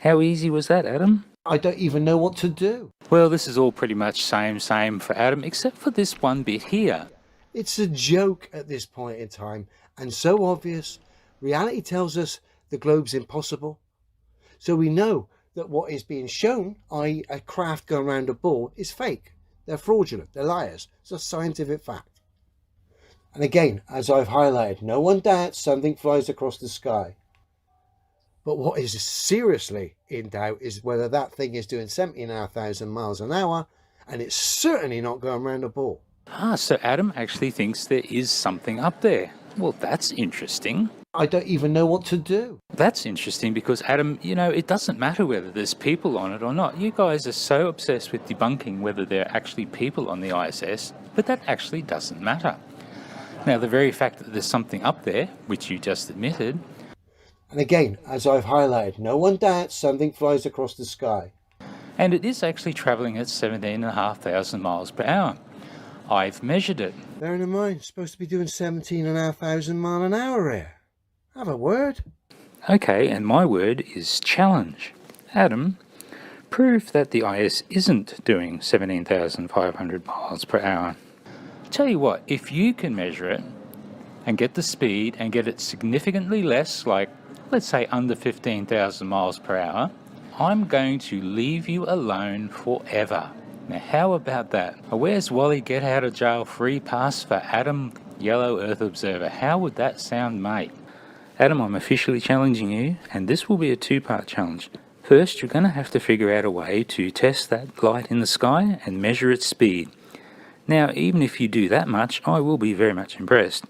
How easy was that, Adam? I don't even know what to do. Well, this is all pretty much same for Adam, except for this one bit here. It's a joke at this point in time, and so obvious. Reality tells us the globe's impossible. So we know that what is being shown, i.e. a craft going around a ball, is fake. They're fraudulent, they're liars. It's a scientific fact. And again, as I've highlighted, no one doubts something flies across the sky. But what is seriously in doubt is whether that thing is doing 79,000 miles an hour, and it's certainly not going around a ball. So Adam actually thinks there is something up there. Well, that's interesting. I don't even know what to do. That's interesting because, Adam, you know, it doesn't matter whether there's people on it or not. You guys are so obsessed with debunking whether there are actually people on the ISS, but that actually doesn't matter. Now, the very fact that there's something up there, which you just admitted... And again, as I've highlighted, no one doubts something flies across the sky. And it is actually travelling at 17,500 miles per hour. I've measured it. Bearing in mind, it's supposed to be doing 17,500 miles an hour here. Have a word. Okay, and my word is challenge. Adam, prove that the IS isn't doing 17,500 miles per hour. Tell you what, if you can measure it and get the speed and get it significantly less, like let's say under 15,000 miles per hour, I'm going to leave you alone forever. Now how about that? A Where's Wally get out of jail free pass for Adam, Yellow Earth Observer. How would that sound, mate? Adam, I'm officially challenging you, and this will be a two-part challenge. First, you're going to have to figure out a way to test that light in the sky and measure its speed. Now, even if you do that much, I will be very much impressed.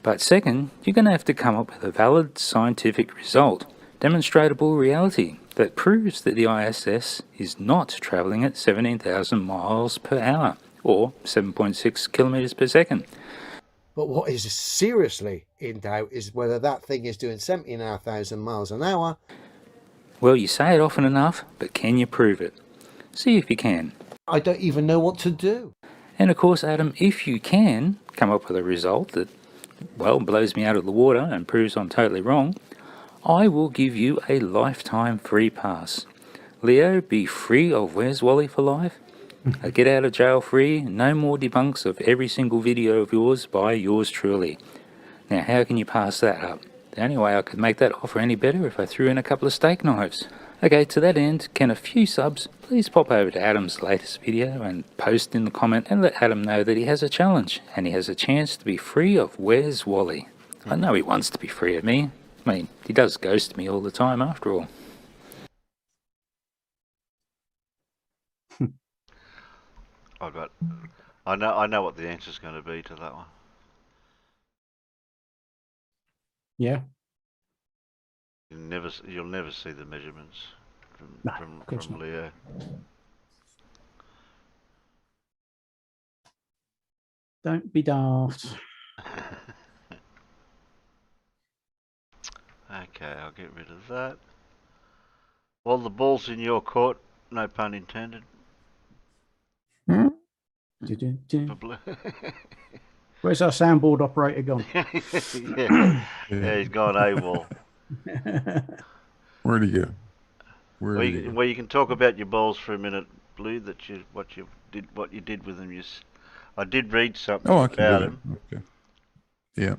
But second, you're going to have to come up with a valid scientific result, demonstrable reality, that proves that the ISS is not travelling at 17,000 miles per hour, or 7.6 kilometres per second. But what is seriously in doubt is whether that thing is doing 79,000 miles an hour. Well, you say it often enough, but can you prove it? See if you can. I don't even know what to do. And of course, Adam, if you can come up with a result that, well, blows me out of the water and proves I'm totally wrong, I will give you a lifetime free pass. Leo, be free of Where's Wally for life. Get out of jail free, no more debunks of every single video of yours by yours truly. Now, how can you pass that up? The only way I could make that offer any better if I threw in a couple of steak knives. Okay, to that end, can a few subs please pop over to Adam's latest video and post in the comment and let Adam know that he has a challenge and he has a chance to be free of Where's Wally. I know he wants to be free of me. I mean, he does ghost me all the time after all. I know what the answer's going to be to that one. Yeah. You'll never see the measurements from Leo. Don't be daft. Okay, I'll get rid of that. Well, the ball's in your court, no pun intended. Where's our soundboard operator gone? yeah, he's gone AWOL. Where'd he go? Well, you can talk about your balls for a minute, Blue. What you did with them. I did read something about them. Okay. Yeah.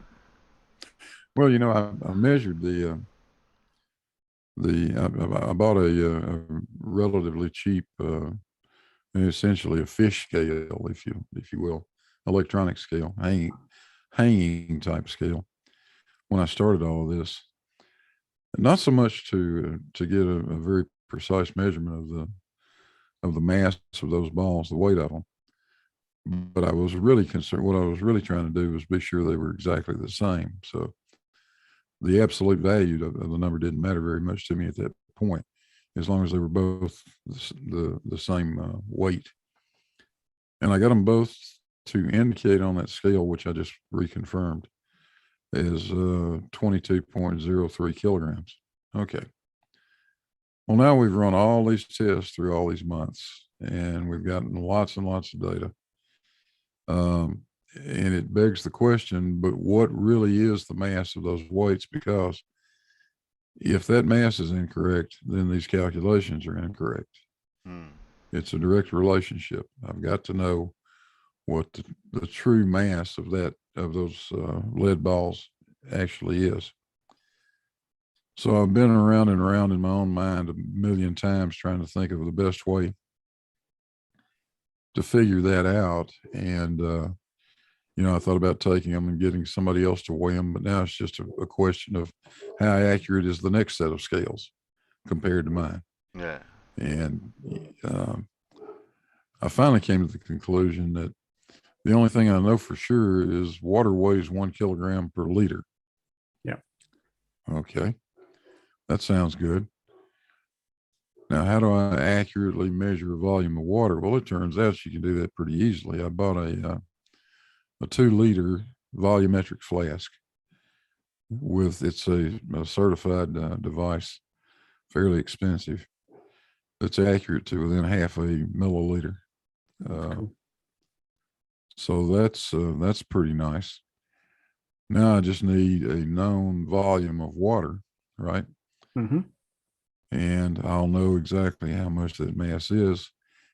Well, you know, I measured the I bought a relatively cheap, essentially a fish scale, if you will, electronic scale, hanging type scale. When I started all of this, not so much to get a very precise measurement of the mass of those balls, the weight of them, but I was really concerned. What I was really trying to do was be sure they were exactly the same. So the absolute value of the number didn't matter very much to me at that point, as long as they were both the same weight. And I got them both to indicate on that scale, which I just reconfirmed, is 22.03 kilograms. Okay. Well, now we've run all these tests through all these months, and we've gotten lots and lots of data. And it begs the question, but what really is the mass of those weights? Because if that mass is incorrect, then these calculations are incorrect. It's a direct relationship. I've got to know what the true mass of those lead balls actually is. So I've been around and around in my own mind a million times trying to think of the best way to figure that out. And, I thought about taking them and getting somebody else to weigh them, but now it's just a question of how accurate is the next set of scales compared to mine. Yeah. And I finally came to the conclusion that the only thing I know for sure is water weighs 1 kilogram per liter. Yeah. Okay. That sounds good. Now, how do I accurately measure a volume of water? Well, it turns out you can do that pretty easily. I bought a 2-liter volumetric flask it's a certified device, fairly expensive. It's accurate to within half a milliliter. So that's pretty nice. Now I just need a known volume of water, right? Mm-hmm. And I'll know exactly how much that mass is,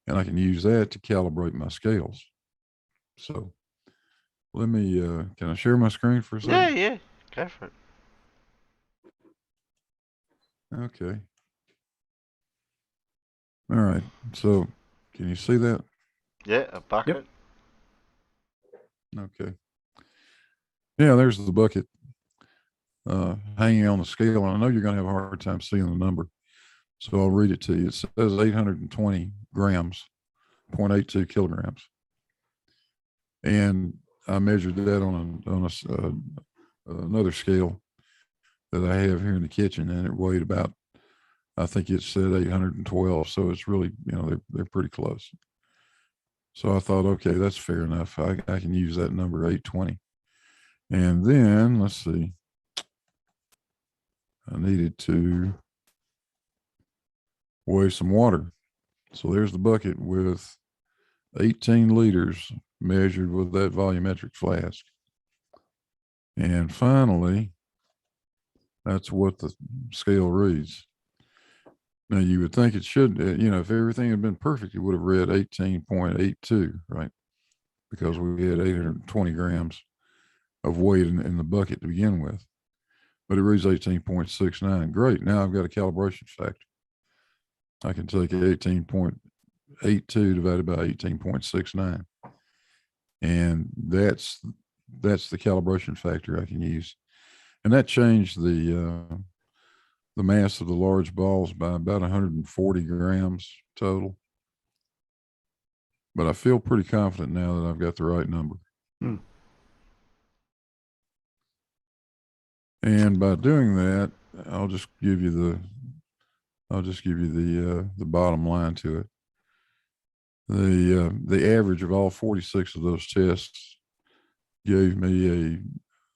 and I can use that to calibrate my scales. So let me, can I share my screen for a second? Yeah, go for it. Okay. All right. So can you see that? Yeah, a bucket. Okay. Yeah, there's the bucket hanging on the scale. And I know you're going to have a hard time seeing the number. So I'll read it to you. It says 820 grams, 0.82 kilograms. And I measured that on another scale that I have here in the kitchen, and it weighed about, I think it said 812. So it's really, they're pretty close. So I thought, okay, that's fair enough. I can use that number 820. And then let's see. I needed to weigh some water. So there's the bucket with 18 liters measured with that volumetric flask. And finally, that's what the scale reads. Now you would think it should, if everything had been perfect, it would have read 18.82, right? Because we had 820 grams of weight in the bucket to begin with. But it reads 18.69. Great. Now I've got a calibration factor. I can take 18.82 divided by 18.69. And that's the calibration factor I can use. And that changed the mass of the large balls by about 140 grams total. But I feel pretty confident now that I've got the right number. And by doing that, I'll just give you the bottom line to it. The average of all 46 of those tests gave me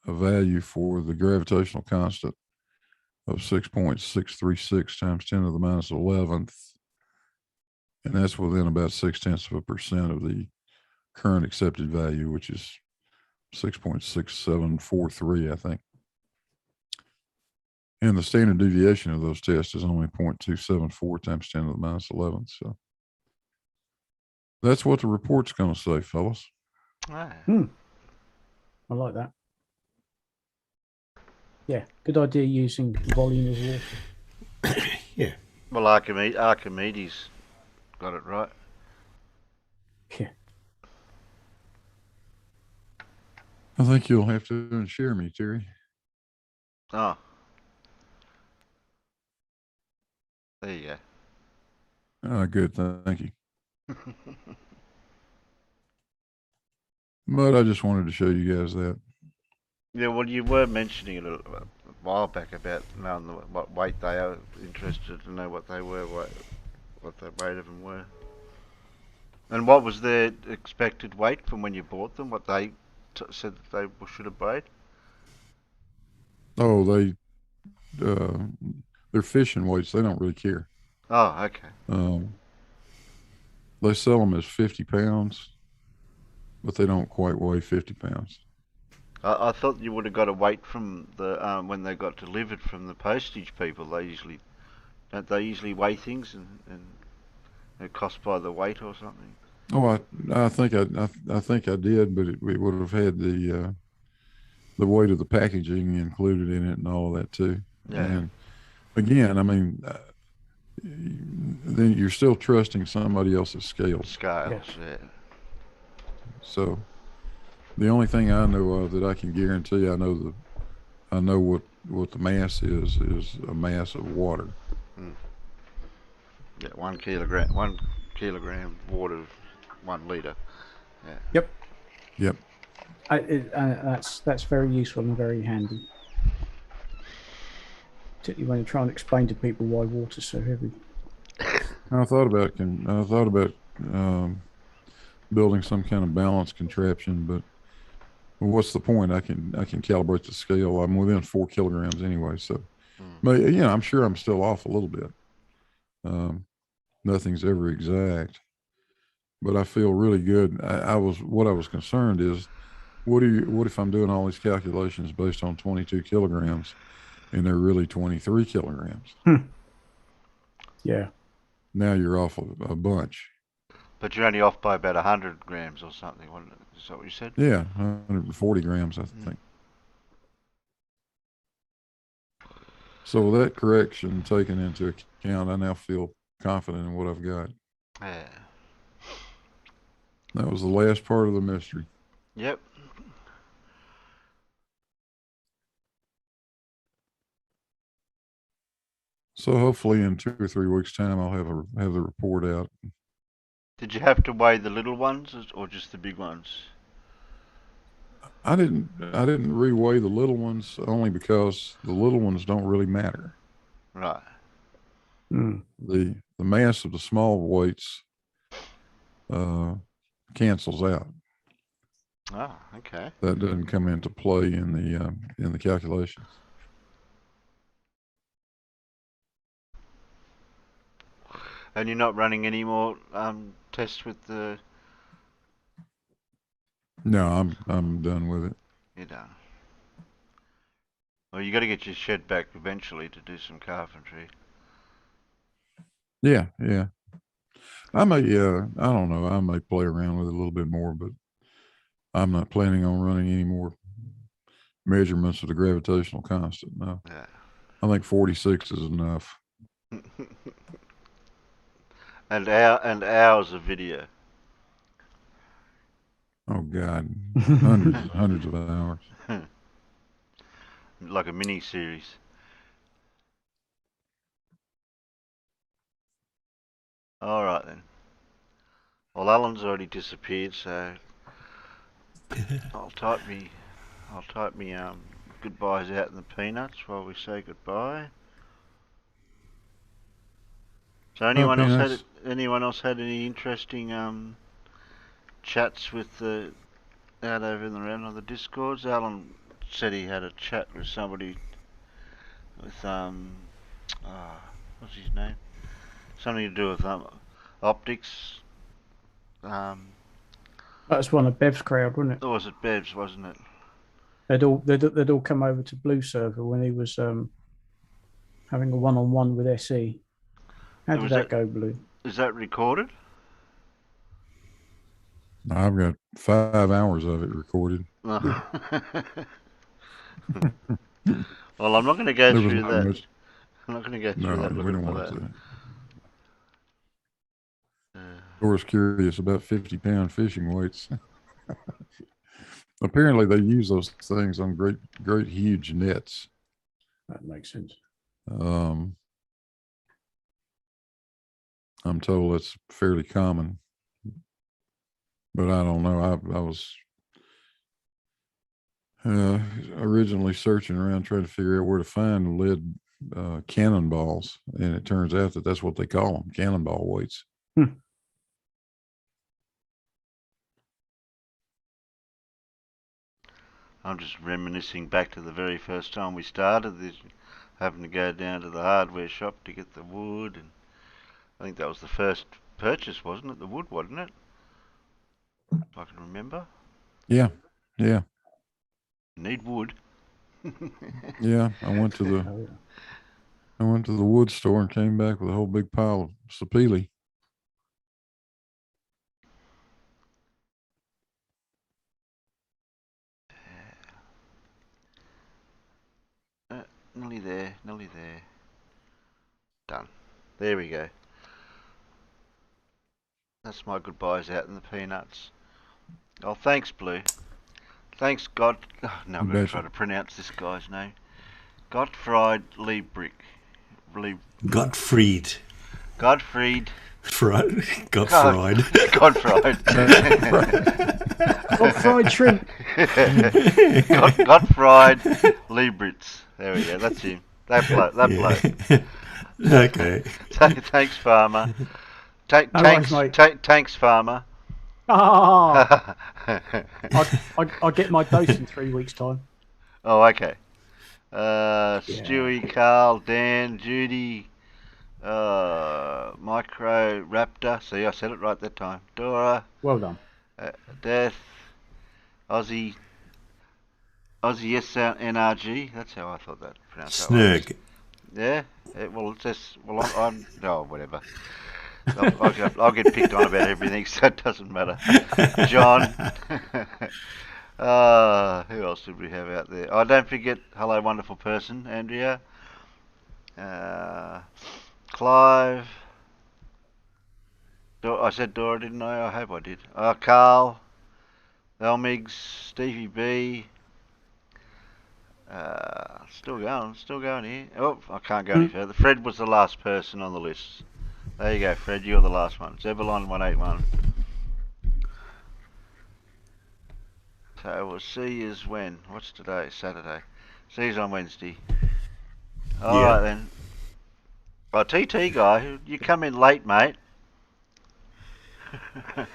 a value for the gravitational constant of 6.636 times 10 to the minus 11th. And that's within about 0.6% of the current accepted value, which is 6.6743, I think. And the standard deviation of those tests is only 0.274 times 10 to the minus 11th. So that's what the report's going to say, fellas. I like that. Yeah, good idea using volume of water. Yeah. Well, Archimedes got it right. Yeah. I think you'll have to insure me, Terry. Oh. There you go. Good, thank you. But I just wanted to show you guys that. Yeah, well, you were mentioning it a while back about knowing what weight they are, interested to know what they were, what the weight of them were. And what was their expected weight from when you bought them? What they said that they should have weighed? Oh, they're fishing weights. They don't really care. Oh, okay. They sell them as 50 pounds, but they don't quite weigh 50 pounds. I thought you would have got a weight from the when they got delivered from the postage people. Don't they usually weigh things and they're cost by the weight or something? Oh, I think I did, but it would have had the weight of the packaging included in it and all of that too. Yeah. And again, I mean, then you're still trusting somebody else's scales. Scales, yeah. So the only thing I know of that I can guarantee, I know what the mass is a mass of water. Yeah, 1 kilogram water, 1 litre. Yeah. Yep. Yep. That's very useful and very handy, particularly when you try and explain to people why water's so heavy. I thought about building some kind of balance contraption, but what's the point? I can calibrate the scale. I'm within 4 kilograms anyway, so but I'm sure I'm still off a little bit. Nothing's ever exact, but I feel really good. What I was concerned is, what if I'm doing all these calculations based on 22 kilograms, and they're really 23 kilograms? Yeah. Now you're off a bunch. But you're only off by about 100 grams or something, wasn't it? Is that what you said? Yeah, 140 grams, I think. So with that correction taken into account, I now feel confident in what I've got. Yeah. That was the last part of the mystery. Yep. So hopefully in 2 or 3 weeks' time, I'll have the report out. Did you have to weigh the little ones or just the big ones? I didn't reweigh the little ones only because the little ones don't really matter. Right. The mass of the small weights cancels out. Oh, okay. That doesn't come into play in the calculations. And you're not running any more tests with the... No, I'm done with it. You're done. Well, you got to get your shed back eventually to do some carpentry. Yeah. I may, I don't know, I may play around with it a little bit more, but I'm not planning on running any more measurements of the gravitational constant. No. Yeah. I think 46 is enough. and hours of video. Oh God, hundreds of hours. Like a mini series. All right then. Well, Alan's already disappeared, so I'll type me goodbyes out in the peanuts while we say goodbye. So anyone else had any interesting chats with out over in the round on the Discords? Alan said he had a chat with somebody with what's his name? Something to do with optics. That's one of Bev's crowd, wasn't it? Or was it Bev's, wasn't it? They'd all come over to Blue Server when he was having a one-on-one with SE. How did that go, Blue? Is that recorded? I've got 5 hours of it recorded. Well, I'm not going to go through that. I'm not going to go through No, that. we don't want that. that. Dora's curious about 50-pound fishing weights. Apparently, they use those things on great, huge nets. That makes sense. I'm told it's fairly common, but I don't know. I was originally searching around trying to figure out where to find lead cannonballs, and it turns out that that's what they call them, cannonball weights. I'm just reminiscing back to the very first time we started this, having to go down to the hardware shop to get the wood, and I think that was the first purchase, wasn't it? The wood, wasn't it? If I can remember. Yeah. Need wood. Yeah, I went to the wood store and came back with a whole big pile of sapele. Nearly there. Done. There we go. That's my goodbyes out in the peanuts. Oh, thanks, Blue. Thanks, God. Oh, no, I'm going to try to pronounce this guy's name. Gottfried Liebrick. Gottfried. Gottfried. Gottfried. Gottfried. Gottfried shrimp. Gottfried Liebritz. There we go. That's him. That bloke. Okay. Thanks, Farmer. Thanks, Farmer. Ah, I'll get my dose in 3 weeks' time. Oh, okay. Stewie, Carl, Dan, Judy, Micro, Raptor. See, I said it right that time. Dora. Well done. Death. Ozzie. NRG. That's how I thought that pronounced. Snurg. Yeah. Well, it's just. Well, I'm. Oh, whatever. I'll get picked on about everything, so it doesn't matter. John. Who else did we have out there? Oh, don't forget, hello, wonderful person, Andrea. Clive. I said Dora, didn't I? I hope I did. Carl. Elmigs. Stevie B. Still going here. Oh, I can't go any further. Fred was the last person on the list. There you go, Fred. You're the last one. Zebulon 181. So we'll see you when? What's today? Saturday. See you on Wednesday. Alright then. Oh, TT guy, you come in late, mate.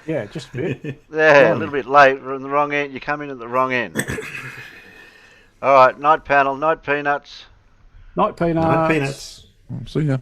Yeah, just a bit. Yeah, a little bit late. We're on the wrong end. You come in at the wrong end. Alright, night panel, night peanuts. Night peanuts. See ya.